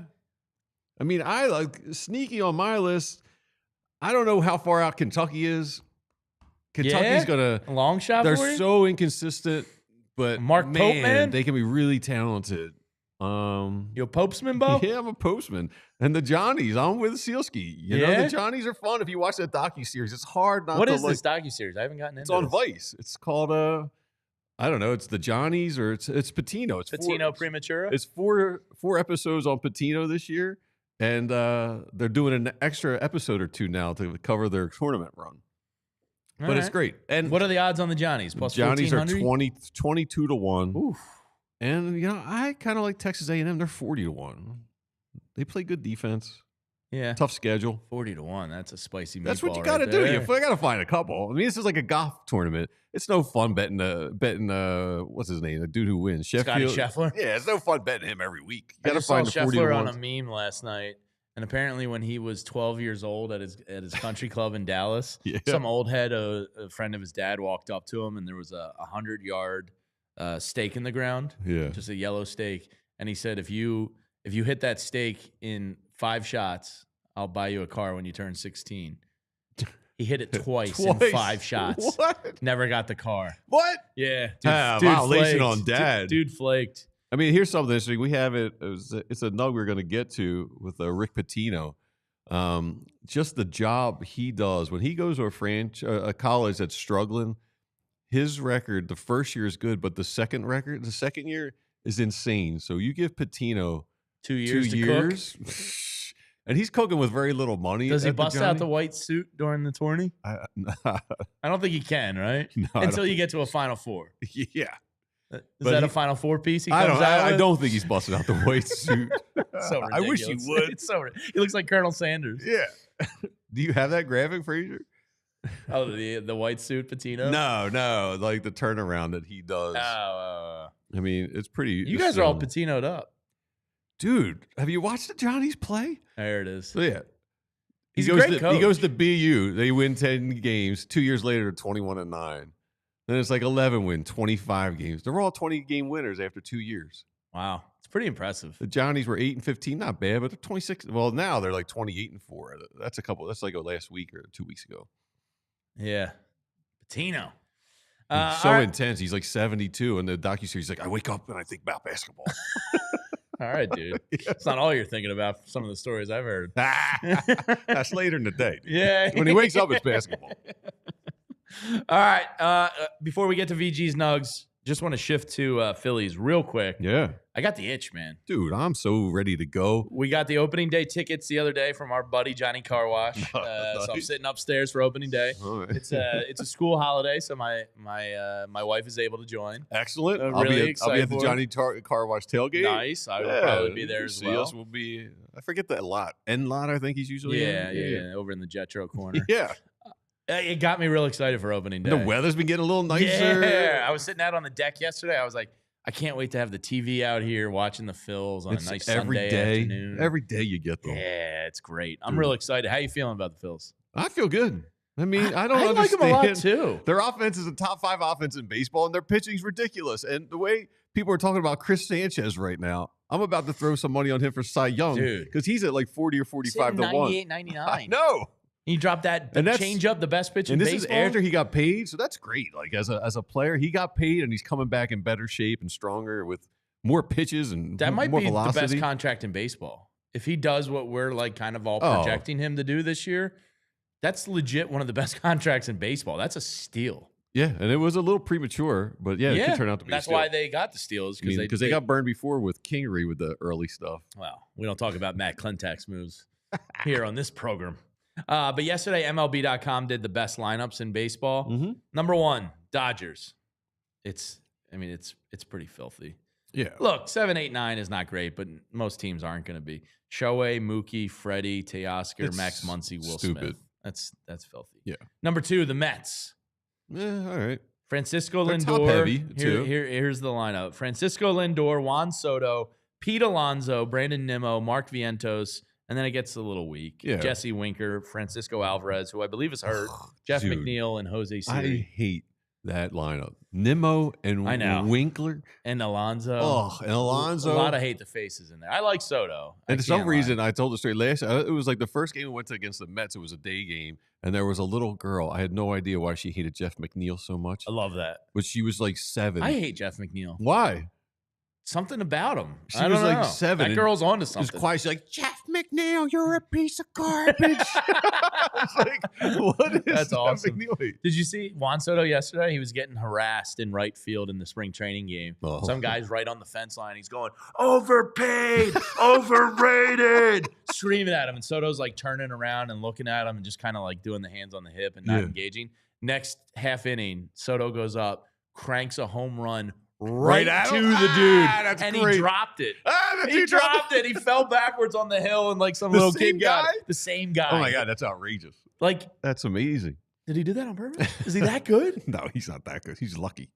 I mean, I like sneaky on my list. I don't know how far out Kentucky is. Kentucky's gonna A long shot they're for you? so inconsistent, but Mark Pope, man? they can be really talented. You a Popesman, Bo? Yeah, I'm a postman. And the Johnnies, I'm with Sielski. You know, Yeah? the Johnnies are fun. If you watch that docu-series, it's hard not What to is like. this docuseries? I haven't gotten into It's on this. Vice. It's called I don't know. It's the Johnnies or it's Patino. It's Patino Prematura? It's four episodes on Patino this year, and they're doing an extra episode or two now to cover their tournament run. But it's great. And What are the odds on the Johnnies? Plus Johnnies are 1400? 22 to 1. Oof. And, you know, I kind of like Texas A&M. They're 40 to 1. They play good defense. Yeah. Tough schedule. 40 to 1. That's a spicy meatball. That's what you got to right do. there. You got to find a couple. I mean, this is like a golf tournament. It's no fun betting what's his name? The dude who wins. Scotty Sheffield. Scheffler? Yeah, it's no fun betting him every week. You I got to just saw find the 40 to Scheffler 1. on a meme last night, and apparently when he was 12 years old at his country club in Dallas, Yeah. some old head, a friend of his dad, walked up to him, and there was a 100-yard stake in the ground, Yeah. just a yellow stake, and he said, if you hit that stake in 5 shots, I'll buy you a car when you turn 16. He hit it twice in 5 shots. What? Never got the car. What? Yeah, Violation flaked. on dad. Dude flaked. I mean, here's something interesting. We have it's a nug we're going to get to with Rick Pitino. Just the job he does when he goes to a college that's struggling. His record, the first year is good, but the second year is insane. So you give Patino 2 years 2 to cook. years, and he's cooking with very little money. Does he at the bust out Johnny. the white suit during the tourney? I I don't think he can, right? No, I Until don't you get to a Final Four. yeah. Is But that a he- Final Four piece he I comes don't. out I with? don't think he's busting out the white suit. So I wish he ridiculous. would. It's so he looks like Colonel Sanders. Yeah. Do you have that graphic, Frazier? Oh, the white suit Patino? No, like the turnaround that he does. Oh, I mean, it's pretty. you guys are all astounding. Patinoed up. Dude, have you watched the Johnnies play? There it is. So yeah, He's a goes great to, coach. He goes to BU. They win 10 games. 2 years later, 21-9. Then it's like 11 win, 25 games. They're all 20-game winners after 2 years. Wow, it's pretty impressive. The Johnnies were 8-15, not bad, but they're 26. Well, now they're like 28-4. That's like last week or 2 weeks ago. Yeah, Patino. He's so all right. intense. He's like 72, and the docuseries like, I wake up and I think about basketball. All right, dude. It's not all you're thinking about. From some of the stories I've heard. That's later in the day. Dude. Yeah. When he wakes up, it's basketball. All right. Before we get to VG's Nugs, just want to shift to Phillies real quick. Yeah. I got the itch, man. Dude, I'm so ready to go. We got the opening day tickets the other day from our buddy Johnny Car Wash. So I'm Nice. sitting upstairs for opening day. All right. It's a school holiday, so my wife is able to join. Excellent. I'm I'll really be at excited the for Johnny Car Wash tailgate. Nice. I will probably be there as See well. us. We'll be. I forget that lot. End lot. I think he's usually. Yeah, in. over in the Jetro corner. Yeah. It got me real excited for opening day. The weather's been getting a little nicer. Yeah, I was sitting out on the deck yesterday. I was like, I can't wait to have the TV out here watching the Phils on It's a nice every Sunday day. afternoon. Every day you get them. Yeah, it's great. I'm Dude. real excited. How you feeling about the Phils? I feel good. I mean, I don't I like understand. them a lot too. Their offense is a top 5 offense in baseball, and their pitching's ridiculous. And the way people are talking about Chris Sanchez right now, I'm about to throw some money on him for Cy Young Dude. because he's at like 40 or 45 to 1. 98, 99. I know. He dropped that And that's- change up, the best pitch in And this baseball. is after he got paid, so that's great. Like as a player, he got paid, and he's coming back in better shape and stronger with more pitches and That might more be velocity. the best contract in baseball. If he does what we're like kind of all Oh. projecting him to do this year, that's legit one of the best contracts in baseball. That's a steal. Yeah, and it was a little premature, but yeah, it could turn out to be. That's a steal. why they got the steals because they got burned before with Kingery with the early stuff. Well, we don't talk about Matt Klentak's moves here on this program. But yesterday, MLB.com did the best lineups in baseball. Mm-hmm. Number 1, Dodgers. It's pretty filthy. Yeah. Look, 7, 8, 9 is not great, but most teams aren't going to be. Shohei, Mookie, Freddie, Teoscar, It's Max Muncy, Will stupid. Smith. That's filthy. Yeah. Number 2, the Mets. Yeah, all right. Francisco They're Lindor. top-heavy, too. Here's the lineup. Francisco Lindor, Juan Soto, Pete Alonso, Brandon Nimmo, Mark Vientos, and then it gets a little weak. Yeah. Jesse Winker, Francisco Alvarez, who I believe is hurt, Jeff Dude, McNeil, and Jose I Siri. hate that lineup. Nimmo and I know. Winkler. And Alonso. Oh, and Alonso. A lot of hate the faces in there. I like Soto. And I for some can't reason, lie. I told the story last. It was like the first game we went to against the Mets. It was a day game, and there was a little girl. I had no idea why she hated Jeff McNeil so much, I love that. but she was like 7. I hate Jeff McNeil. Why? Something about him. She I don't was like know. 7 That and girl's onto It was something. quiet. She's like, Jeff McNeil, you're a piece of garbage. I was like, what is That's Jeff awesome. McNeil hate? Did you see Juan Soto yesterday? He was getting harassed in right field in the spring training game. Oh. Some guy's right on the fence line. He's going, overpaid, overrated, screaming at him. And Soto's like turning around and looking at him and just kind of like doing the hands on the hip and not Yeah. engaging. Next half inning, Soto goes up, cranks a home run Right right at to him? the dude. That's and great. he dropped it. That's He dropped it. He fell backwards on the hill and like some The little same kid got guy? it. The same guy. Oh my God, that's outrageous. Like, That's amazing. did he do that on purpose? Is he that good? No, he's not that good. He's lucky.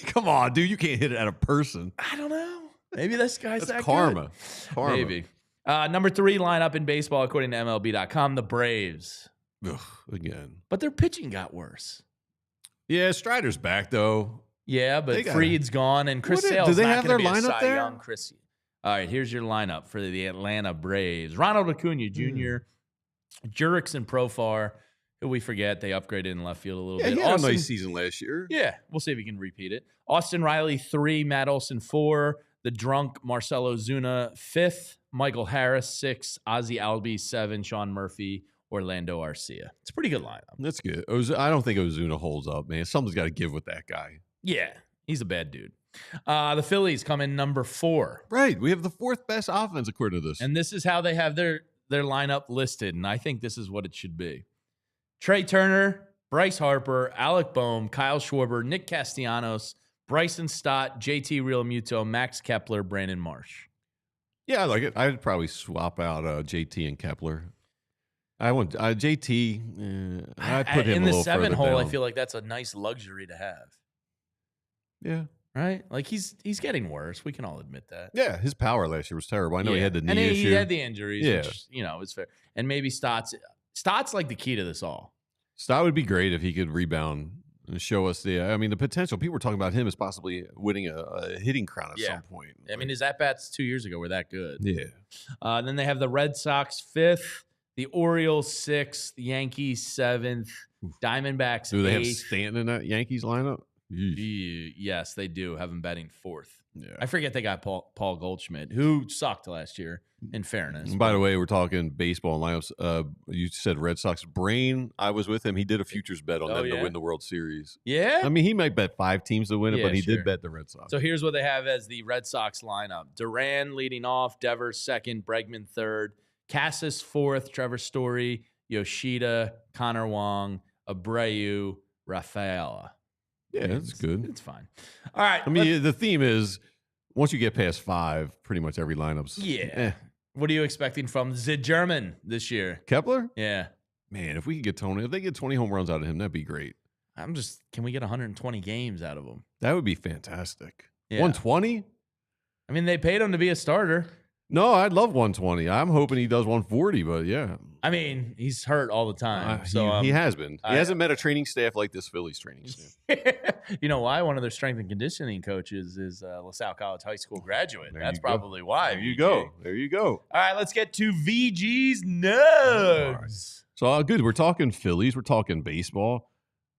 Come on, dude. You can't hit it at a person. I don't know. Maybe this guy's That's that karma. good. Karma. Maybe. Number 3 lineup in baseball, according to MLB.com, the Braves. Ugh, again. But their pitching got worse. Yeah, Strider's back though. Yeah, They but gotta- Freed's gone, and Chris What is- Sale's do they not have going to their be a lineup Cy there? Young. Chris. All right, here's your lineup for the Atlanta Braves. Ronald Acuna Jr., Jurickson Profar, who we forget they upgraded in left field a little Yeah, bit. he had a Austin- nice season last year. Yeah, we'll see if he can repeat it. Austin Riley 3, Matt Olson 4, the drunk Marcelo Zuna 5th, Michael Harris 6, Ozzie Albies 7, Sean Murphy, Orlando Arcia. It's a pretty good lineup. That's good. I don't think Ozuna holds up, man. Something's got to give with that guy. Yeah, he's a bad dude. The Phillies come in number 4, Right. We have the 4th best offense according to this. and this is how they have their lineup listed, and I think this is what it should be. Trey Turner, Bryce Harper, Alec Boehm, Kyle Schwarber, Nick Castellanos, Bryson Stott, JT Realmuto, Max Kepler, Brandon Marsh. Yeah, I like it. I'd probably swap out JT and Kepler. I want JT. I'd put him in a the little 7 further hole. I down. feel like that's a nice luxury to have, Yeah, right? Like he's getting worse. We can all admit that. yeah. His power last year was terrible. I know he Yeah. had the knee and issue. he had the injuries, Yeah. which is fair. And maybe Stott's like the key to this all. Stott would be great if he could rebound and show us the potential. People were talking about him as possibly winning a hitting crown at Yeah. some point. I mean, his at-bats 2 years ago were that good. Yeah. Then they have the Red Sox 5th, the Orioles 6th, the Yankees 7th, Diamondbacks Do they have 8th. Stanton in that Yankees lineup? Yes, they do have him batting 4th. Yeah. I forget they got Paul Goldschmidt, who sucked last year, in fairness. And by the way, we're talking baseball and lineups. You said Red Sox. Brain, I was with him. He did a futures bet on Oh, them yeah? to win the World Series. Yeah? I mean, he might bet 5 teams to win it, Yeah, but he sure. did bet the Red Sox. So here's what they have as the Red Sox lineup. Duran leading off, Devers 2nd, Bregman 3rd, Cassis 4th, Trevor Story, Yoshida, Connor Wong, Abreu, Rafaela. yeah, that's good. It's fine. All right. I mean, the theme is once you get past 5, pretty much every lineup's. yeah. What are you expecting from the German this year? Kepler? Yeah. Man, if we could get Tony, if they get 20 home runs out of him, that'd be great. Can we get 120 games out of him? That would be fantastic. Yeah. 120? I mean, they paid him to be a starter. No, I'd love 120. I'm hoping he does 140, but yeah. I mean, he's hurt all the time. So he has been. He I- hasn't met a training staff like this Phillies training staff. you know why? One of their strength and conditioning coaches is LaSalle College High School graduate. There That's you go. probably why. There you VG. go. There you go. All right, let's get to VG's Nugs. So good. We're talking Phillies. We're talking baseball.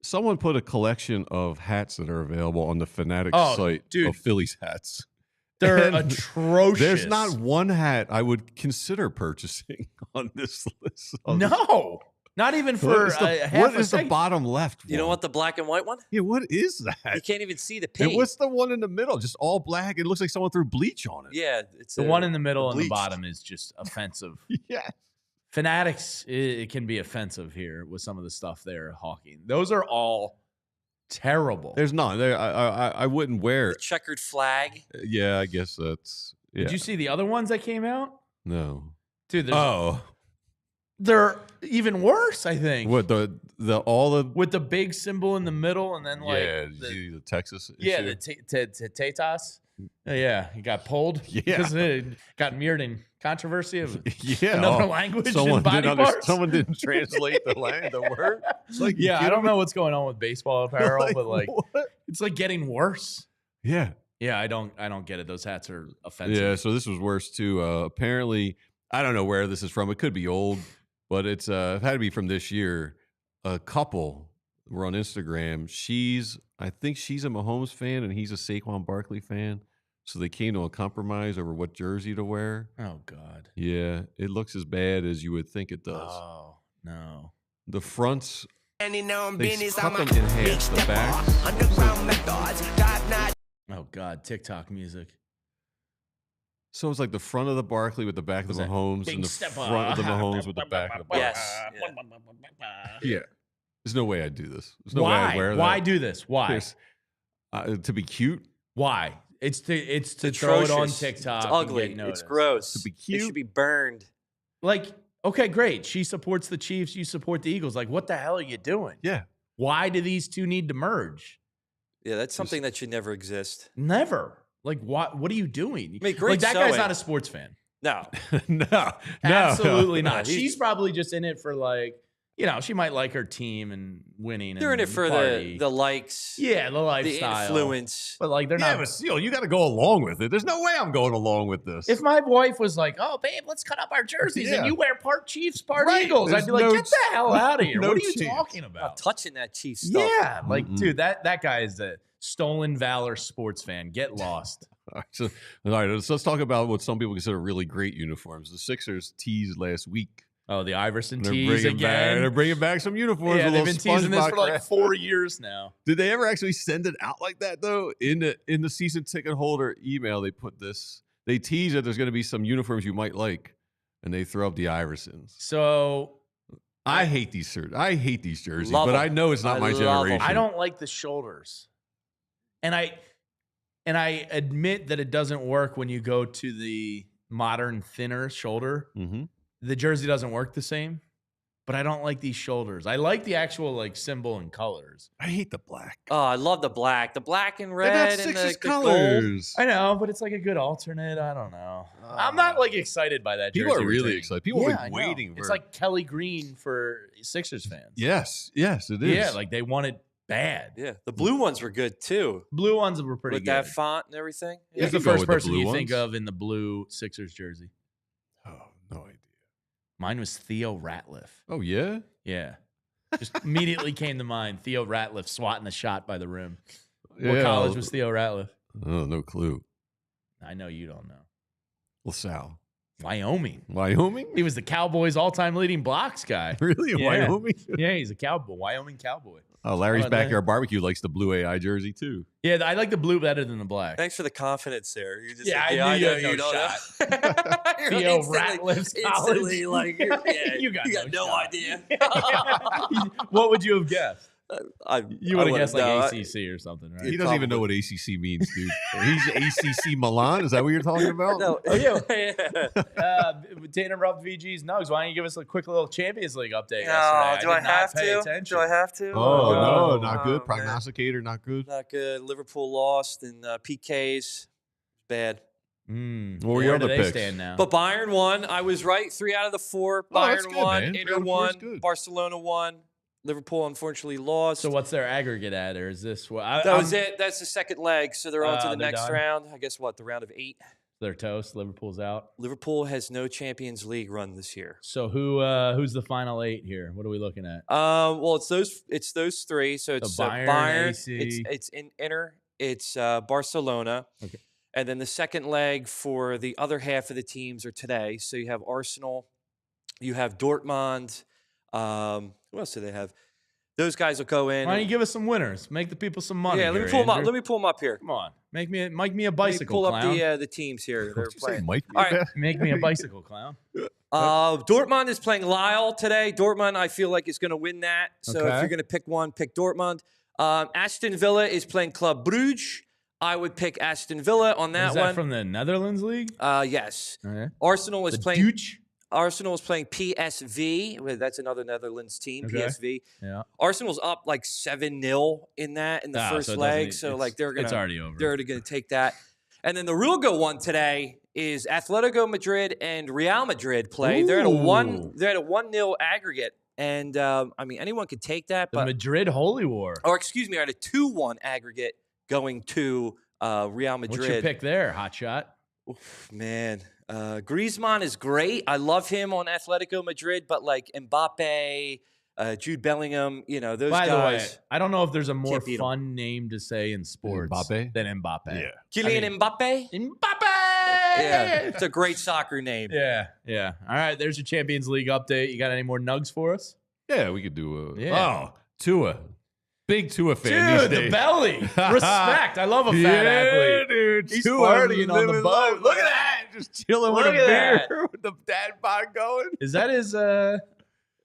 Someone put a collection of hats that are available on the Fanatics Oh, site dude. of Phillies hats. They're And atrocious. There's not one hat I would consider purchasing on this list. No, not even What for is the, half what a is the second. bottom left? You don't one? want the black and white one? Yeah, what is that? You can't even see the And paint. what's the one in the middle? Just all black. It looks like someone threw bleach on it. Yeah, it's The one in the middle and the bleached. bottom is just offensive. Yeah. Fanatics, it can be offensive here with some of the stuff they're hawking. Those are all terrible. There's none. There, I wouldn't wear. The checkered flag. Yeah, I guess that's. Yeah. Did you see the other ones that came out? No. Dude, Oh. they're even worse, I think. What all the with the big symbol in the middle, and then like the Texas yeah, issue? the Tatas. Yeah, he got pulled. Yeah. Because it got mirrored in controversy of Yeah, another language and body parts. Someone didn't translate the word. Like, yeah, I don't know what's going on with baseball apparel, Like, but like what? it's like getting worse. Yeah. Yeah, I don't get it. Those hats are offensive. Yeah, so this was worse too. Apparently, I don't know where this is from. It could be old, but it had to be from this year. A couple were on Instagram. I think she's a Mahomes fan and he's a Saquon Barkley fan. So they came to a compromise over what jersey to wear. Oh God. Yeah, it looks as bad as you would think it does. Oh no. The fronts, they cut them in half. The backs. Oh God, TikTok music. So it's like the front of the Barkley with the back of the Mahomes, and the front of the Mahomes with the back of the Barkley. Yes. Yeah. There's no way I'd do this. There's no way Why? I'd wear that. Why do this? Why? To be cute? Why? It's to throw it on Atrocious. TikTok. It's ugly. And get It's noticed. gross. To be It cute? should be burned. Like, okay, great. She supports the Chiefs. You support the Eagles. Like, what the hell are you doing? Yeah. Why do these two need to merge? Yeah, that's something that should never exist. Never. Like, what are you doing? I mean, great like, that guy's sewing. not a sports fan. No. No. Absolutely not. No, he's- She's probably just in it for like, she might like her team and winning. They're in and it for party. the likes, yeah, the the lifestyle, influence. But like, they're Yeah, not. but still, you got to go along with it. There's no way I'm going along with this. If my wife was like, "Oh, babe, let's cut up our jerseys Yeah. and you wear part Chiefs, part Right. Eagles," There's I'd be like, no "Get the hell out of here! no What are you chance. talking Not about?" touching that Chiefs stuff. Yeah, like, Mm-mm. dude, that guy is a stolen valor sports fan. Get lost. All right, let's talk about what some people consider really great uniforms. The Sixers teased last week. Oh, the Iverson They're tease bringing again. They're bringing back some uniforms. Yeah, with they've little been teasing this SpongeBob for like crap. 4 years now. Did they ever actually send it out like that though? In the season ticket holder email, they put this. They tease that there's going to be some uniforms you might like, and they throw up the Iversons. So I hate these shirts. I hate these jerseys, Love but 'em. I know it's not I my love 'em. generation. I don't like the shoulders, and I admit that it doesn't work when you go to the modern thinner shoulder. Mm-hmm. The jersey doesn't work the same, but I don't like these shoulders. I like the actual like symbol and colors. I hate the black. Oh, I love the black and They red got and Sixers the gold. colors. I know, but it's like a good alternate. I don't know. I'm not like excited by that. People jersey are really returning. excited. People Yeah, have I been know. waiting. It's for like Kelly Green for Sixers fans. yes, it is. Yeah, like they want it bad. Yeah, the blue ones were good too. Blue ones were pretty With good. that font and everything. Yeah, Who's you the could go first with the person blue you think ones. of in the blue Sixers jersey? Oh, no idea. Mine was Theo Ratliff. Oh yeah. Yeah. Just immediately came to mind. Theo Ratliff swatting the shot by the rim. What Yeah, college was Theo Ratliff? Oh, no clue. I know you don't know. LaSalle, Wyoming. Wyoming. He was the Cowboys' all-time leading blocks guy. Really, Yeah. Wyoming? Yeah, he's a cowboy, Wyoming cowboy. Oh, Larry's How about that? Backyard Barbecue likes the blue AI jersey too. Yeah, I like the blue better than the black. Thanks for the confidence there. You're just Yeah, like, I knew you had know no don't know. shot. You're Theo instantly- Ratliff's instantly, college. like, yeah, You got no no shot. idea. What would you have guessed? You would have guessed like no, ACC or something, right? He doesn't even know what ACC means, dude. He's ACC Milan. Is that what you're talking about? No. Oh, yeah. Yeah. To interrupt VG's Nugs, why don't you give us a quick little Champions League update No, yesterday? do I did not have pay to? attention. Do I have to? Oh, no, Oh, not good. man. Prognosticator, not good. Not good. Liverpool lost in PKs. Bad. What were Where your do other they picks? stand now? But Bayern won. I was right. 3 out of the 4. Oh, that's Bayern good, won. man. 3 Inter out of 4 is won. good. Barcelona won. Liverpool unfortunately lost. So what's their aggregate at, or is this what? That was it. That's the second leg. So they're on to the they're next done? round. I guess what? The round of 8. They're toast. Liverpool's out. Liverpool has no Champions League run this year. So who's the final 8 here? What are we looking at? Well, it's those 3. So it's Bayern, It's AC. Inter. It's Barcelona. Okay. And then the second leg for the other half of the teams are today. So you have Arsenal, you have Dortmund. Who else do they have? Those guys will go in. Why don't you give us some winners? Make the people some money. Yeah, let here, me pull them up. Andrew. Let me pull them up here. Come on, make me a Let me bicycle pull clown. up the teams here. They're Did you say playing. Mike? All right. Make me a bicycle clown. Dortmund is playing Lille today. Dortmund, I feel like, is going to win that. So if Okay. you're going to pick one, pick Dortmund. Aston Villa is playing Club Brugge. I would pick Aston Villa on that Is that one. from the Netherlands league? Yes. Okay. Arsenal is The playing. Dutch? Arsenal is playing PSV. Well, that's another Netherlands team. Okay. PSV. Yeah. Arsenal's up like 7-0 in that in the first so it leg. doesn't- So it's- like they're gonna. It's already over. They're going to take that. And then the real good one today is Atletico Madrid and Real Madrid play. They're at a Ooh. 1-0 aggregate. And I mean, anyone could take that. The But Madrid Holy War. or excuse me, at a 2-1 aggregate going to Real Madrid. What's your pick there, hotshot? Oof, man, Griezmann is great. I love him on Atletico Madrid, but like Mbappe, Jude Bellingham, you know, those By the way, guys. I don't know if there's a more Can't beat 'em. fun name to say in sports Mbappe? than Mbappe. Yeah. Kylian Mbappe? Mbappe! Yeah, it's a great soccer name. Yeah, yeah. All right, there's your Champions League update. You got any more nugs for us? Yeah, we could do a. Yeah. Oh, Tua. Big Tua fan these Dude, the days. belly. Respect. I love a fat Yeah, athlete. dude. He's Tua farting on the living boat. life. Look at that. Just chilling with Look a at beer with the dad bod going. Is that his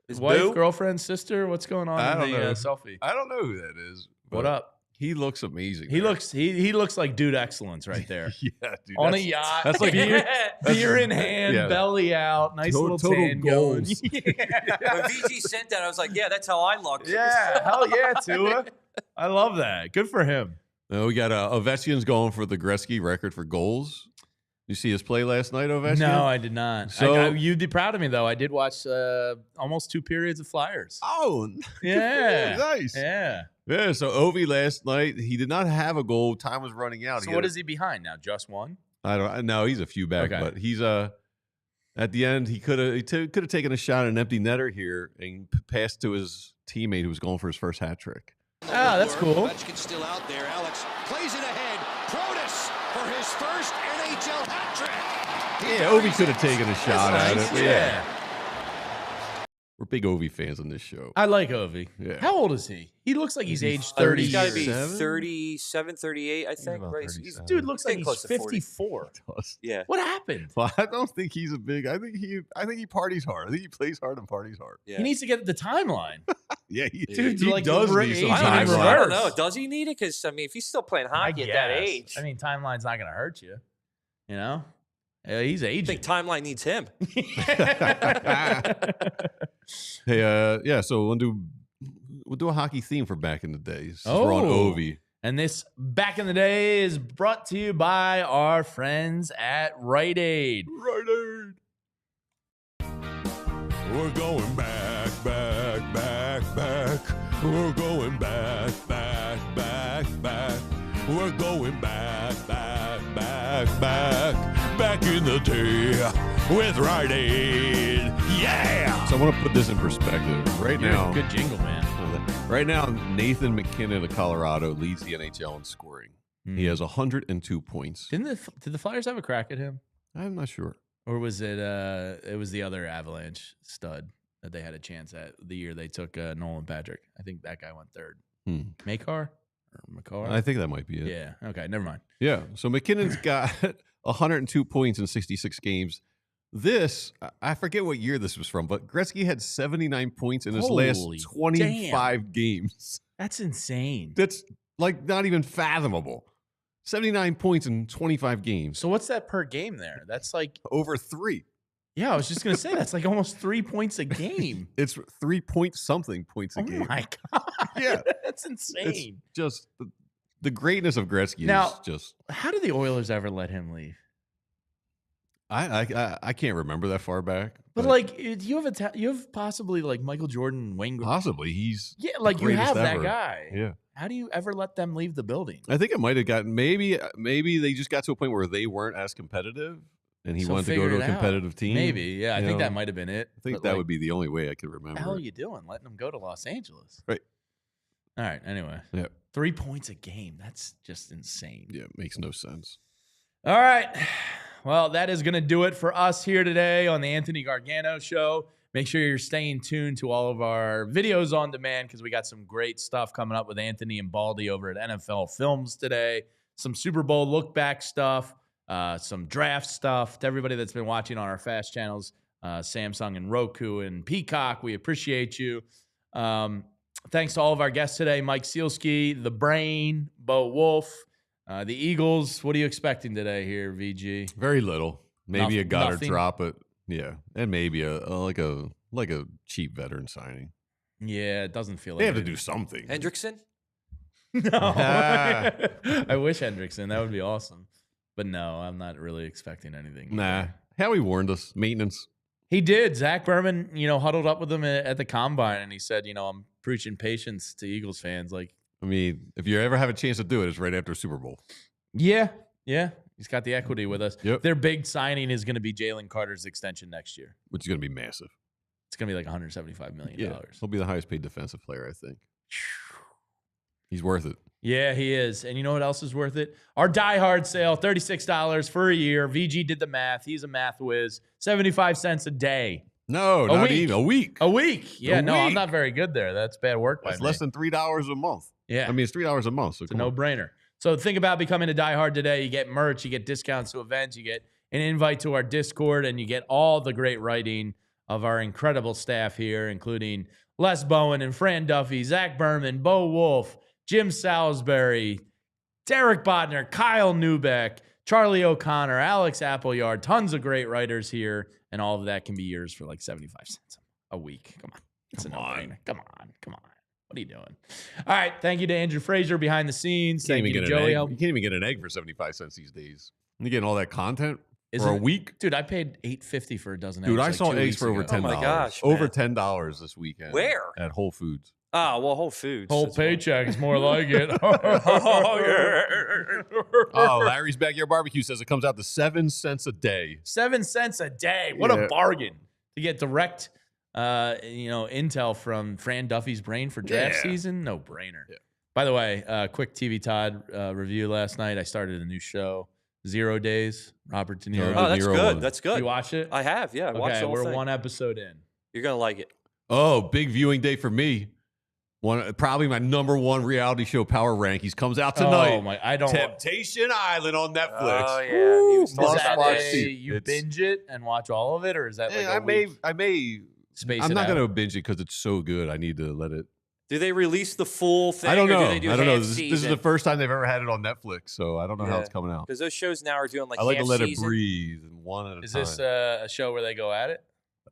His wife, boo? girlfriend, sister? What's going on I in don't the know. selfie? I don't know who that is. What but up? He looks amazing. He there. looks like dude excellence right there. Yeah, dude. On a that's- yacht, That's like beer in hand, yeah. belly out, nice little Total tan going. goals. When VG sent that, I was like, yeah, that's how I look. Yeah, hell yeah, Tua. I love that. Good for him. We got Ovechkin's going for the Gretzky record for goals. You see his play last night, Ovechkin? No, I did not. So- you'd be proud of me though. I did watch almost 2 periods of Flyers. Oh, Yeah, nice. yeah. Yeah, so Ovi last night, he did not have a goal. Time was running out. So what is he behind now? Just one? I don't know. He's a few back, Okay. but he's at the end he could have taken a shot at an empty netter here and passed to his teammate who was going for his first hat trick. Ah, that's cool. Ovechkin's still out there. Alex plays it ahead. Protas for his first NHL hat trick. Yeah, Ovi could have taken a shot at Nice. it. But Yeah. We're big Ovi fans on this show. I like Ovi. Yeah. How old is he? He looks like he's He's age 30. 30. He's got to be 37? 37, 38, I think. about Right? He's- 37. Dude looks like Getting he's close to 40. 54. yeah. What happened? Well, I don't think he's a big. I think he parties hard. I think he plays hard and parties hard. Yeah. He needs to get the timeline. Yeah, Dude, he like, does great need age some in I don't timeline. know. Does he need it? Because, I mean, if he's still playing hockey at that guess. age, I mean, timeline's not going to hurt you. You know? Yeah, he's I aging. think timeline needs him. Hey, yeah. So we'll do a hockey theme for back in the days. Since we're on Oh. Ovi. And this Back in the Day is brought to you by our friends at Rite Aid. Right. We're going back, back, back, back. We're going back, back, back, back. We're going back, back, back, back. Back in the day with Rite Aid. Yeah! So I want to put this in perspective. Right You're now, a good jingle, man. right now, Nathan McKinnon of Colorado leads the NHL in scoring. He has 102 points. Did the Flyers have a crack at him? I'm not sure. Or was it was the other Avalanche stud that they had a chance at the year they took Nolan Patrick? I think that guy went third. Makar or Makar? I think that might be it. Yeah. Okay. Never mind. Yeah. So McKinnon's got 102 points in 66 games. This, I forget what year this was from, but Gretzky had 79 points in his last Holy 25 games. That's insane. That's like not even fathomable. 79 points in 25 games. So what's that per game there? That's like, Over 3. yeah, I was just gonna say that's like almost 3 points a game. It's 3 point something points a Oh game. my god. Yeah. That's It's insane. just the greatness of Gretzky Now- is just. How did the Oilers ever let him leave? I can't remember that far back. But like, you have possibly like Michael Jordan, Wayne. possibly he's Yeah, like you greatest have that ever. guy. Yeah. How do you ever let them leave the building? I think it might have gotten maybe they just got to a point where they weren't as competitive, and he So wanted to go figure to a it out. competitive team. Maybe, yeah. I you think know? that might have been it. I think But, that like, would be the only way I could What remember. the hell are it. you doing? Letting them go to Los Angeles? Right. All right. Anyway, Yeah, 3 points a game. That's just insane. yeah, it makes no sense. All right. Well, that is going to do it for us here today on the Anthony Gargano Show. Make sure you're staying tuned to all of our videos on demand because we got some great stuff coming up with Anthony and Baldy over at NFL Films today. Some Super Bowl look back stuff, some draft stuff. To everybody that's been watching on our fast channels, Samsung and Roku and Peacock. We appreciate you. Thanks to all of our guests today. Mike Sielski, The Brain, Bo Wulf, the Eagles. What are you expecting today here, VG? Very little. Maybe a Goddard nothing? drop, but yeah, and maybe a cheap veteran signing. Yeah, it doesn't feel like They have to do something. Hendrickson? No. I wish Hendrickson. That would be awesome. But no, I'm not really expecting anything. Nah. Howie warned us. Maintenance. He did. Zach Berman, huddled up with him at the combine, and he said, I'm preaching patience to Eagles fans. Like, I mean, if you ever have a chance to do it, it's right after Super Bowl. Yeah. He's got the equity with us. Yep. Their big signing is going to be Jalen Carter's extension next year. Which is going to be massive. It's going to be like $175 million. Yeah, he'll be the highest paid defensive player, I think. He's worth it. Yeah, he is. And you know what else is worth it? Our Die Hard sale, $36 for a year. VG did the math. He's a math whiz. 75 cents a day. No, not even. A week. A week. Yeah, A I'm week. not very good there. That's bad work by That's me. less than $3 a month. Yeah. I mean, it's $3 a month. So it's a no-brainer. So think about becoming a Die Hard today. You get merch. You get discounts to events. You get an invite to our Discord. And you get all the great writing of our incredible staff here, including Les Bowen and Fran Duffy, Zach Berman, Bo Wulf, Jim Salisbury, Derek Bodner, Kyle Newbeck, Charlie O'Connor, Alex Appleyard, tons of great writers here, and all of that can be yours for like 75 cents a week. Come on. It's a no-brainer. Come on. What are you doing? All right. Thank you to Andrew Frazier behind the scenes. Thank you to Joey. You can't even get an egg for 75 cents these days. You're getting all that content for a week? Dude, I paid $8.50 for a dozen eggs. Dude, I saw eggs for over $10. Oh my gosh, over man. $10 this weekend. Where? At Whole Foods. Oh, well, Whole Foods. Whole paycheck is more like it. Oh, Larry's Backyard Barbecue says it comes out to 7 cents a day. 7 cents a day. What a bargain to get direct, intel from Fran Duffy's brain for draft season. No brainer. Yeah. By the way, quick TV Todd review last night. I started a new show, 0 Days. Robert De Niro. Oh, that's good. That's good. You watch it? I have. Yeah. Okay, we're one episode in. You're gonna like it. Oh, big viewing day for me. Probably my number one reality show power rankings comes out tonight. Oh my! I don't. Temptation Island on Netflix. Oh yeah, he was talking about must-watch. You binge it and watch all of it, or is that like I may space I'm it not out? going to binge it because it's so good. I need to let it. Do they release the full thing? I don't know. Or do they do I don't know. half This is season? the first time they've ever had it on Netflix, so I don't know how it's coming out. Because those shows now are doing like I like to half let season. it breathe and one at a time. Is this a show where they go at it?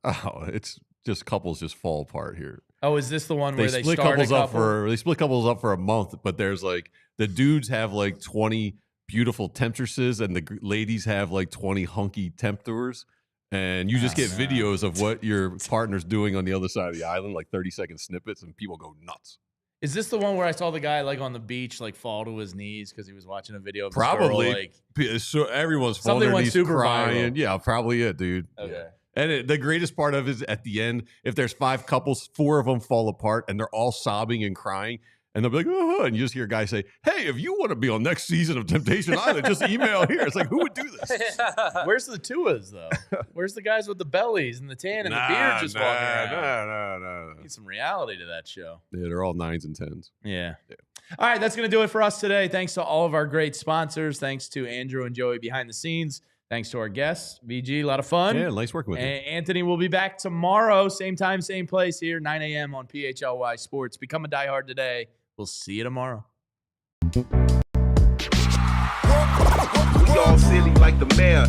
Oh, it's just couples just fall apart here. Oh, is this the one where they split start couples a up couple? they split couples up for a month, but there's like the dudes have like 20 beautiful temptresses and the ladies have like 20 hunky temptors, and you just get videos of what your partner's doing on the other side of the island, like 30-second snippets, and people go nuts. Is this the one where I saw the guy like on the beach like fall to his knees because he was watching a video of Probably. this girl, like So everyone's falling Something on their went knees super crying. viral. Yeah, probably it, dude. Okay. Yeah. And the greatest part of it is at the end, if there's 5 couples, 4 of them fall apart and they're all sobbing and crying. And they'll be like, oh, and you just hear a guy say, hey, if you want to be on next season of Temptation Island, just email here. It's like, who would do this? Where's the Tuas though? Where's the guys with the bellies and the tan and the beard just walking around? No. Need some reality to that show. Yeah, they're all 9s and 10s. Yeah. All right, that's going to do it for us today. Thanks to all of our great sponsors. Thanks to Andrew and Joey behind the scenes. Thanks to our guests. VG, a lot of fun. Yeah, nice working with you. Anthony will be back tomorrow, same time, same place here, 9 a.m. on PHLY Sports. Become a diehard today. We'll see you tomorrow. We all silly like the mayor.